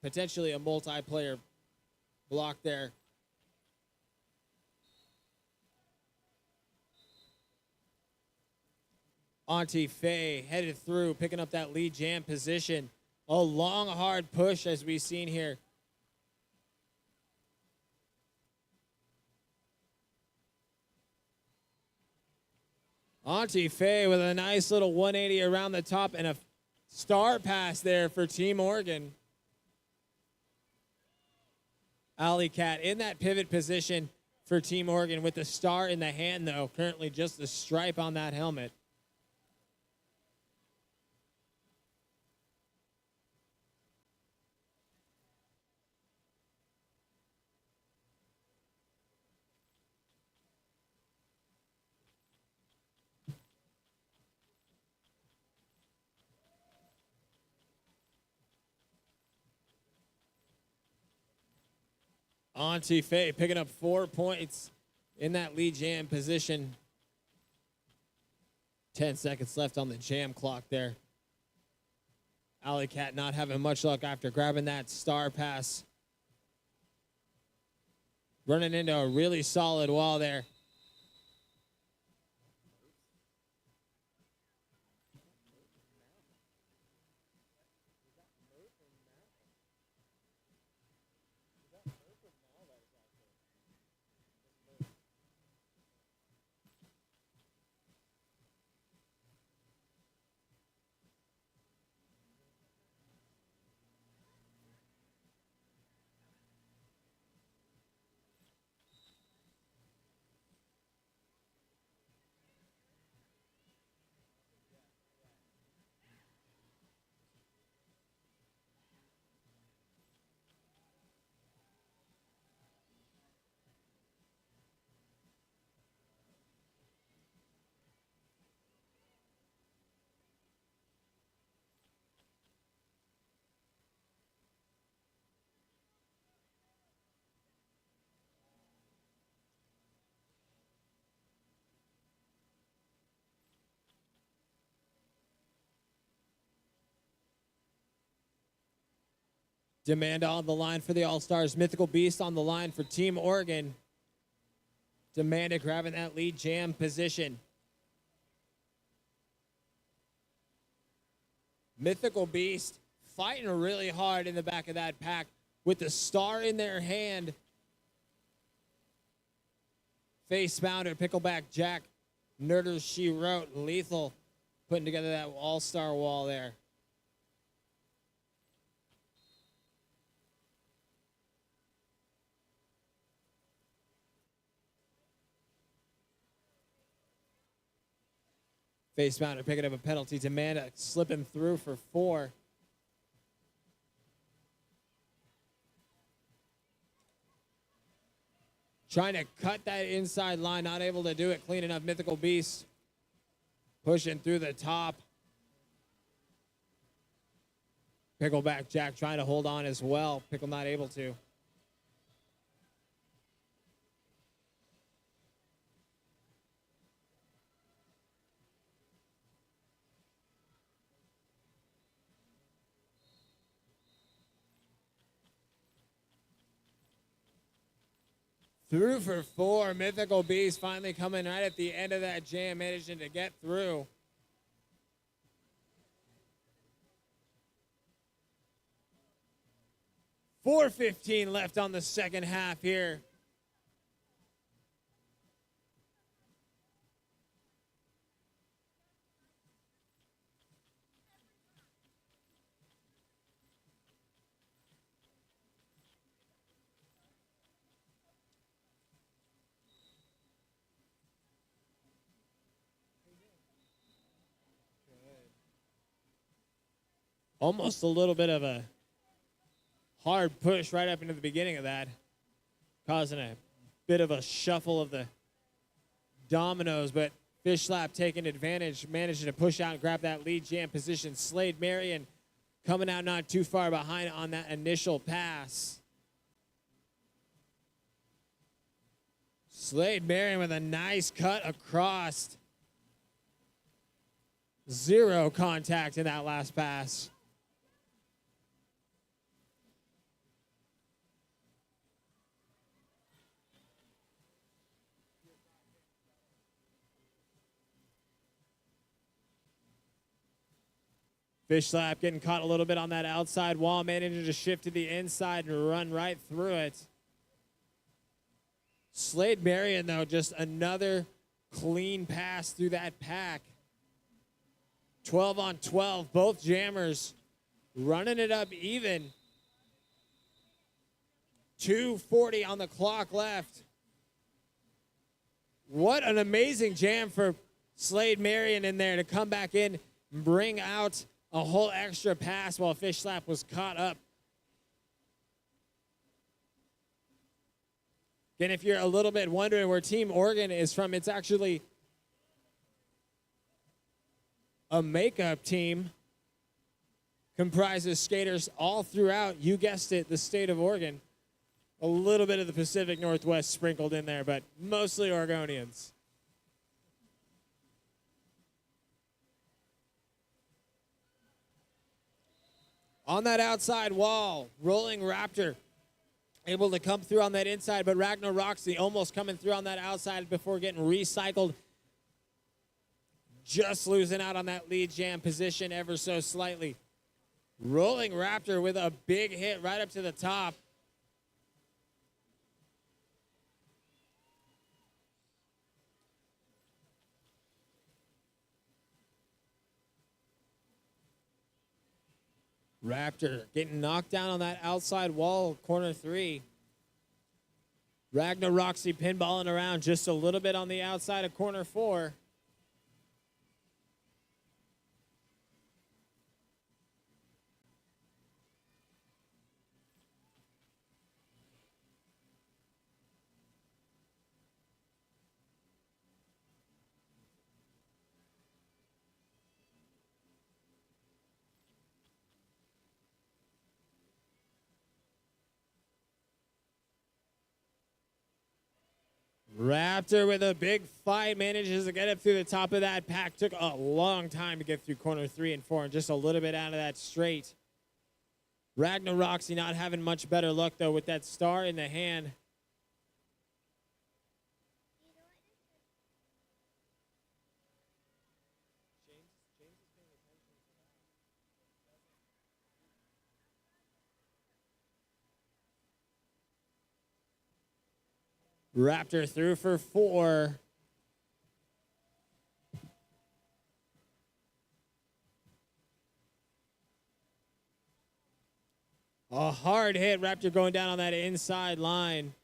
Speaker 1: potentially a multiplayer block there. Auntie Faye headed through, picking up that lead jam position. A long, hard push as we've seen here. Auntie Faye with a nice little 180 around the top and a star pass there for Team Oregon. Alley Cat in that pivot position for Team Oregon with the star in the hand, though. Currently just the stripe on that helmet. Auntie Faye picking up 4 points in that lead jam position. 10 seconds left on the jam clock there. Alley Cat not having much luck after grabbing that star pass. Running into a really solid wall there. Demand on the line for the All-Stars. Mythical Beast on the line for Team Oregon. Demanda grabbing that lead jam position. Mythical Beast fighting really hard in the back of that pack with the star in their hand. Face Mounder, Pickleback Jack, Nerders She Wrote, Lethal putting together that all-star wall there. Face Mounder picking up a penalty. Demanda slipping through for 4. Trying to cut that inside line, not able to do it clean enough. Mythical Beast pushing through the top. Pickleback Jack trying to hold on as well. Pickle not able to. Through for 4. Mythical Beast finally coming right at the end of that jam, managing to get through. $4:15 left on the second half here. Almost a little bit of a hard push right up into the beginning of that, causing a bit of a shuffle of the dominoes, but Fish Slap taking advantage, managing to push out and grab that lead jam position. Slade Marion coming out not too far behind on that initial pass. Slade Marion with a nice cut across. Zero contact in that last pass. Fish Slap getting caught a little bit on that outside wall, managing to shift to the inside and run right through it. Slade Marion, though, just another clean pass through that pack. 12 on 12, both jammers running it up even. 2:40 on the clock left. What an amazing jam for Slade Marion in there to come back in and bring out a whole extra pass while Fish Slap was caught up. And if you're a little bit wondering where Team Oregon is from, it's actually a makeup team. Comprises skaters all throughout, you guessed it, the state of Oregon. A little bit of the Pacific Northwest sprinkled in there, but mostly Oregonians. On that outside wall, Rolling Raptor able to come through on that inside, but Ragnar Roxy almost coming through on that outside before getting recycled. Just losing out on that lead jam position ever so slightly. Rolling Raptor with a big hit right up to the top. Raptor getting knocked down on that outside wall, corner 3. Ragnar Roxy pinballing around just a little bit on the outside of corner 4. Raptor with a big fight, manages to get up through the top of that pack. Took a long time to get through corner 3 and 4 and just a little bit out of that straight. Ragnar Roxy not having much better luck, though, with that star in the hand. Raptor through for 4. A hard hit. Raptor going down on that inside line.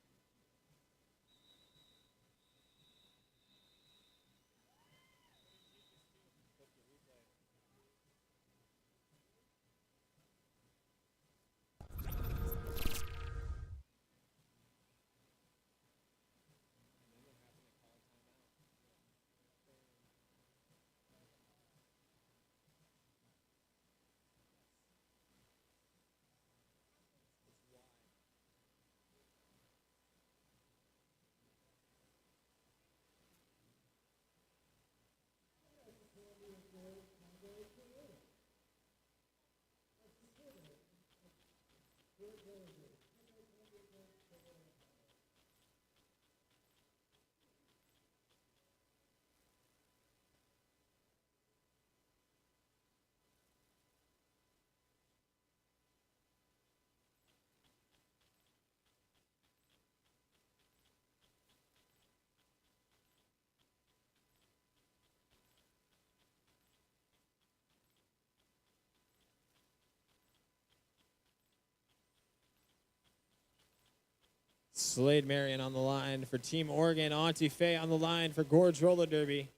Speaker 1: Slade Marion on the line for Team Oregon. Auntie Faye on the line for Gorge Roller Derby.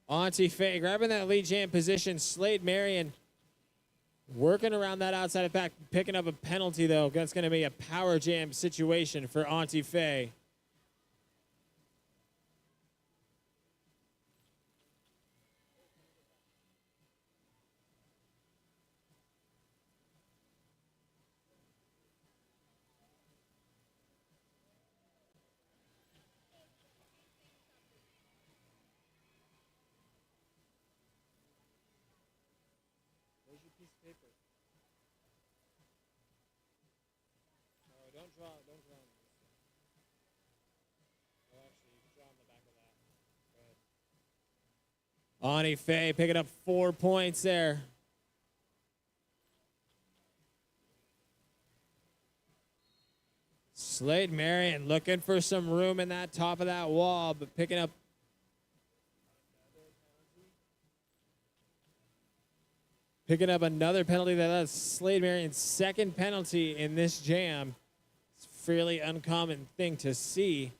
Speaker 1: Auntie Faye grabbing that lead jam position. Slade Marion working around that outside of pack, picking up a penalty, though. That's going to be a power jam situation for Auntie Faye. Don't draw. Oh, actually, you can draw on the back of that. Auntie Faye picking up 4 points there. Slade Marion looking for some room in that top of that wall, but picking up another penalty. That's Slade Marion's second penalty in this jam. It's a fairly uncommon thing to see.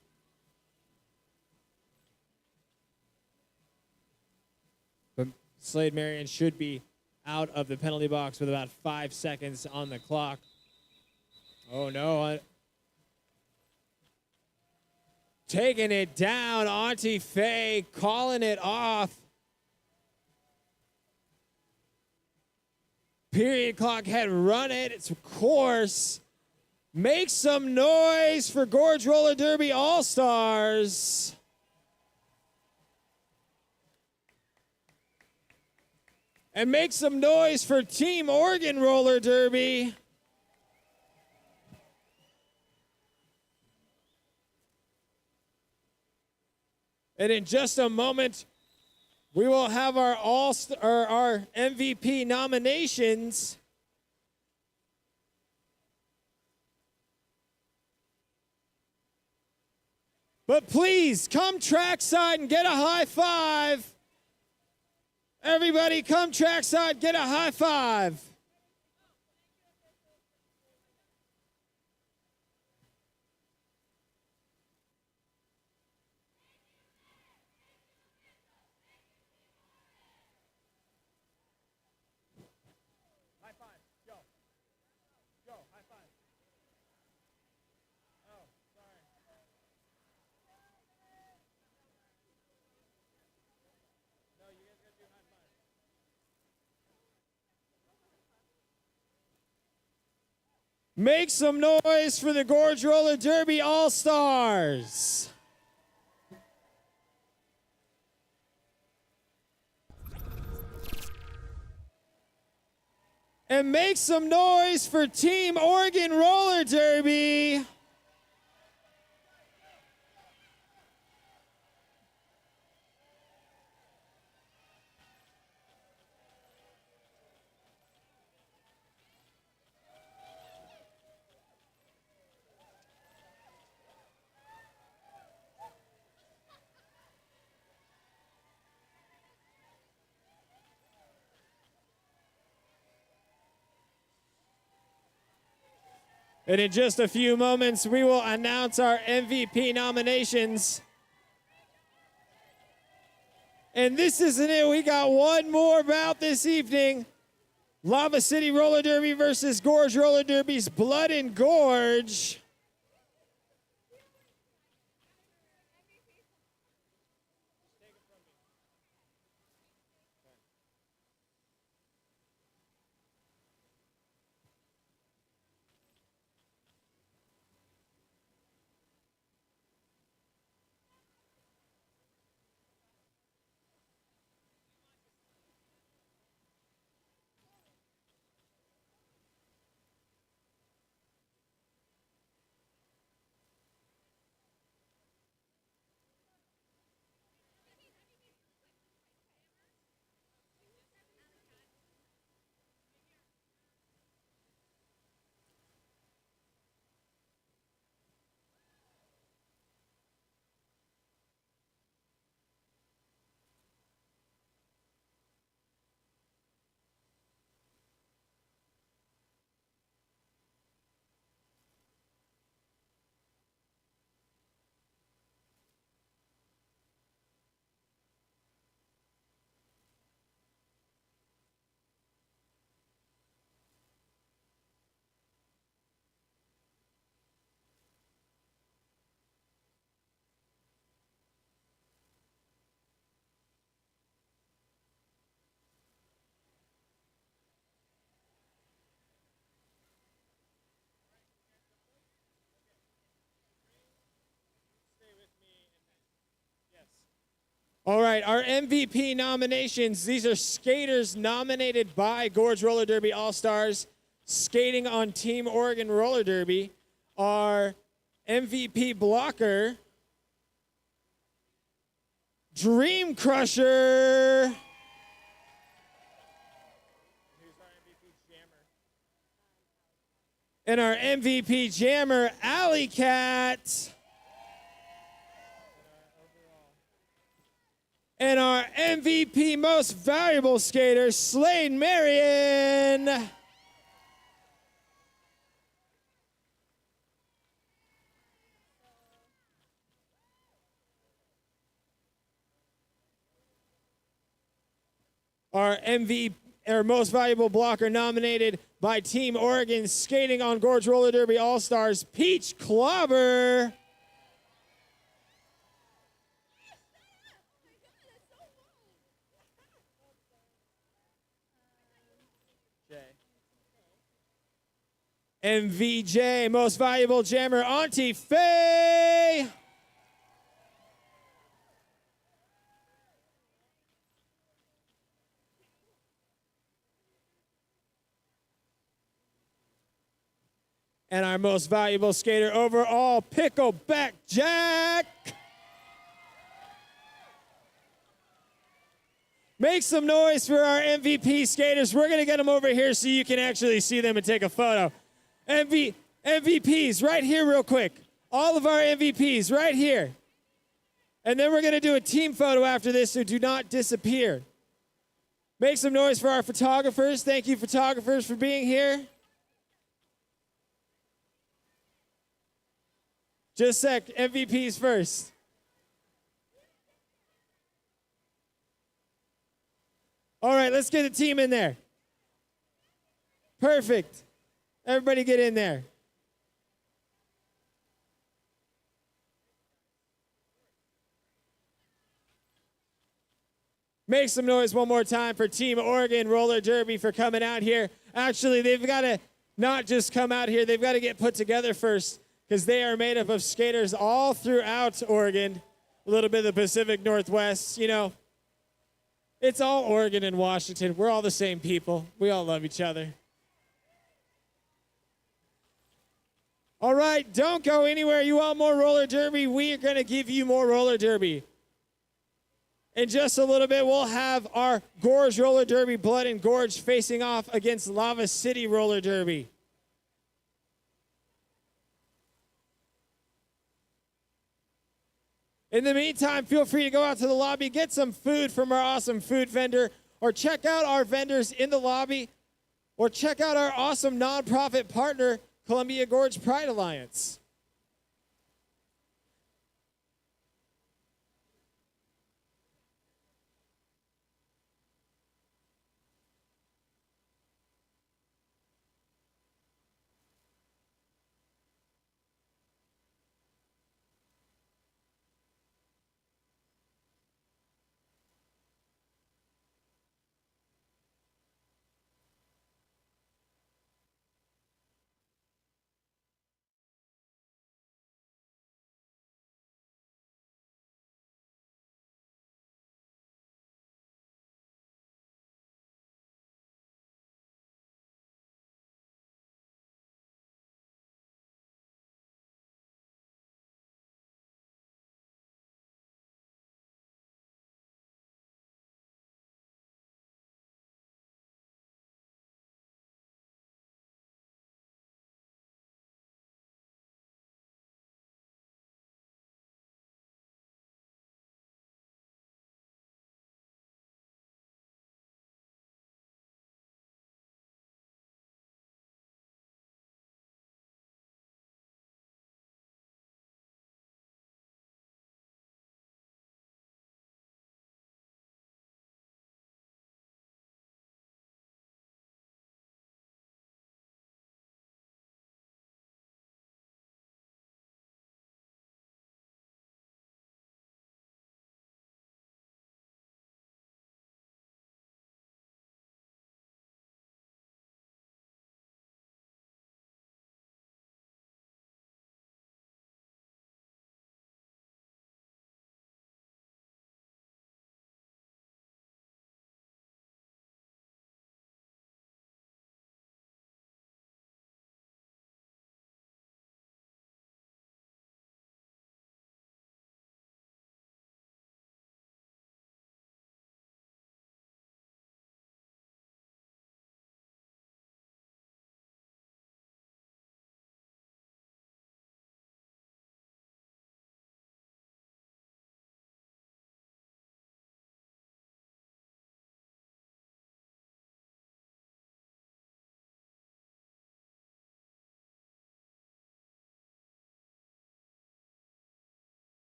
Speaker 1: But Slade Marion should be out of the penalty box with about 5 seconds on the clock. Oh, no. Taking it down. Auntie Faye calling it off. Period clock had run its course. Make some noise for Gorge Roller Derby All-Stars. And make some noise for Team Oregon Roller Derby. And in just a moment, we will have our our MVP nominations. But please come trackside and get a high five. Everybody come trackside, get a high five. Make some noise for the Gorge Roller Derby All-Stars. And make some noise for Team Oregon Roller Derby. And in just a few moments, we will announce our MVP nominations. And this isn't it. We got one more bout this evening. Lava City Roller Derby versus Gorge Roller Derby's Blood and Gorge. All right, our MVP nominations. These are skaters nominated by Gorge Roller Derby All-Stars skating on Team Oregon Roller Derby. Our MVP blocker, Dream Crusher. And our MVP jammer, Alley Cat. And our MVP most valuable skater, Slade Marion. Our MVP, our most valuable blocker nominated by Team Oregon skating on Gorge Roller Derby All-Stars, Peach Clobber. MVJ, most valuable jammer, Auntie Faye. And our most valuable skater overall, Pickleback Jack. Make some noise for our MVP skaters. We're going to get them over here so you can actually see them and take a photo. MVPs, right here real quick. All of our MVPs, right here. And then we're going to do a team photo after this, so do not disappear. Make some noise for our photographers. Thank you, photographers, for being here. Just a sec, MVPs first. All right, let's get the team in there. Perfect. Everybody get in there. Make some noise one more time for Team Oregon Roller Derby for coming out here. Actually, they've got to not just come out here, they've got to get put together first because they are made up of skaters all throughout Oregon, a little bit of the Pacific Northwest. You know, it's all Oregon and Washington. We're all the same people. We all love each other. All right, don't go anywhere. You want more roller derby? We are going to give you more roller derby. In just a little bit, we'll have our Gorge Roller Derby, Blood and Gorge, facing off against Lava City Roller Derby. In the meantime, feel free to go out to the lobby, get some food from our awesome food vendor, or check out our vendors in the lobby, or check out our awesome nonprofit partner, Columbia Gorge Pride Alliance.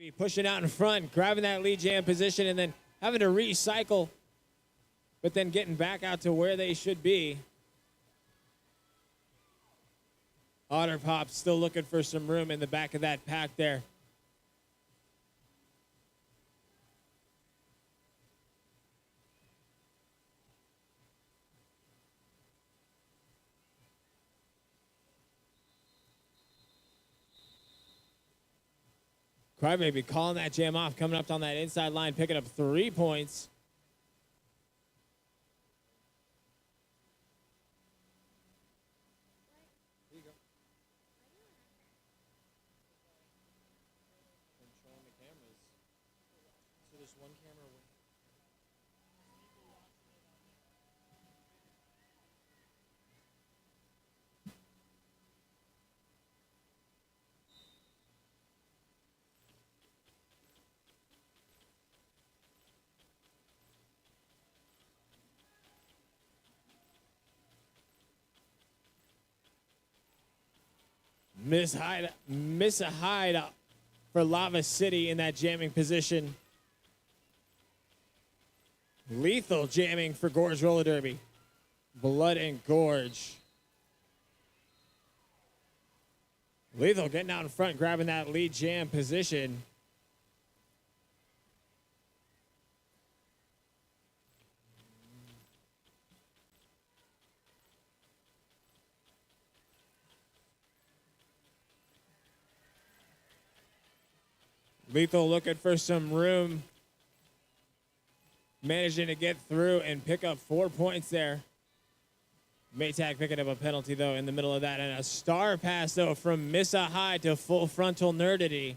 Speaker 1: Be pushing out in front, grabbing that lead jam position, and then having to recycle, but then getting back out to where they should be. Otter Pop still looking for some room in the back of that pack there. Crybaby calling that jam off, coming up on that inside line, picking up 3 points. Miss a hide for Lava City in that jamming position. Lethal jamming for Gorge Roller Derby. Blood and Gorge. Lethal getting out in front, grabbing that lead jam position. Lethal looking for some room. Managing to get through and pick up 4 points there. Maytag picking up a penalty, though, in the middle of that. And a star pass, though, from Missa High to Full Frontal Nerdity.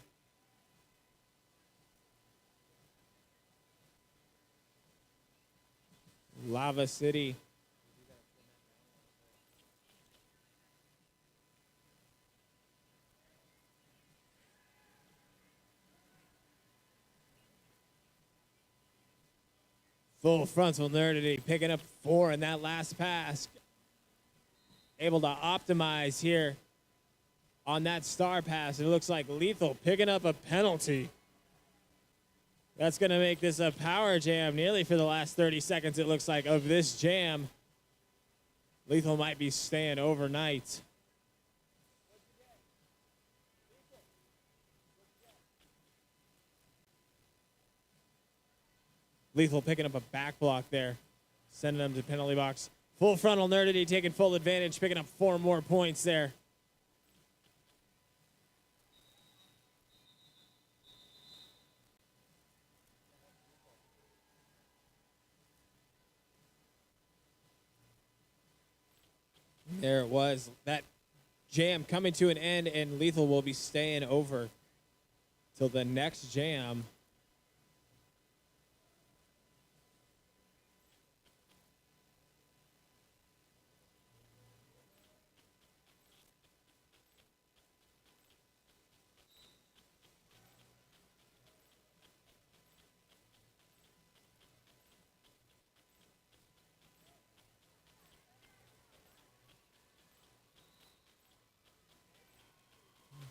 Speaker 1: Lava City. Full Frontal Nerdity picking up 4 in that last pass. Able to optimize here on that star pass. It looks like Lethal picking up a penalty. That's going to make this a power jam nearly for the last 30 seconds, it looks like, of this jam. Lethal might be staying overnight. Lethal picking up a back block there, sending them to penalty box. Full Frontal Nerdity taking full advantage, picking up 4 more points there. There it was. That jam coming to an end, and Lethal will be staying over till the next jam.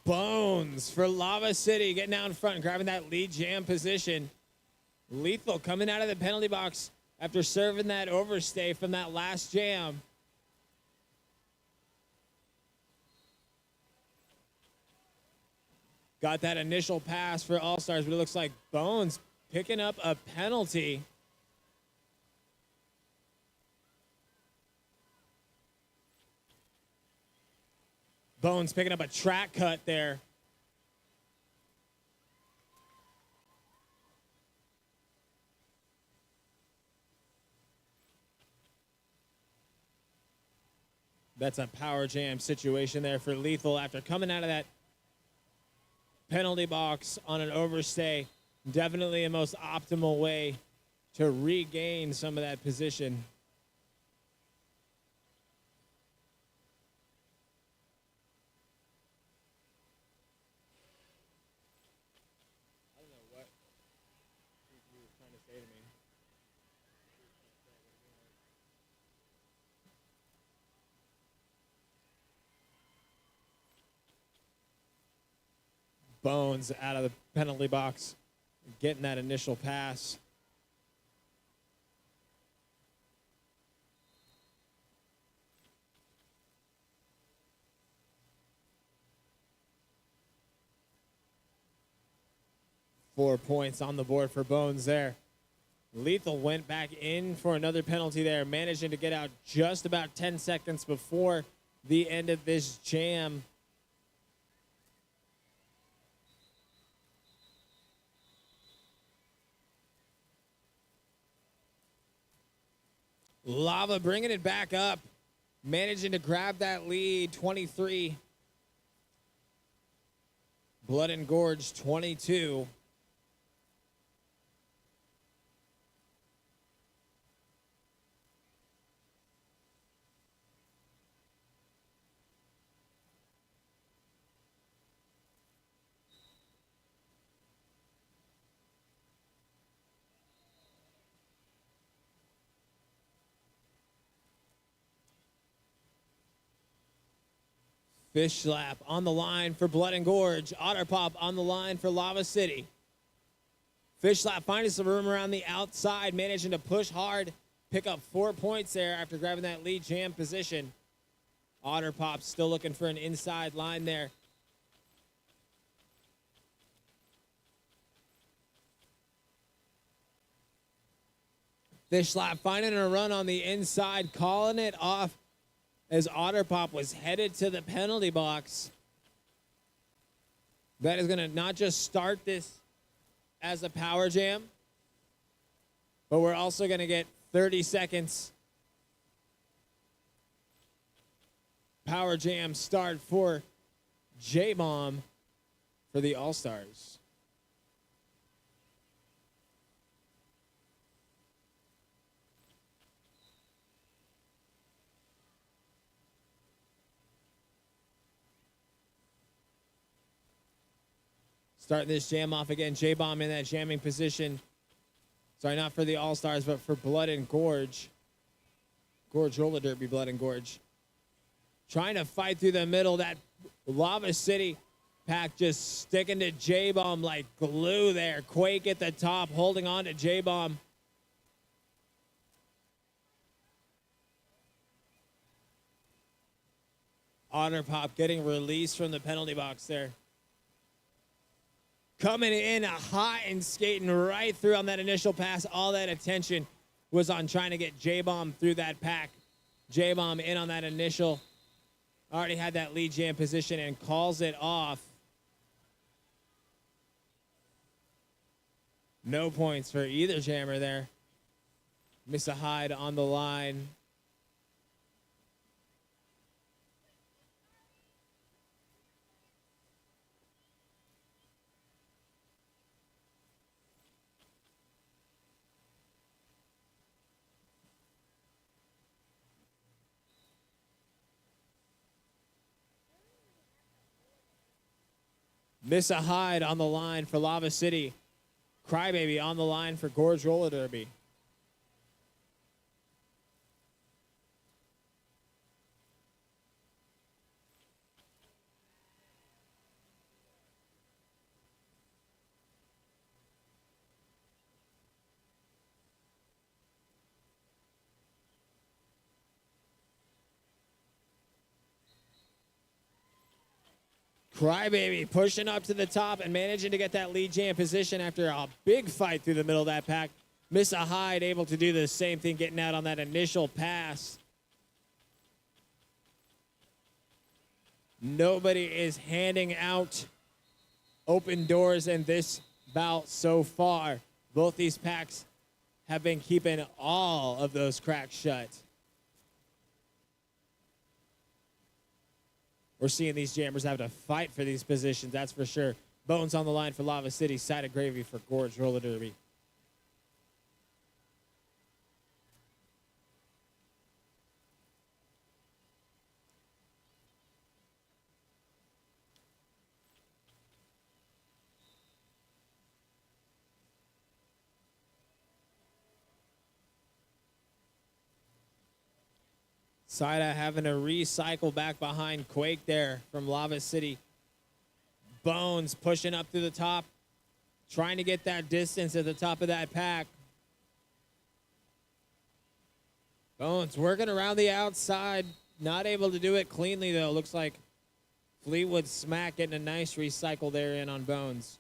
Speaker 1: Bones for Lava City getting out in front and grabbing that lead jam position. Lethal coming out of the penalty box after serving that overstay from that last jam. Got that initial pass for All-Stars, but it looks like Bones picking up a penalty. Bones picking up a track cut there. That's a power jam situation there for Lethal after coming out of that penalty box on an overstay. Definitely the most optimal way to regain some of that position. Bones out of the penalty box, getting that initial pass. Four points on the board for Bones there. Lethal went back in for another penalty there, managing to get out just about 10 seconds before the end of this jam. Lava bringing it back up, managing to grab that lead, 23. Blood and Gorge, 22. Fish Slap on the line for Blood and Gorge. Otter Pop on the line for Lava City. Fish Slap finding some room around the outside, managing to push hard, pick up 4 points there after grabbing that lead jam position. Otter Pop still looking for an inside line there. Fish Slap finding a run on the inside, calling it off as Otter Pop was headed to the penalty box. That is going to not just start this as a power jam, but we're also going to get 30 seconds power jam start for J-Bomb for the All-Stars. Starting this jam off again, J-Bomb in that jamming position. Sorry, not for the All-Stars, but for Blood and Gorge. Gorge Roller Derby, Blood and Gorge. Trying to fight through the middle. That Lava City pack just sticking to J-Bomb like glue there. Quake at the top, holding on to J-Bomb. Otter Pop getting released from the penalty box there. Coming in hot and skating right through on that initial pass. All that attention was on trying to get J-Bomb through that pack. J-Bomb in on that initial. Already had that lead jam position and calls it off. No points for either jammer there. Miss a hide on the line. Miss a hide on the line for Lava City. Crybaby on the line for Gorge Roller Derby. Crybaby pushing up to the top and managing to get that lead jam position after a big fight through the middle of that pack. Miss a hide, able to do the same thing, getting out on that initial pass. Nobody is handing out open doors in this bout so far. Both these packs have been keeping all of those cracks shut. We're seeing these jammers have to fight for these positions, that's for sure. Bones on the line for Lava City, side of gravy for Gorge Roller Derby. Saida having to recycle back behind Quake there from Lava City. Bones pushing up through the top, trying to get that distance at the top of that pack. Bones working around the outside, not able to do it cleanly though. Looks like Fleetwood Smack getting a nice recycle there in on Bones.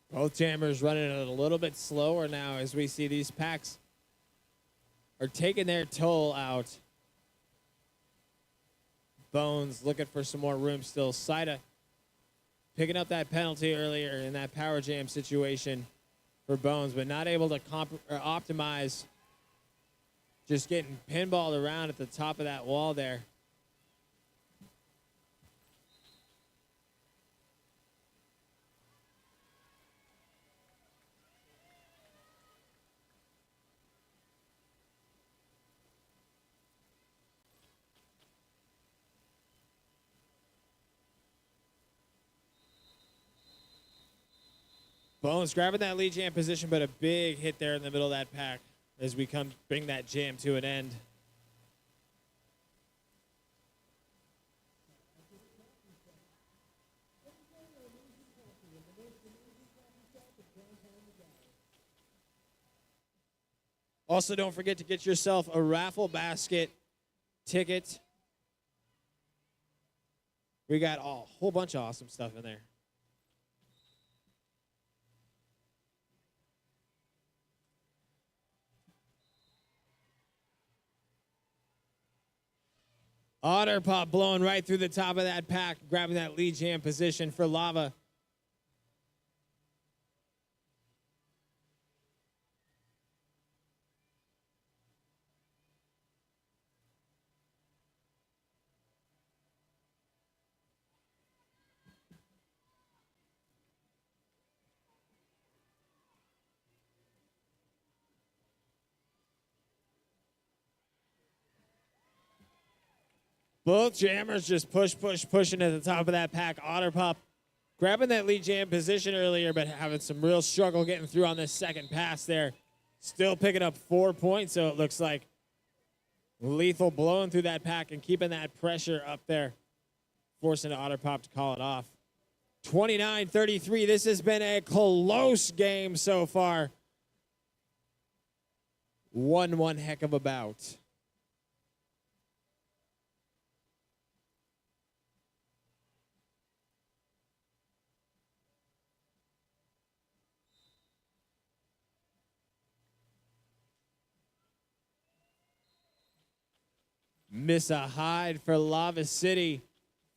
Speaker 1: Both jammers running a little bit slower now as we see these packs are taking their toll out. Bones looking for some more room still. Saida picking up that penalty earlier in that power jam situation for Bones, but not able to optimize. Just getting pinballed around at the top of that wall there. Bones grabbing that lead jam position, but a big hit there in the middle of that pack as we bring that jam to an end. Also, don't forget to get yourself a raffle basket ticket. We got a whole bunch of awesome stuff in there. Otter Pop blowing right through the top of that pack, grabbing that lead jam position for Lava. Both jammers just pushing at the top of that pack. Otter Pop grabbing that lead jam position earlier, but having some real struggle getting through on this second pass there. Still picking up 4 points, so it looks like Lethal blowing through that pack and keeping that pressure up there, forcing Otter Pop to call it off. 29-33, this has been a close game so far. One heck of a bout. Miss a hide for Lava City.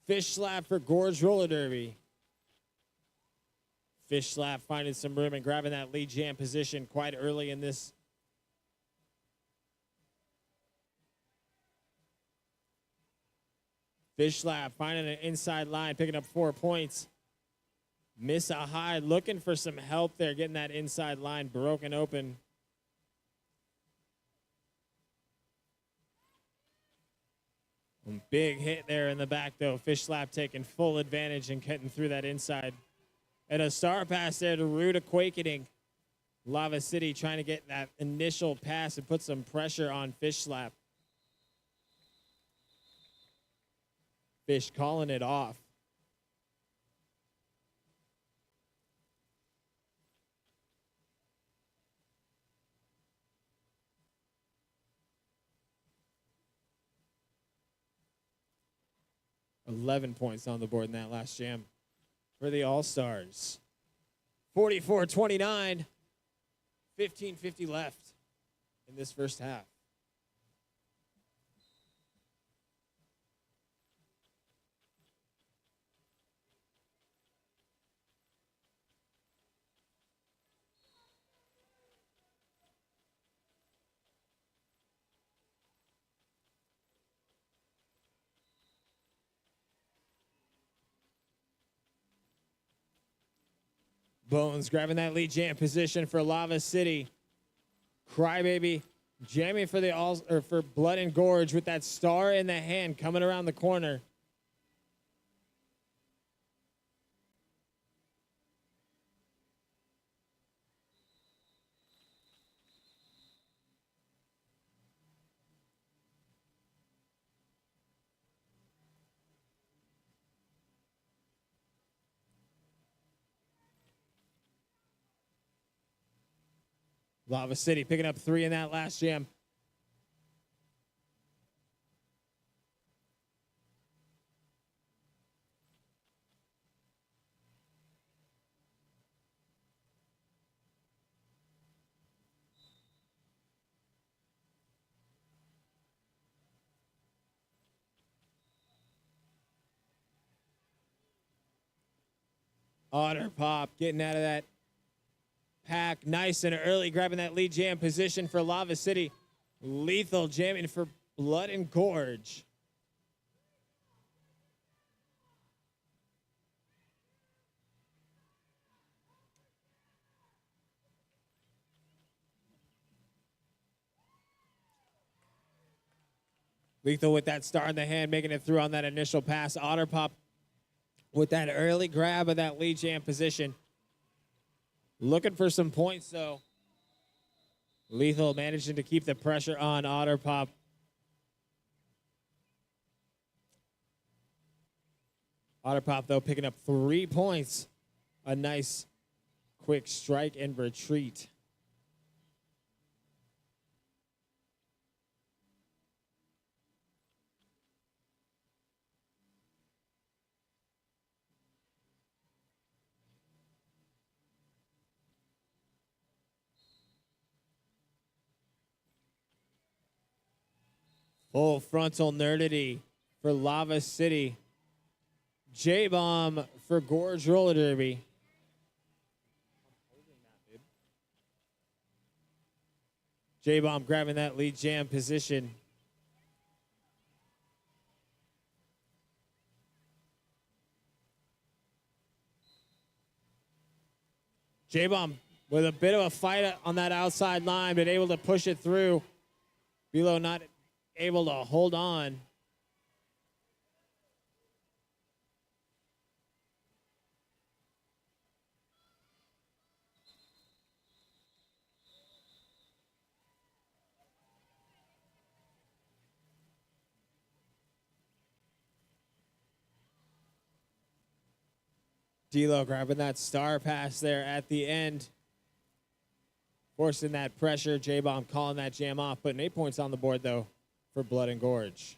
Speaker 1: Fish slap for Gorge Roller Derby. Fish slap finding some room and grabbing that lead jam position quite early in this. Fish slap finding an inside line, picking up 4 points. Miss a hide looking for some help there, getting that inside line broken open. Big hit there in the back, though. Fish slap taking full advantage and getting through that inside. And a star pass there to Rude Awakening. Lava City trying to get that initial pass and put some pressure on Fish slap. Fish calling it off. $11 points on the board in that last jam for the All-Stars. 44-29, 15:50 left in this first half. Bones grabbing that lead jam position for Lava City. Crybaby jamming for the for Blood and Gorge with that star in the hand coming around the corner. Lava City picking up 3 in that last jam. Otter Pop getting out of that pack nice and early, grabbing that lead jam position for Lava City. Lethal jamming for Blood and Gorge. Lethal with that star in the hand, making it through on that initial pass. Otter Pop with that early grab of that lead jam position. Looking for some points, though. Lethal managing to keep the pressure on Otter Pop. Otter Pop, though, picking up 3 points. A nice quick strike and retreat. Full frontal nerdity for Lava City. J-Bomb for Gorge Roller Derby. J-Bomb grabbing that lead jam position. J-Bomb with a bit of a fight on that outside line, but able to push it through. Below not able to hold on. D'Lo grabbing that star pass there at the end. Forcing that pressure. J-Bomb calling that jam off. Putting 8 points on the board, though, for Blood and Gorge.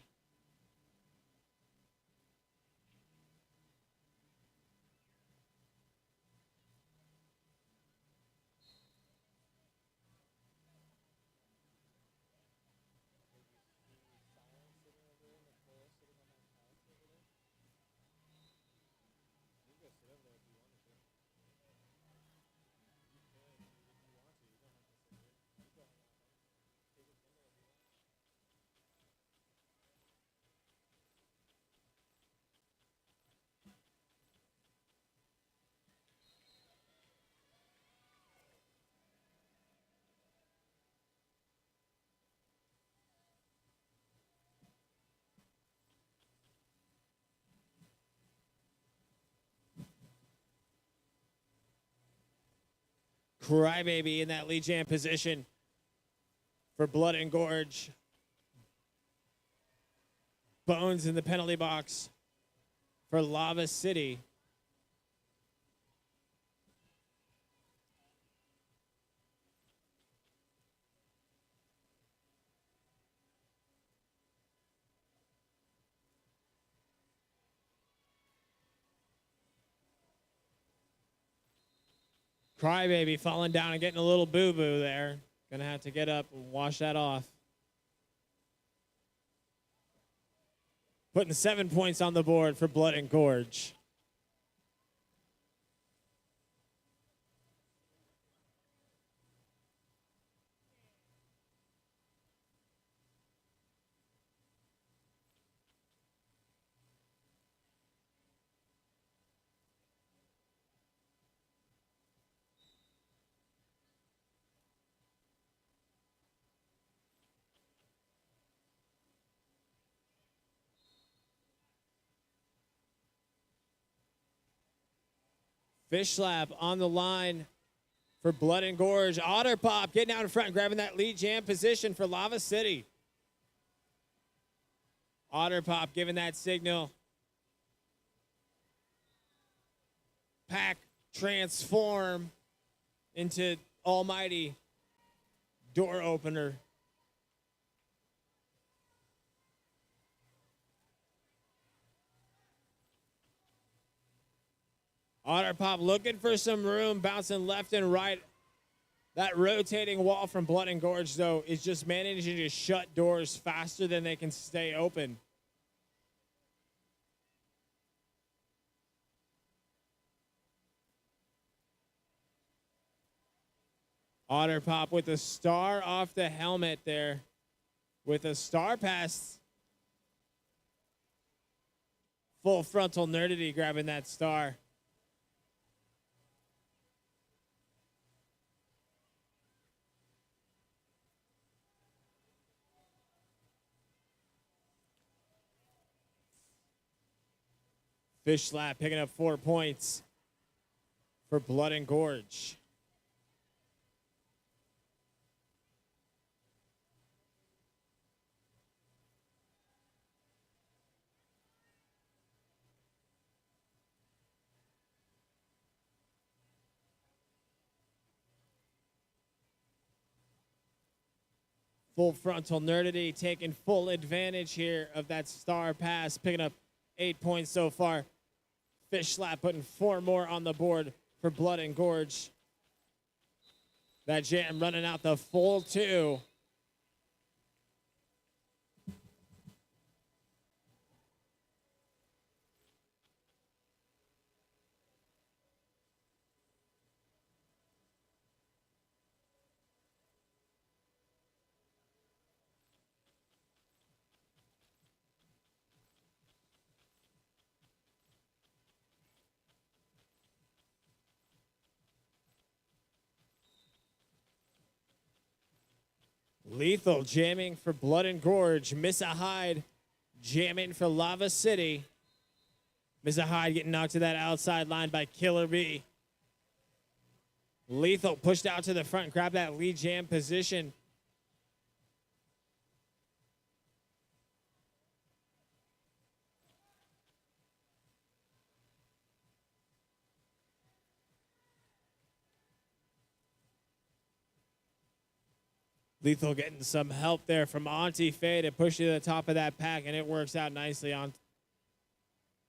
Speaker 1: Crybaby in that lead jam position for Blood and Gorge. Bones in the penalty box for Lava City. Crybaby falling down and getting a little boo-boo there. Gonna have to get up and wash that off. Putting 7 points on the board for Blood and Gorge. Fish slap on the line for Blood and Gorge. Otter Pop getting out in front, grabbing that lead jam position for Lava City. Otter Pop giving that signal. Pack transform into almighty door opener. Otter Pop looking for some room, bouncing left and right. That rotating wall from Blood and Gorge, though, is just managing to shut doors faster than they can stay open. Otter Pop with a star off the helmet there. With a star pass. Full frontal nerdity grabbing that star. Fish slap picking up 4 points for Blood and Gorge. Full frontal nerdity taking full advantage here of that star pass, picking up 8 points so far. Fish slap putting 4 more on the board for Blood and Gorge. That jam running out the full 2. Lethal jamming for Blood and Gorge. Missa Hyde jamming for Lava City. Missa Hyde getting knocked to that outside line by Killer B. Lethal pushed out to the front, grabbed that lead jam position. Lethal getting some help there from Auntie Faye to push you to the top of that pack, and it works out nicely on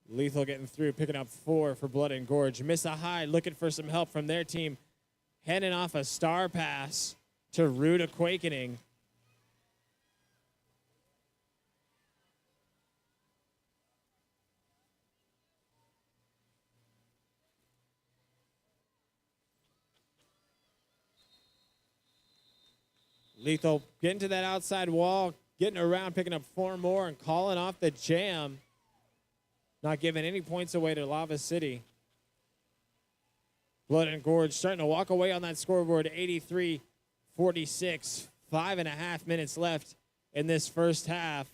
Speaker 1: Lethal getting through, picking up 4 for Blood and Gorge. Missa Hyde looking for some help from their team, handing off a star pass to Rude Awakening. Lethal getting to that outside wall, getting around, picking up 4 more, and calling off the jam. Not giving any points away to Lava City. Blood and Gorge starting to walk away on that scoreboard, 83-46. 5.5 minutes left in this first half.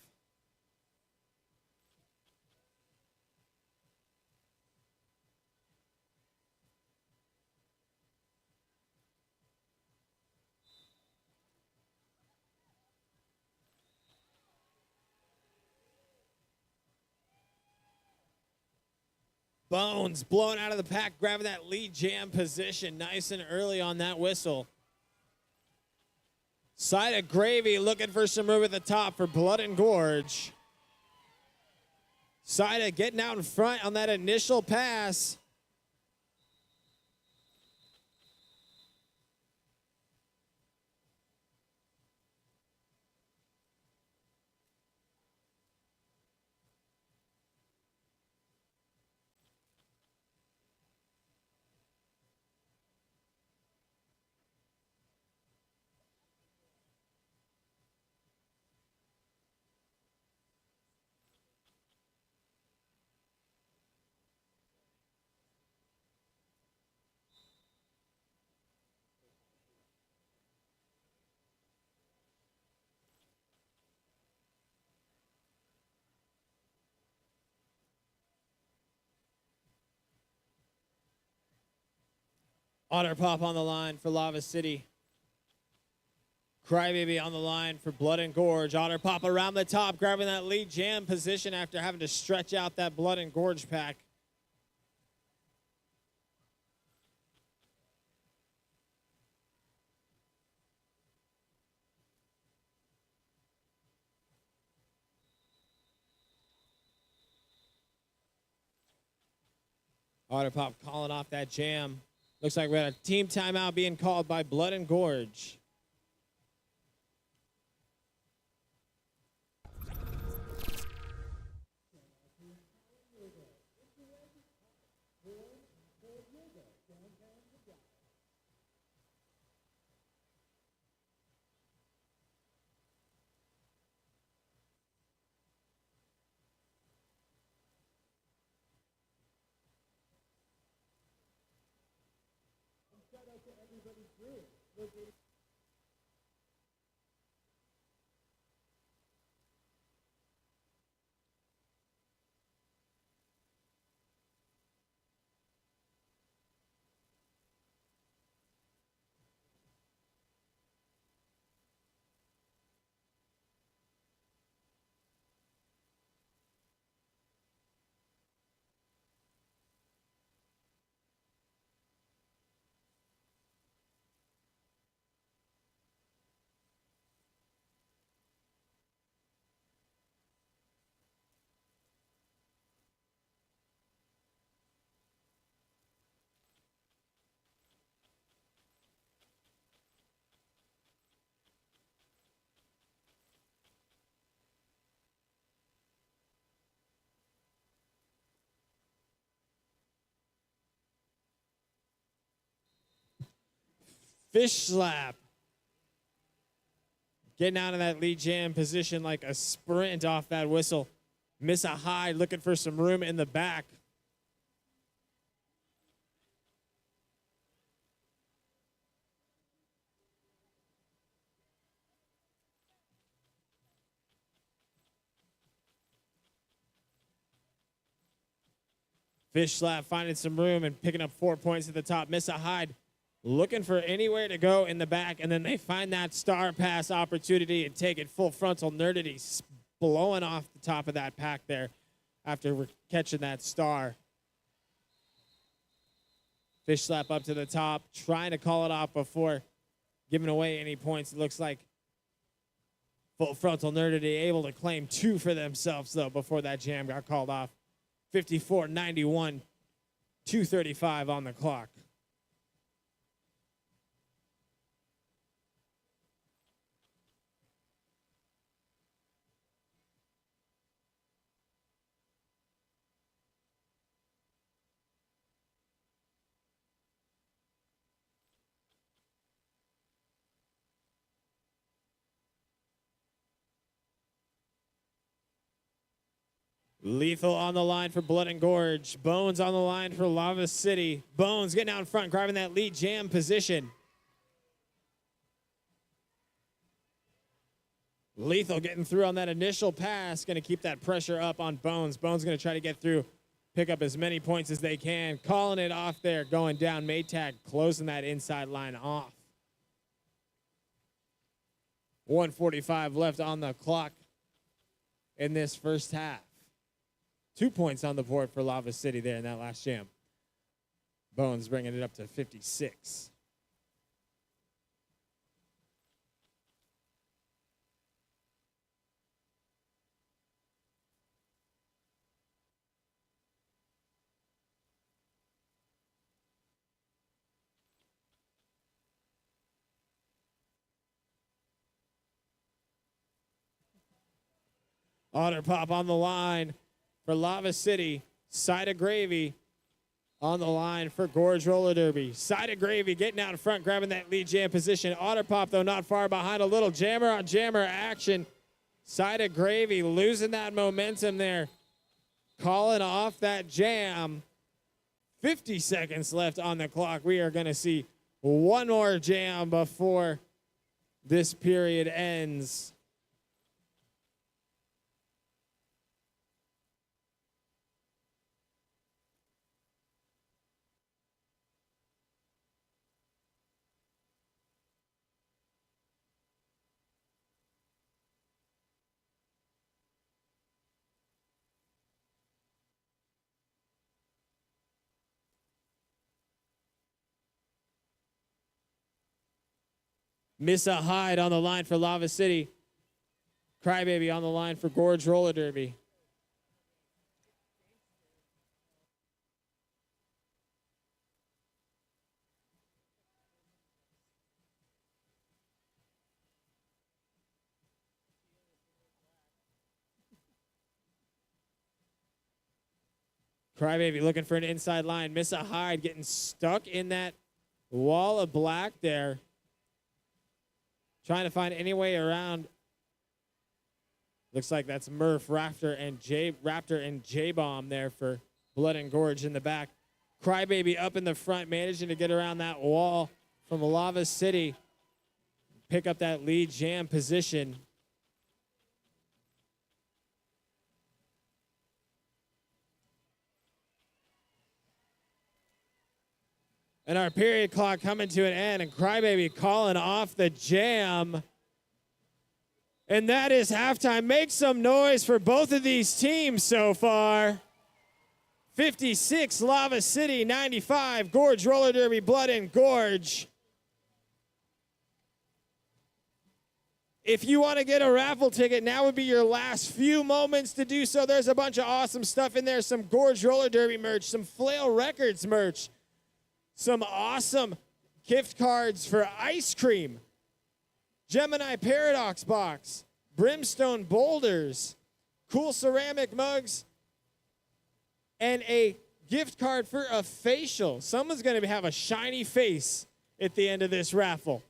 Speaker 1: Bones blowing out of the pack, grabbing that lead jam position nice and early on that whistle. Side of Gravy looking for some room at the top for Blood and Gorge. Side of getting out in front on that initial pass. Otter Pop on the line for Lava City. Crybaby on the line for Blood and Gorge. Otter Pop around the top, grabbing that lead jam position after having to stretch out that Blood and Gorge pack. Otter Pop calling off that jam. Looks like we had a team timeout being called by Blood and Gorge. Fish slap. Getting out of that lead jam position like a sprint off that whistle. Miss a high, looking for some room in the back. Fish slap finding some room and picking up 4 points at the top. Miss a hide. Looking for anywhere to go in the back, and then they find that star pass opportunity and take it full frontal nerdity, blowing off the top of that pack there after catching that star. Fish slap up to the top, trying to call it off before giving away any points. It looks like full frontal nerdity able to claim 2 for themselves, though, before that jam got called off. 54-91, 2:35 on the clock. Lethal on the line for Blood and Gorge. Bones on the line for Lava City. Bones getting out in front, grabbing that lead jam position. Lethal getting through on that initial pass. Going to keep that pressure up on Bones. Bones going to try to get through, pick up as many points as they can. Calling it off there, going down. Maytag closing that inside line off. 1:45 left on the clock in this first half. 2 points on the board for Lava City there in that last jam. Bones bringing it up to 56. Otter Pop on the line for Lava City. Side of Gravy on the line for Gorge Roller Derby. Side of Gravy getting out in front, grabbing that lead jam position. Otter Pop, though, not far behind. A little jammer on jammer action. Side of Gravy losing that momentum there. Calling off that jam. 50 seconds left on the clock. We are going to see one more jam before this period ends. Missa Hyde on the line for Lava City. Crybaby on the line for Gorge Roller Derby. Crybaby looking for an inside line. Missa Hyde getting stuck in that wall of black there. Trying to find any way around. Looks like that's Murph, Raptor, and J-Bomb there for Blood and Gorge in the back. Crybaby up in the front, managing to get around that wall from Lava City. Pick up that lead jam position. And our period clock coming to an end, and Crybaby calling off the jam. And that is halftime. Make some noise for both of these teams so far. 56, Lava City, 95, Gorge Roller Derby, Blood and Gorge. If you want to get a raffle ticket, now would be your last few moments to do so. There's a bunch of awesome stuff in there. Some Gorge Roller Derby merch, some Flail Records merch, some awesome gift cards for ice cream, Gemini Paradox box, Brimstone boulders, cool ceramic mugs, and a gift card for a facial. Someone's going to have a shiny face at the end of this raffle.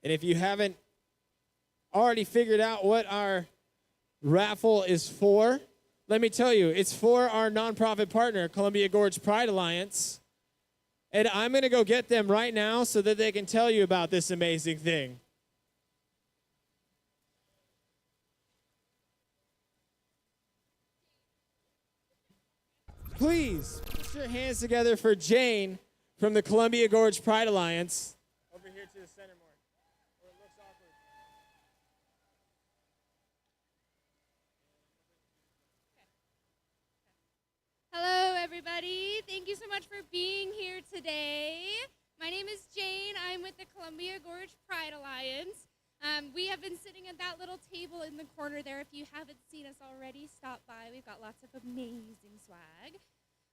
Speaker 1: And if you haven't already figured out what our raffle is for, let me tell you, it's for our nonprofit partner, Columbia Gorge Pride Alliance. And I'm going to go get them right now so that they can tell you about this amazing thing. Please put your hands together for Jane from the Columbia Gorge Pride Alliance. Over here to the center more.
Speaker 2: Hello, everybody. Thank you so much for being here today. My name is Jane. I'm with the Columbia Gorge Pride Alliance. We have been sitting at that little table in the corner there. If you haven't seen us already, stop by. We've got lots of amazing swag.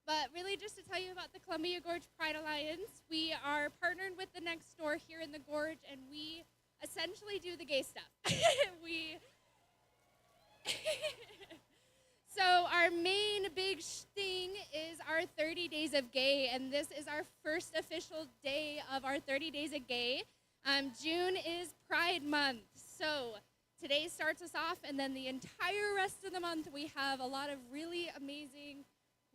Speaker 2: But really, just to tell you about the Columbia Gorge Pride Alliance, we are partnered with the Next Door here in the Gorge, and we essentially do the gay stuff. So our main big thing is our 30 Days of Gay, and this is our first official day of our 30 Days of Gay. June is Pride Month, so today starts us off, and then the entire rest of the month we have a lot of really amazing,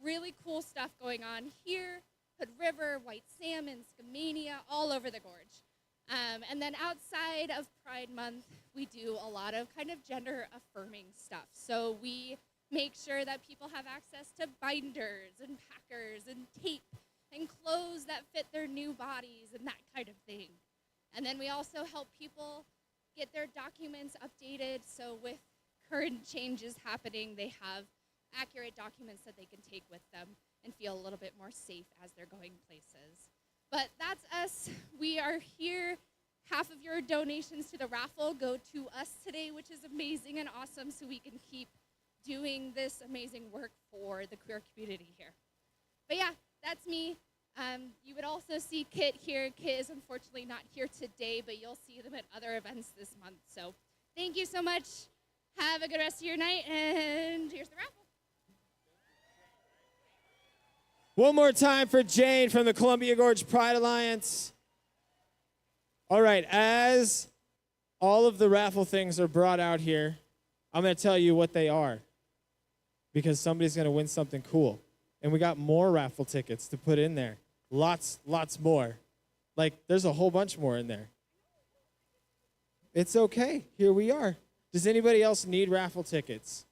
Speaker 2: really cool stuff going on here, Hood River, White Salmon, Skamania, all over the Gorge. And then outside of Pride Month, we do a lot of kind of gender-affirming stuff. So we make sure that people have access to binders and packers and tape and clothes that fit their new bodies and that kind of thing. And then we also help people get their documents updated, so with current changes happening, they have accurate documents that they can take with them and feel a little bit more safe as they're going places. But that's us. We are here. Half of your donations to the raffle go to us today, which is amazing and awesome, so we can keep doing this amazing work for the queer community here. But yeah, that's me. You would also see Kit here. Kit is unfortunately not here today, but you'll see them at other events this month. So thank you so much. Have a good rest of your night, and here's the raffle.
Speaker 1: One more time for Jane from the Columbia Gorge Pride Alliance. All right, as all of the raffle things are brought out here, I'm going to tell you what they are, because somebody's going to win something cool. And we got more raffle tickets to put in there. Lots more. Like, there's a whole bunch more in there. It's okay. Here we are. Does anybody else need raffle tickets?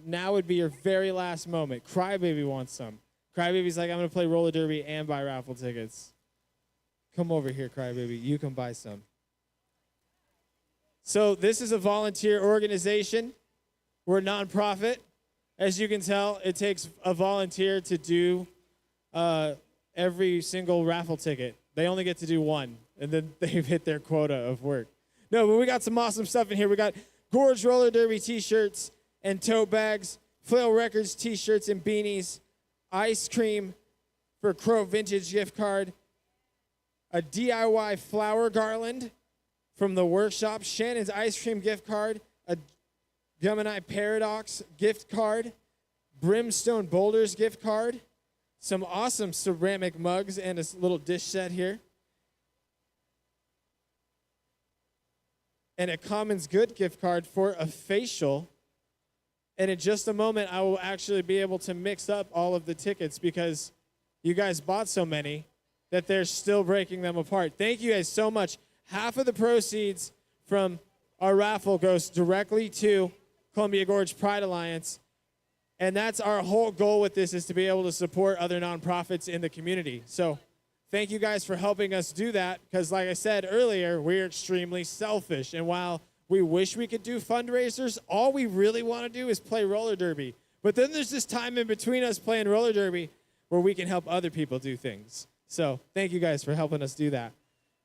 Speaker 1: Now would be your very last moment. Crybaby wants some. Crybaby's like, I'm going to play roller derby and buy raffle tickets. Come over here, Crybaby. You can buy some. So this is a volunteer organization. We're a nonprofit. As you can tell, it takes a volunteer to do every single raffle ticket. They only get to do one, and then they've hit their quota of work. No, but we got some awesome stuff in here. We got Gorge Roller Derby t-shirts and tote bags, Flail Records t-shirts and beanies, ice cream for Crow Vintage gift card, a DIY flower garland from the workshop, Shannon's ice cream gift card, a Gemini Paradox gift card, Brimstone Boulders gift card, some awesome ceramic mugs, and a little dish set here. And a Commons Good gift card for a facial. And in just a moment, I will actually be able to mix up all of the tickets because you guys bought so many that they're still breaking them apart. Thank you guys so much. Half of the proceeds from our raffle goes directly to Columbia Gorge Pride Alliance. And that's our whole goal with this, is to be able to support other nonprofits in the community. So thank you guys for helping us do that, because like I said earlier, we're extremely selfish. And while we wish we could do fundraisers, all we really want to do is play roller derby. But then there's this time in between us playing roller derby where we can help other people do things. So thank you guys for helping us do that.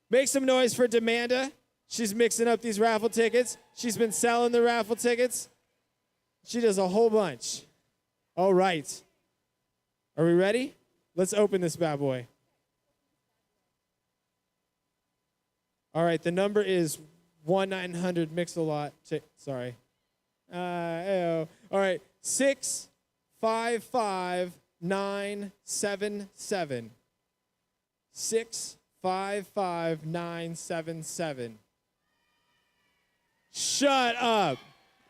Speaker 1: Make some noise for Demanda. She's mixing up these raffle tickets. She's been selling the raffle tickets. She does a whole bunch. All right. Are we ready? Let's open this bad boy. All right, the number is 1-900 Mix-a-Lot. Sorry. All right, 655-977. 655-977. Shut up.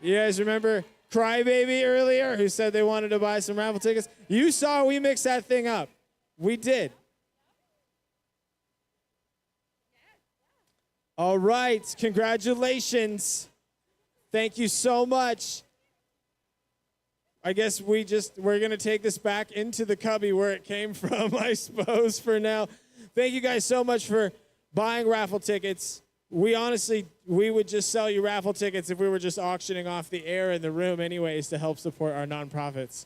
Speaker 1: You guys remember Crybaby earlier who said they wanted to buy some raffle tickets? You saw we mixed that thing up. We did. All right, congratulations. Thank you so much. I guess we're going to take this back into the cubby where it came from, I suppose, for now. Thank you guys so much for buying raffle tickets. We would just sell you raffle tickets if we were just auctioning off the air in the room anyways to help support our nonprofits.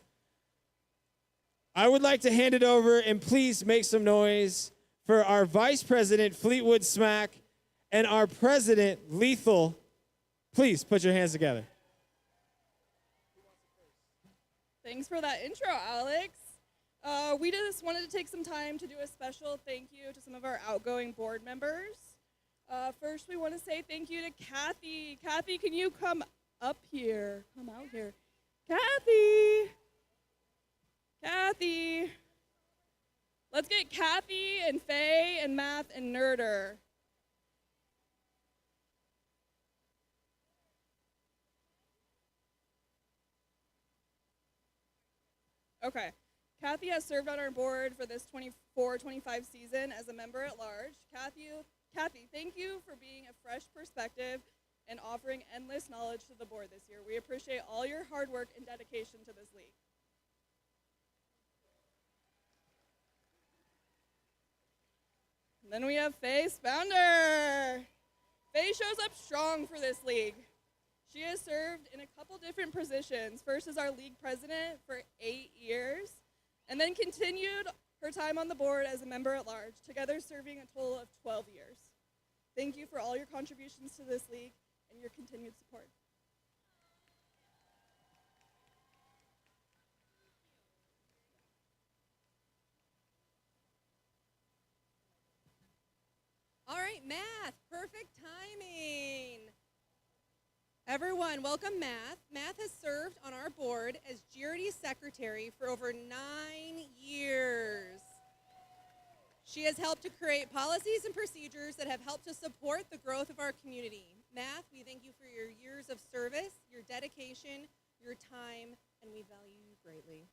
Speaker 1: I would like to hand it over, and please make some noise for our Vice President, Fleetwood Smack, and our President, Lethal. Please put your hands together.
Speaker 3: Thanks for that intro, Alex. We just wanted to take some time to do a special thank you to some of our outgoing board members. First, we want to say thank you to Kathy. Kathy, can you come up here? Come out here. Kathy. Kathy. Let's get Kathy and Faye and Math and Nerder. Okay. Kathy has served on our board for this 24-25 season as a member at large. Kathy, thank you for being a fresh perspective and offering endless knowledge to the board this year. We appreciate all your hard work and dedication to this league. And then we have Faye Spounder. Faye shows up strong for this league. She has served in a couple different positions. First as our league president for 8 years, and then continued her time on the board as a member at large, together serving a total of 12 years. Thank you for all your contributions to this league and your continued support.
Speaker 4: All right, Math, perfect timing. Everyone, welcome Math. Math has served on our board as GRD secretary for over 9 years. She has helped to create policies and procedures that have helped to support the growth of our community. Math, we thank you for your years of service, your dedication, your time, and we value you greatly.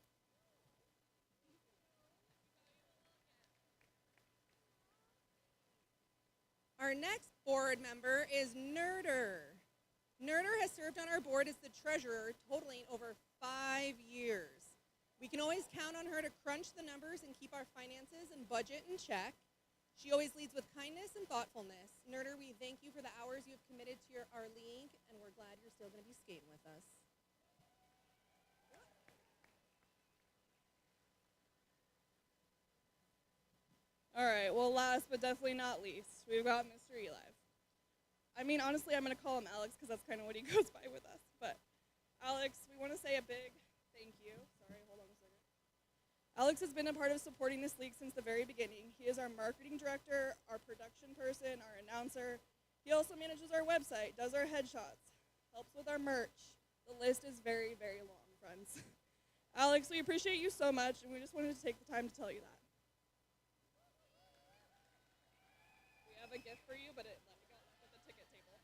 Speaker 4: All Our next board member is Nerder. Nerder has served on our board as the treasurer, totaling over 5 years. We can always count on her to crunch the numbers and keep our finances and budget in check. She always leads with kindness and thoughtfulness. Nerder, we thank you for the hours you have committed to our league, and we're glad you're still going to be skating with us.
Speaker 3: All right, well, last but definitely not least, we've got Mr. Eli. I mean, honestly, I'm going to call him Alex because that's kind of what he goes by with us. But Alex, we want to say a big thank you. Sorry, hold on a second. Alex has been a part of supporting this league since the very beginning. He is our marketing director, our production person, our announcer. He also manages our website, does our headshots, helps with our merch. The list is very, very long, friends. Alex, we appreciate you so much, and we just wanted to take the time to tell you that. We have a gift for you, but it got left at the ticket table.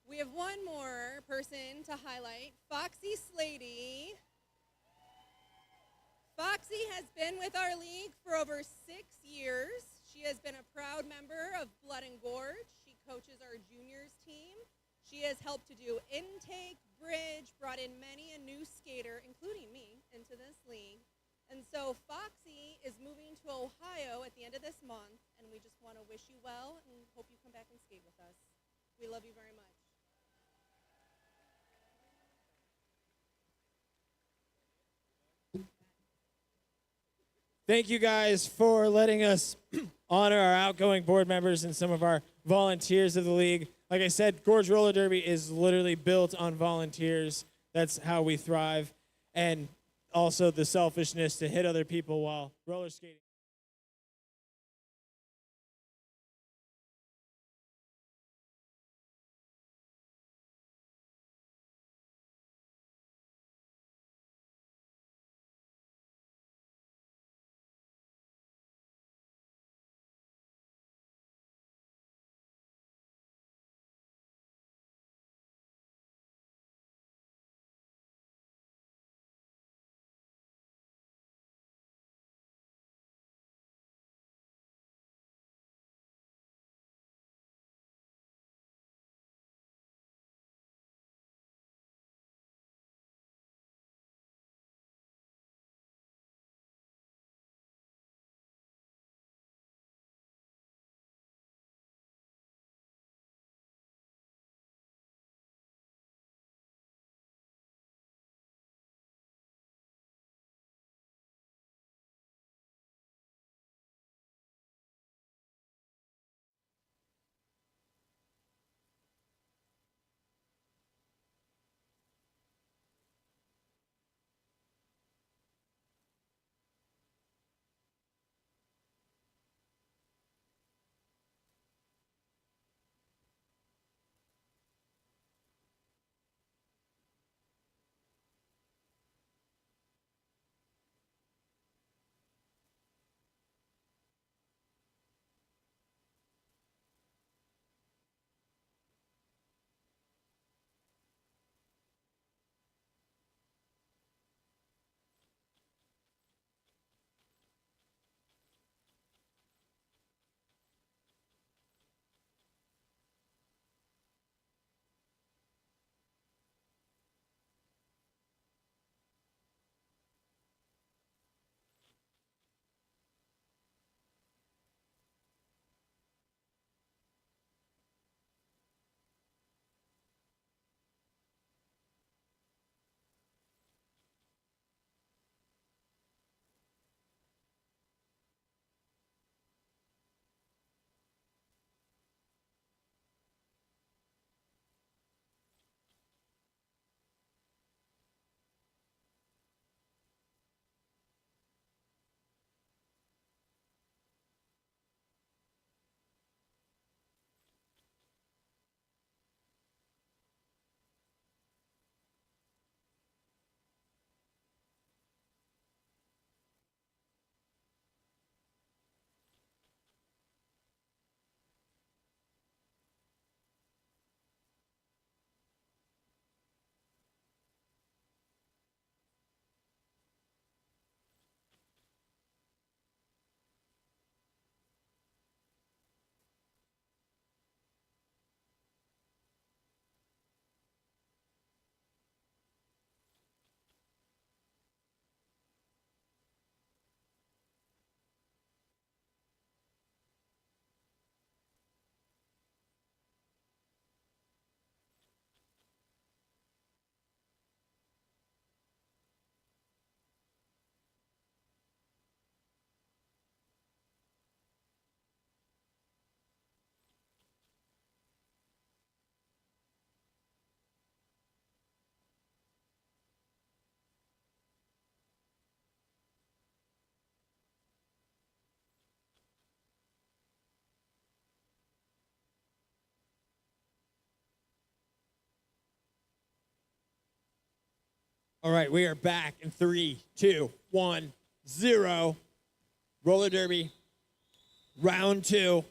Speaker 4: We have one more person to highlight, Foxy Slady. Foxy has been with our league for over 6 years. She has been a proud member of Blood and Gorge. She coaches our juniors team. She has helped to do intake, bridge, brought in many a new skater, including me, into this league. And so Foxy is moving to Ohio at the end of this month, and we just want to wish you well and hope you come back and skate with us. We love you very much.
Speaker 1: Thank you guys for letting us honor our outgoing board members and some of our volunteers of the league. Like I said, Gorge Roller Derby is literally built on volunteers. That's how we thrive. And also the selfishness to hit other people while roller skating. All right, we are back in 3, 2, 1, 0. Roller derby, round 2.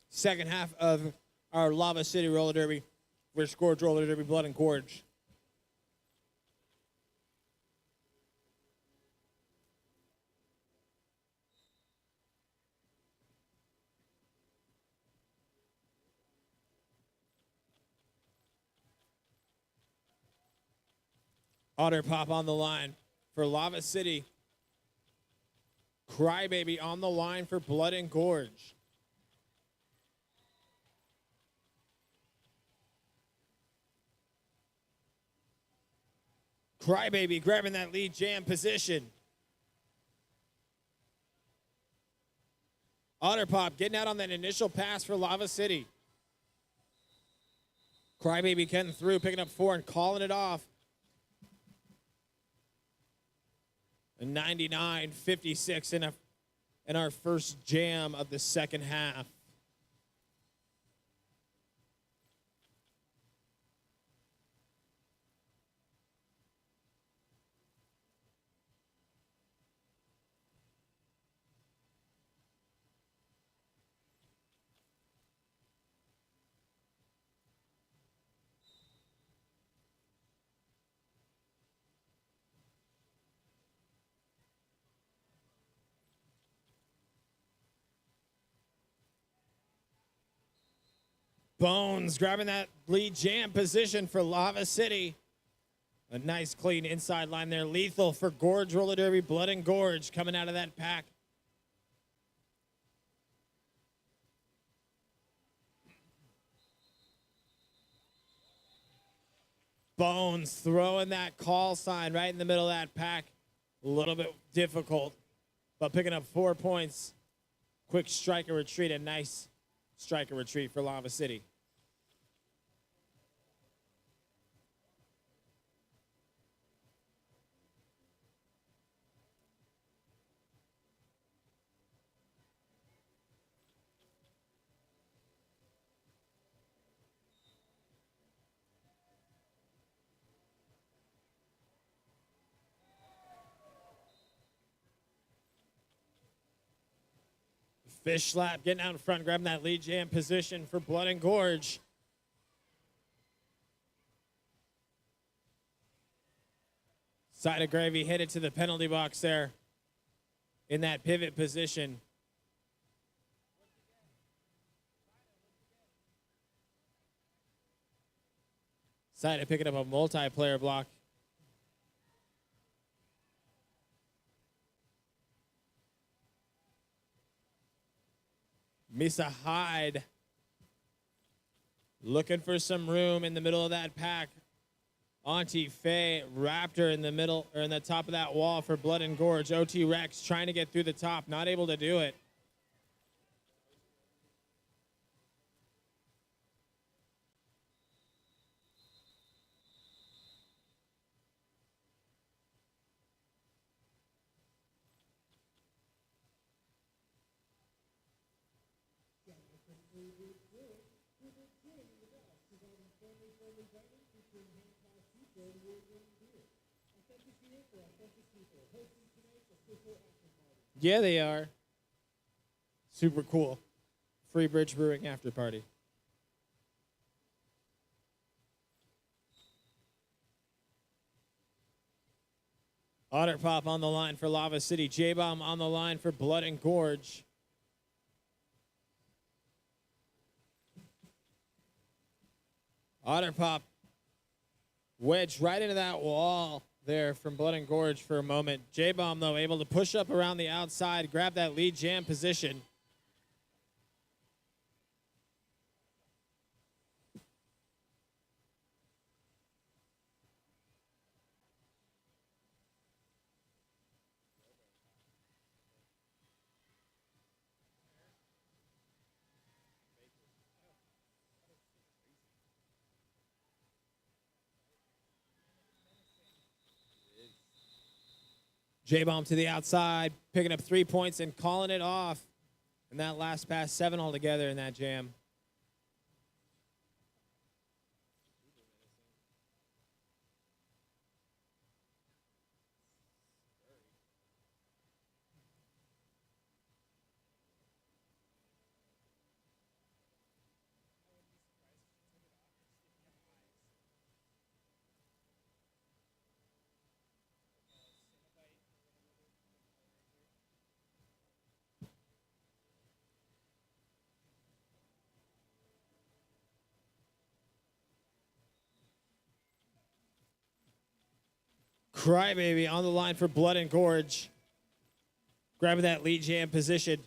Speaker 1: Second half of our Lava City roller derby versus Gorge roller derby, Blood and Gorge. Otter Pop on the line for Lava City. Crybaby on the line for Blood and Gorge. Crybaby grabbing that lead jam position. Otter Pop getting out on that initial pass for Lava City. Crybaby getting through, picking up 4 and calling it off. A 99-56 in our first jam of the second half. Bones grabbing that lead jam position for Lava City. A nice clean inside line there. Lethal for Gorge roller derby, Blood and Gorge coming out of that pack. Bones throwing that call sign right in the middle of that pack. A little bit difficult, but picking up 4 points. Quick striker retreat, a nice striker retreat for Lava City. Fish slap getting out in front, grabbing that lead jam position for Blood and Gorge. Side of Gravy headed to the penalty box there in that pivot position. Side of picking up a multiplayer block. Misa Hyde looking for some room in the middle of that pack. Auntie Faye Raptor in the middle, or in the top of that wall for Blood and Gorge. OT Rex trying to get through the top, not able to do it. Yeah, they are. Super cool. Free Bridge Brewing after party. Otter Pop on the line for Lava City. J-Bomb on the line for Blood and Gorge. Otter Pop wedged right into that wall there from Blood and Gorge for a moment. J-Bomb, though, able to push up around the outside, grab that lead jam position. J-Bomb to the outside, picking up 3 points and calling it off. And that last pass, 7 altogether in that jam. Crybaby on the line for Blood and Gorge. Grabbing that lead jam position.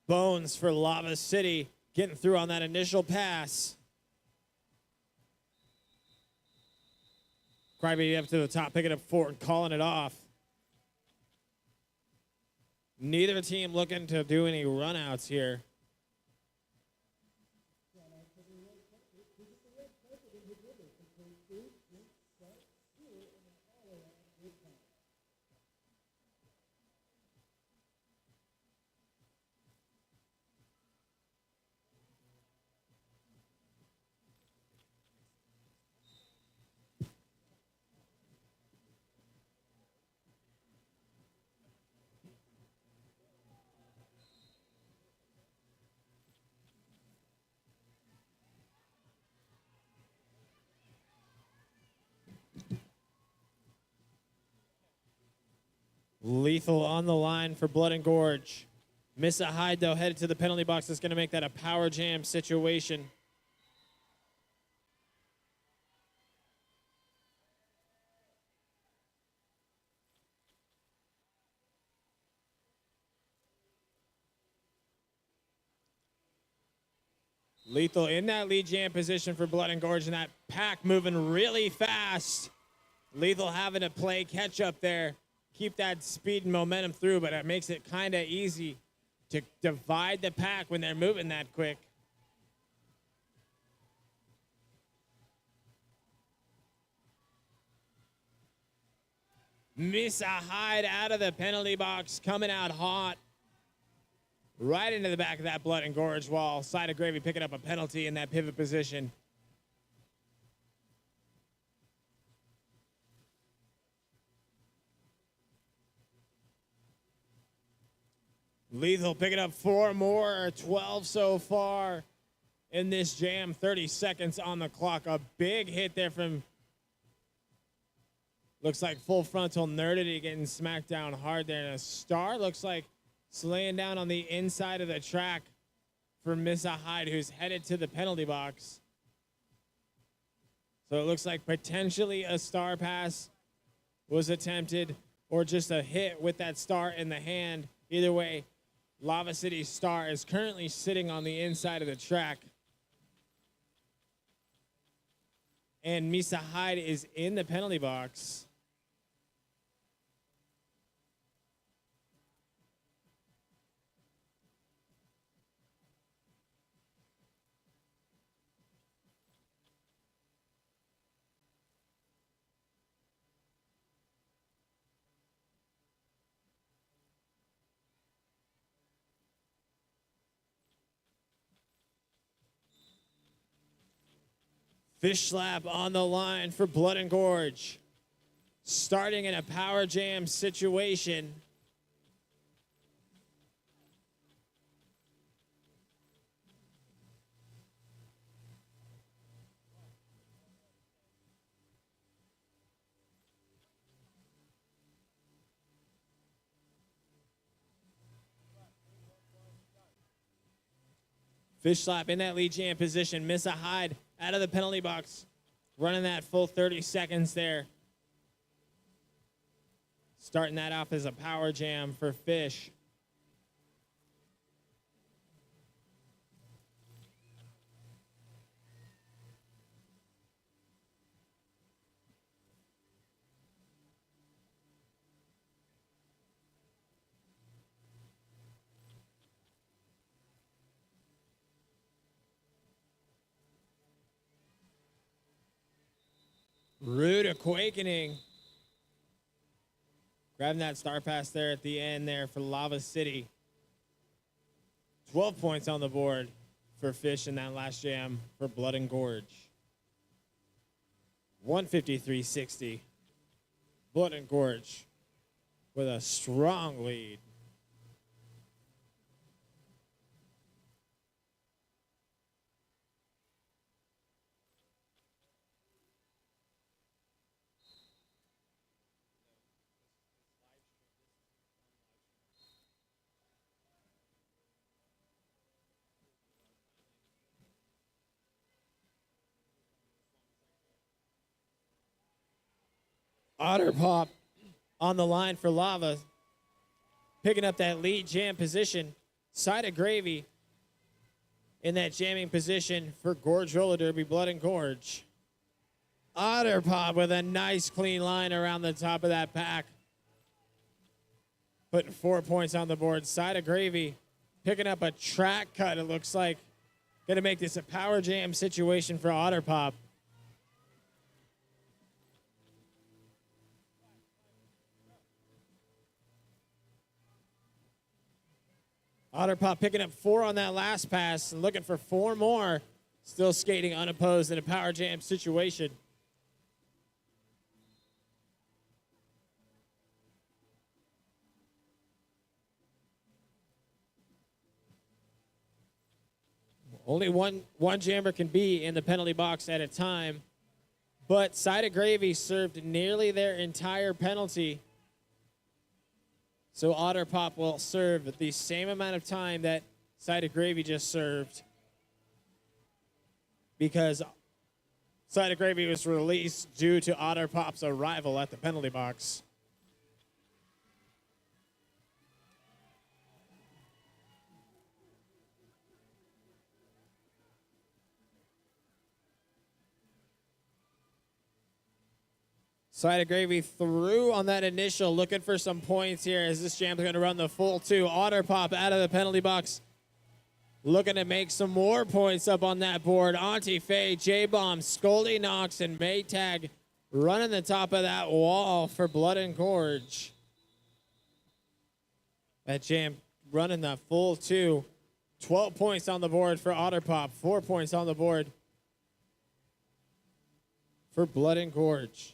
Speaker 1: Bones for Lava City. Getting through on that initial pass. Crybaby up to the top, picking up 4 and calling it off. Neither team looking to do any runouts here. Lethal on the line for Blood and Gorge. Miss a hide, though, headed to the penalty box. That's going to make that a power jam situation. Lethal in that lead jam position for Blood and Gorge, and that pack moving really fast. Lethal having to play catch up there. Keep that speed and momentum through, but it makes it kind of easy to divide the pack when they're moving that quick. Miss a hide out of the penalty box, coming out hot. Right into the back of that Blood and Gorge wall. Side of Gravy picking up a penalty in that pivot position. Lethal picking up 4 more, 12 so far in this jam. 30 seconds on the clock. A big hit there from, looks like Full Frontal Nerdity getting smacked down hard there. And a star looks like slaying down on the inside of the track for Miss a Hide, who's headed to the penalty box. So it looks like potentially a star pass was attempted or just a hit with that star in the hand. Either way, Lava City's star is currently sitting on the inside of the track. And Misa Hyde is in the penalty box. Fish slap on the line for Blood and Gorge. Starting in a power jam situation. Fish slap in that lead jam position. Miss a hide out of the penalty box. Running that full 30 seconds there. Starting that off as a power jam for Fish. Rude Awakening. Grabbing that star pass there at the end there for Lava City. 12 points on the board for Fish in that last jam for Blood and Gorge. 153-60. Blood and Gorge with a strong lead. Otter Pop on the line for Lava, picking up that lead jam position. Side of Gravy in that jamming position for Gorge Roller Derby, Blood and Gorge. Otter Pop with a nice clean line around the top of that pack. Putting 4 points on the board. Side of Gravy picking up a track cut, it looks like. Going to make this a power jam situation for Otter Pop. Otter Pop picking up 4 on that last pass and looking for 4 more. Still skating unopposed in a power jam situation. Only one jammer can be in the penalty box at a time, but Side of Gravy served nearly their entire penalty. So Otter Pop will serve the same amount of time that Side of Gravy just served, because Side of Gravy was released due to Otter Pop's arrival at the penalty box. Side of Gravy through on that initial, looking for some points here as this jam's going to run the full 2. Otter Pop out of the penalty box, looking to make some more points up on that board. Auntie Faye, J-Bomb, Scoldy Knox, and Maytag running the top of that wall for Blood and Gorge. That jam running the full 2. 12 points on the board for Otter Pop, 4 points on the board for Blood and Gorge.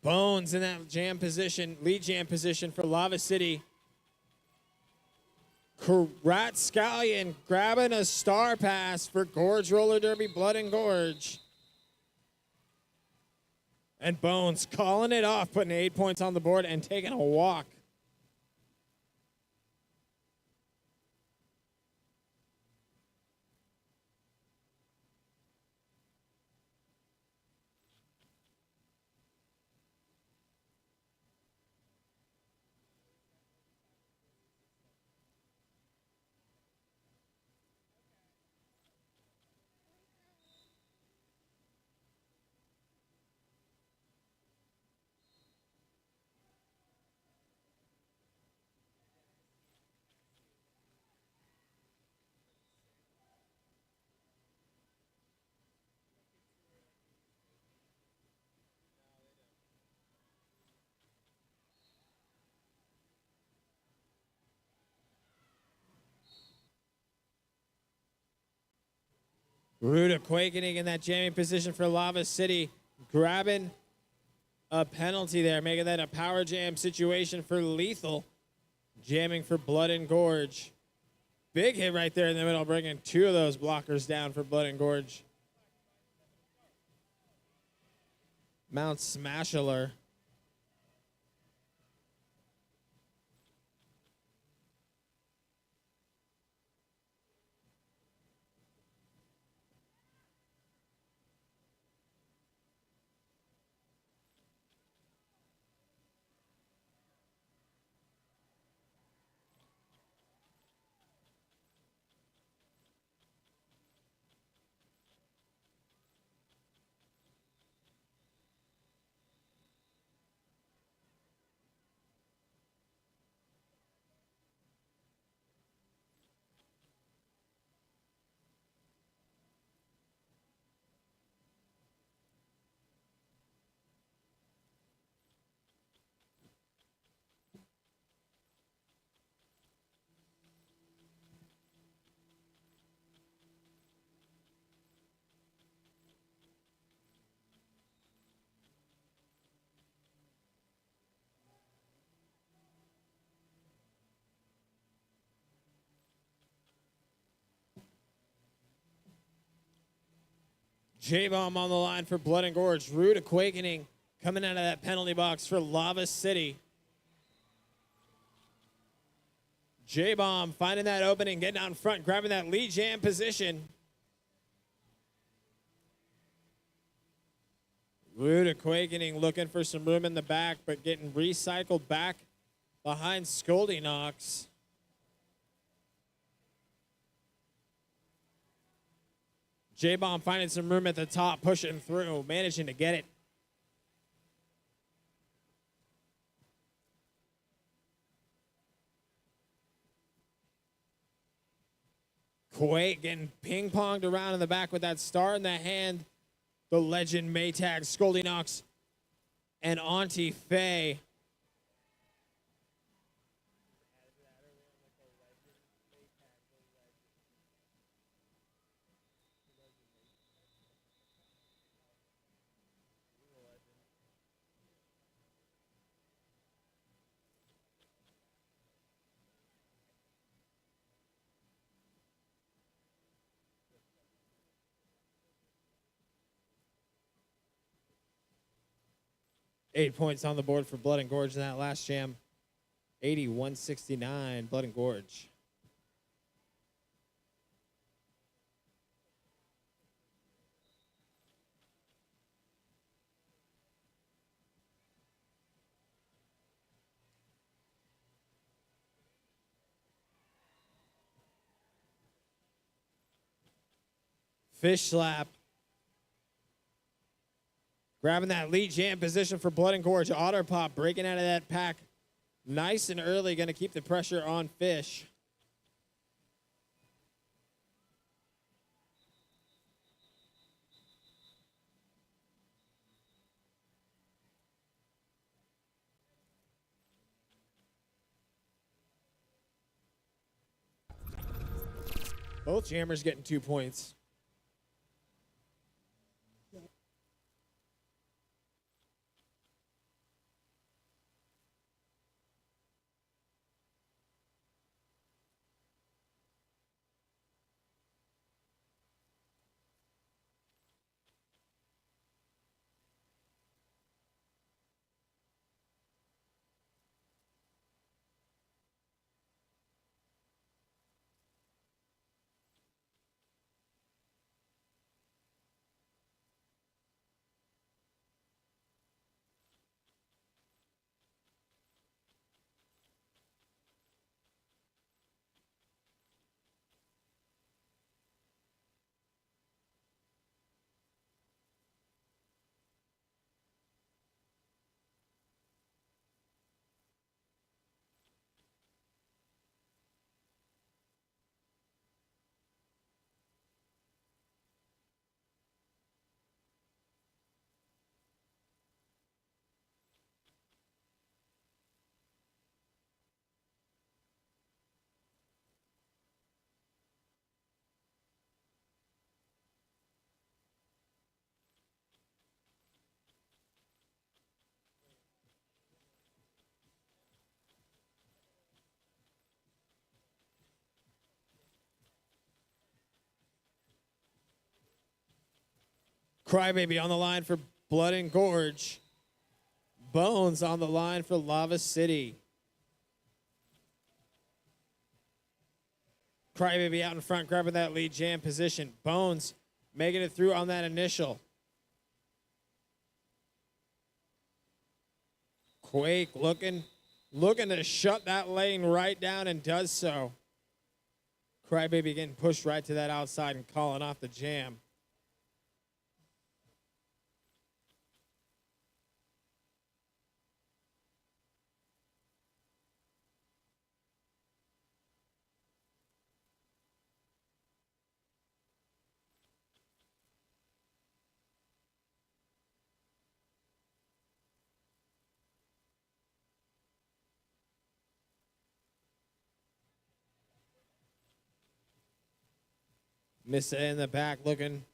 Speaker 1: Bones in that jam position, lead jam position for Lava City. Rat Scallion grabbing a star pass for Gorge Roller Derby, Blood and Gorge. And Bones calling it off, putting 8 points on the board and taking a walk. Ruda Quakening in that jamming position for Lava City, grabbing a penalty there, making that a power jam situation for Lethal, jamming for Blood and Gorge. Big hit right there in the middle, bringing 2 of those blockers down for Blood and Gorge. Mount Smashaler. J-Bomb on the line for Blood and Gorge. Rude Awakening coming out of that penalty box for Lava City. J-Bomb finding that opening, getting out in front, grabbing that lead jam position. Rude Awakening looking for some room in the back, but getting recycled back behind Scoldinox. J-Bomb finding some room at the top, pushing through, managing to get it. Quake getting ping-ponged around in the back with that star in the hand. The legend Maytag, Scoldinox, and Auntie Faye. Eight points on the board for Blood and Gorge in that last jam. 81-69, Blood and Gorge. Fish slap. Grabbing that lead jam position for Blood and Gorge. Otter Pop breaking out of that pack nice and early. Going to keep the pressure on Fish. Both jammers getting 2 points. Crybaby on the line for Blood and Gorge. Bones on the line for Lava City. Crybaby out in front, grabbing that lead jam position. Bones making it through on that initial. Quake looking to shut that lane right down and does so. Crybaby getting pushed right to that outside and calling off the jam. Missa in the back looking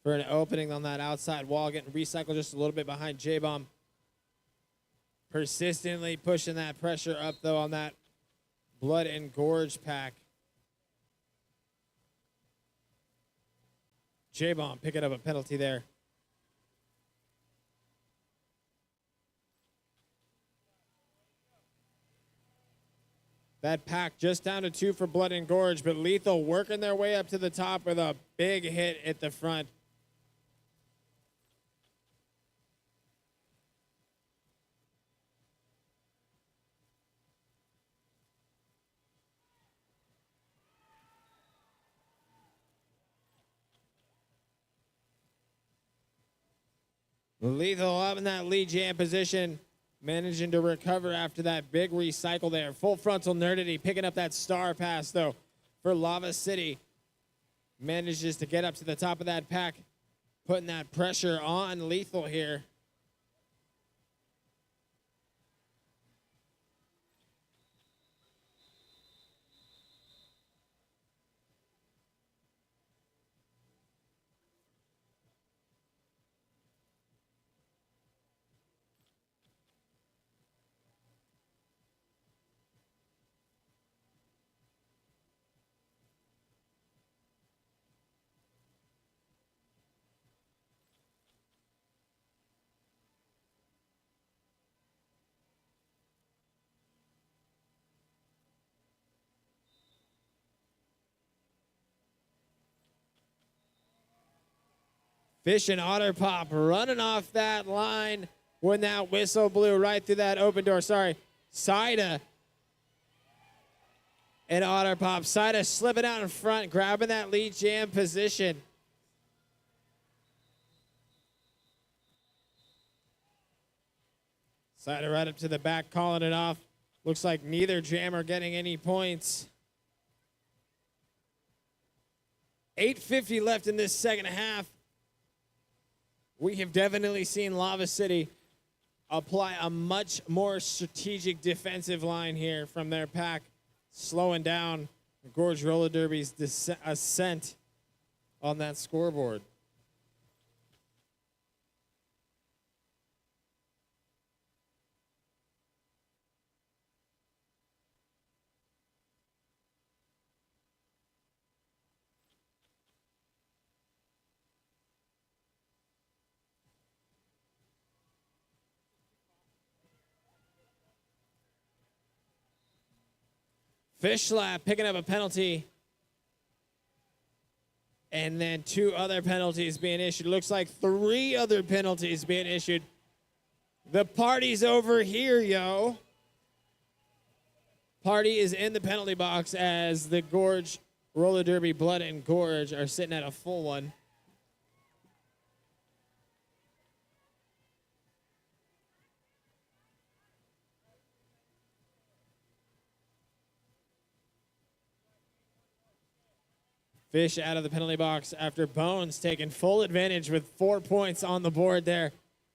Speaker 1: for an opening on that outside wall, getting recycled just a little bit behind J-Bomb. Persistently pushing that pressure up, though, on that Blood and Gorge pack. J-Bomb picking up a penalty there. That pack just down to 2 for Blood and Gorge, but Lethal working their way up to the top with a big hit at the front. Lethal up in that lead jam position, managing to recover after that big recycle there. Full frontal nerdity, picking up that star pass, though, for Lava City. Manages to get up to the top of that pack, putting that pressure on Lethal here. Fish and Otter Pop running off that line when that whistle blew right through that open door. Sorry, Sida and Otter Pop. Sida slipping out in front, grabbing that lead jam position. Sida right up to the back, calling it off. Looks like neither jam are getting any points. 8:50 left in this second half. We have definitely seen Lava City apply a much more strategic defensive line here from their pack, slowing down Gorge Roller Derby's ascent on that scoreboard. Fish Slap picking up a penalty. And then 2 other penalties being issued. Looks like 3 other penalties being issued. The party's over here, yo. Party is in the penalty box as the Gorge Roller Derby Blood and Gorge are sitting at a full one. Fish out of the penalty box after Bones taking full advantage with 4 points on the board there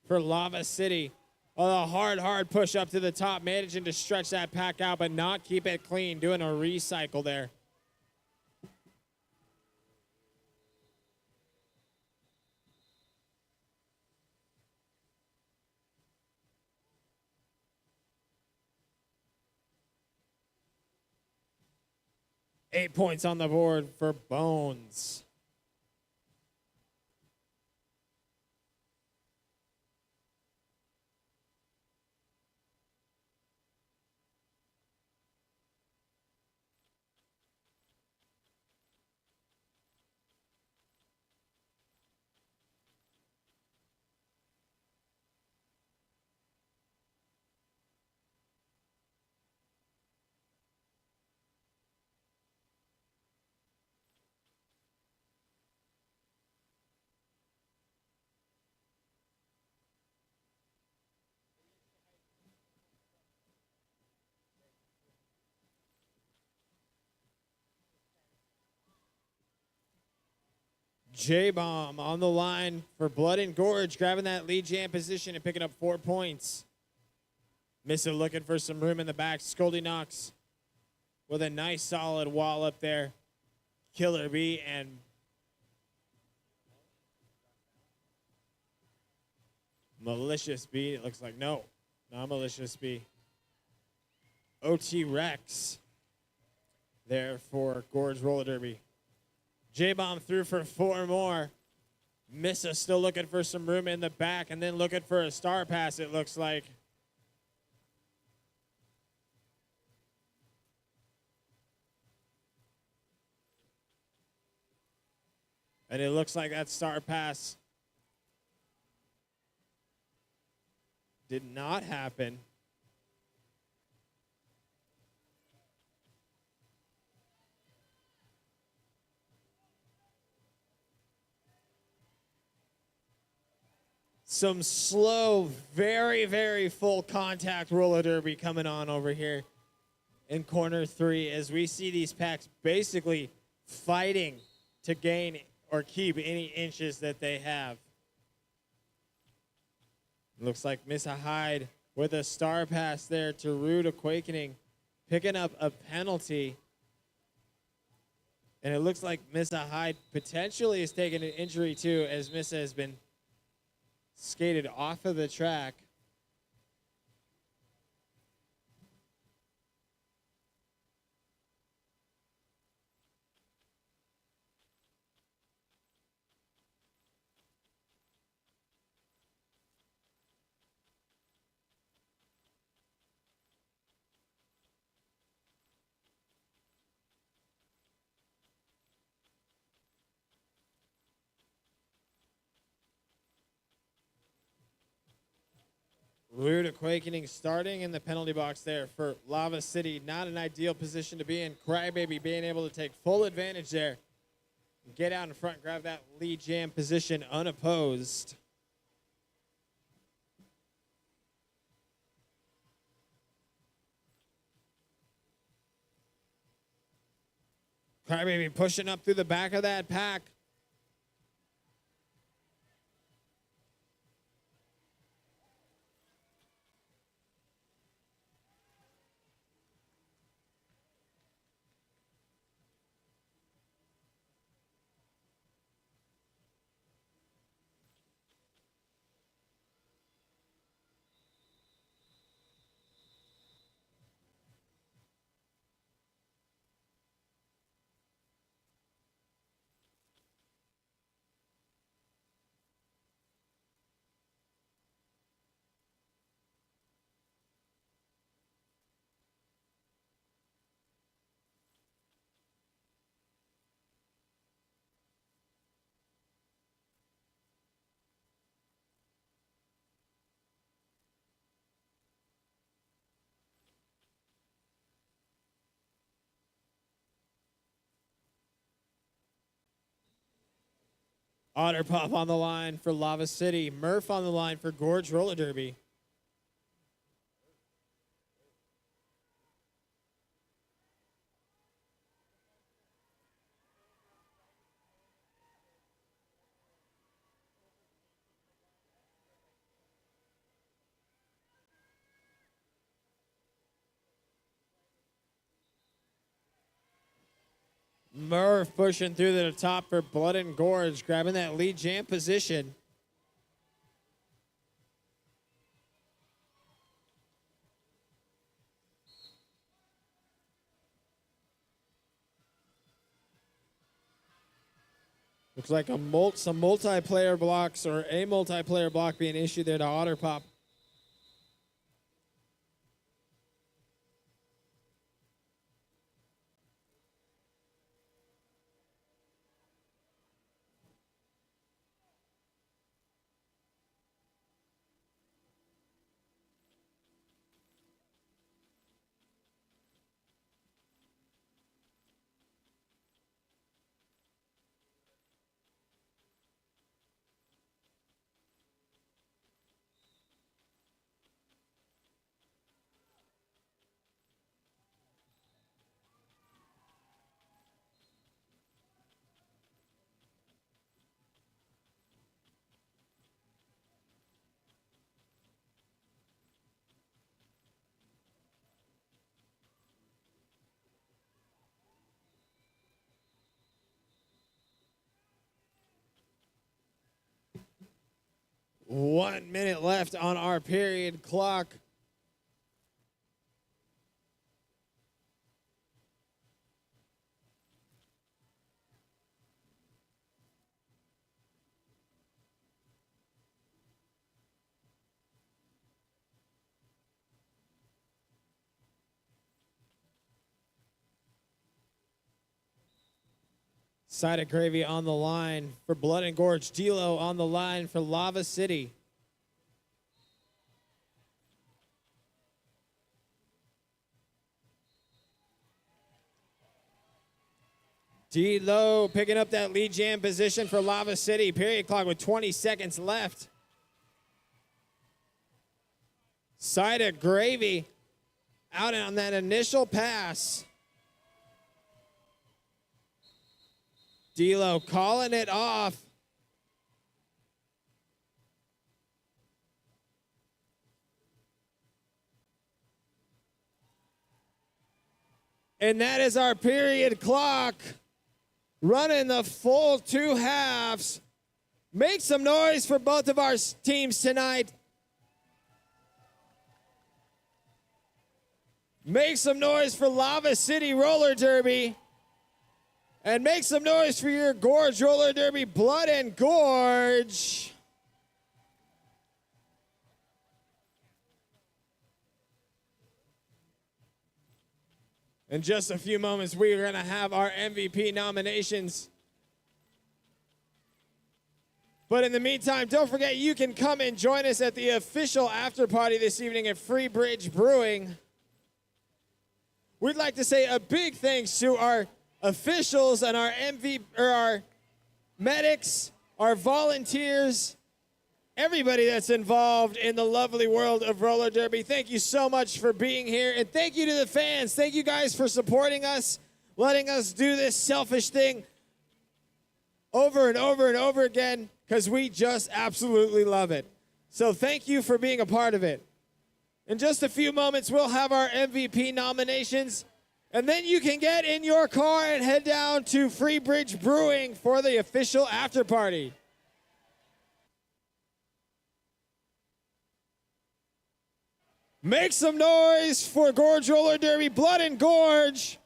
Speaker 1: for Lava City. A hard push up to the top, managing to stretch that pack out, but not keep it clean, doing a recycle there. Eight points on the board for Bones. J-Bomb on the line for Blood and Gorge, grabbing that lead jam position and picking up 4 points. Missa looking for some room in the back. Scoldy Knox with a nice solid wall up there. Killer Bee and Malicious Bee. It looks like no, not Malicious Bee. OT Rex there for Gorge Roller Derby. J-Bomb threw for 4 more. Missa still looking for some room in the back and then looking for a star pass, it looks like. And it looks like that star pass did not happen. Some slow, very, very full contact roller derby coming on over here in corner 3 as we see these packs basically fighting to gain or keep any inches that they have. Looks like Missa Hyde with a star pass there to Rude Awakening, picking up a penalty. And it looks like Missa Hyde potentially is taking an injury too, as Missa has been skated off of the track. Rude Awakening starting in the penalty box there for Lava City. Not an ideal position to be in. Crybaby being able to take full advantage there. Get out in front, grab that lead jam position unopposed. Crybaby pushing up through the back of that pack. Otter Pop on the line for Lava City. Murph on the line for Gorge Roller Derby. Murph pushing through to the top for Blood and Gorge, grabbing that lead jam position. Looks like some multiplayer blocks or a multiplayer block being issued there to Otter Pop. One minute left on our period clock. Side of Gravy on the line for Blood and Gorge. D'Lo on the line for Lava City. D'Lo picking up that lead jam position for Lava City. Period clock with 20 seconds left. Side of Gravy out on that initial pass. D'Lo calling it off. And that is our period clock. Running the full 2 halves. Make some noise for both of our teams tonight. Make some noise for Lava City Roller Derby. And make some noise for your Gorge Roller Derby, Blood and Gorge. In just a few moments, we are going to have our MVP nominations. But in the meantime, don't forget you can come and join us at the official after party this evening at Free Bridge Brewing. We'd like to say a big thanks to our officials and our our medics, our volunteers, everybody that's involved in the lovely world of roller derby. Thank you so much for being here, and thank you to the fans. Thank you guys for supporting us, letting us do this selfish thing over and over and over again, because we just absolutely love it. So thank you for being a part of it. In just a few moments, we'll have our MVP nominations. And then you can get in your car and head down to Free Bridge Brewing for the official after party. Make some noise for Gorge Roller Derby, Blood and Gorge.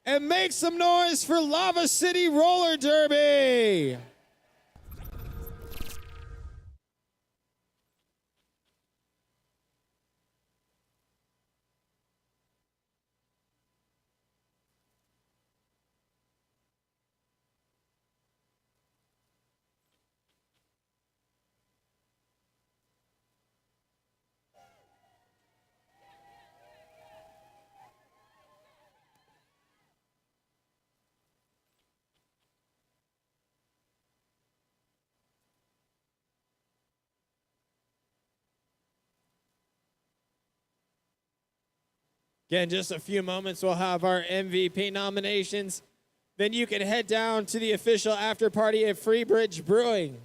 Speaker 1: And make some noise for Lava City Roller Derby. Again, just a few moments, we'll have our MVP nominations. Then you can head down to the official after party at Free Bridge Brewing.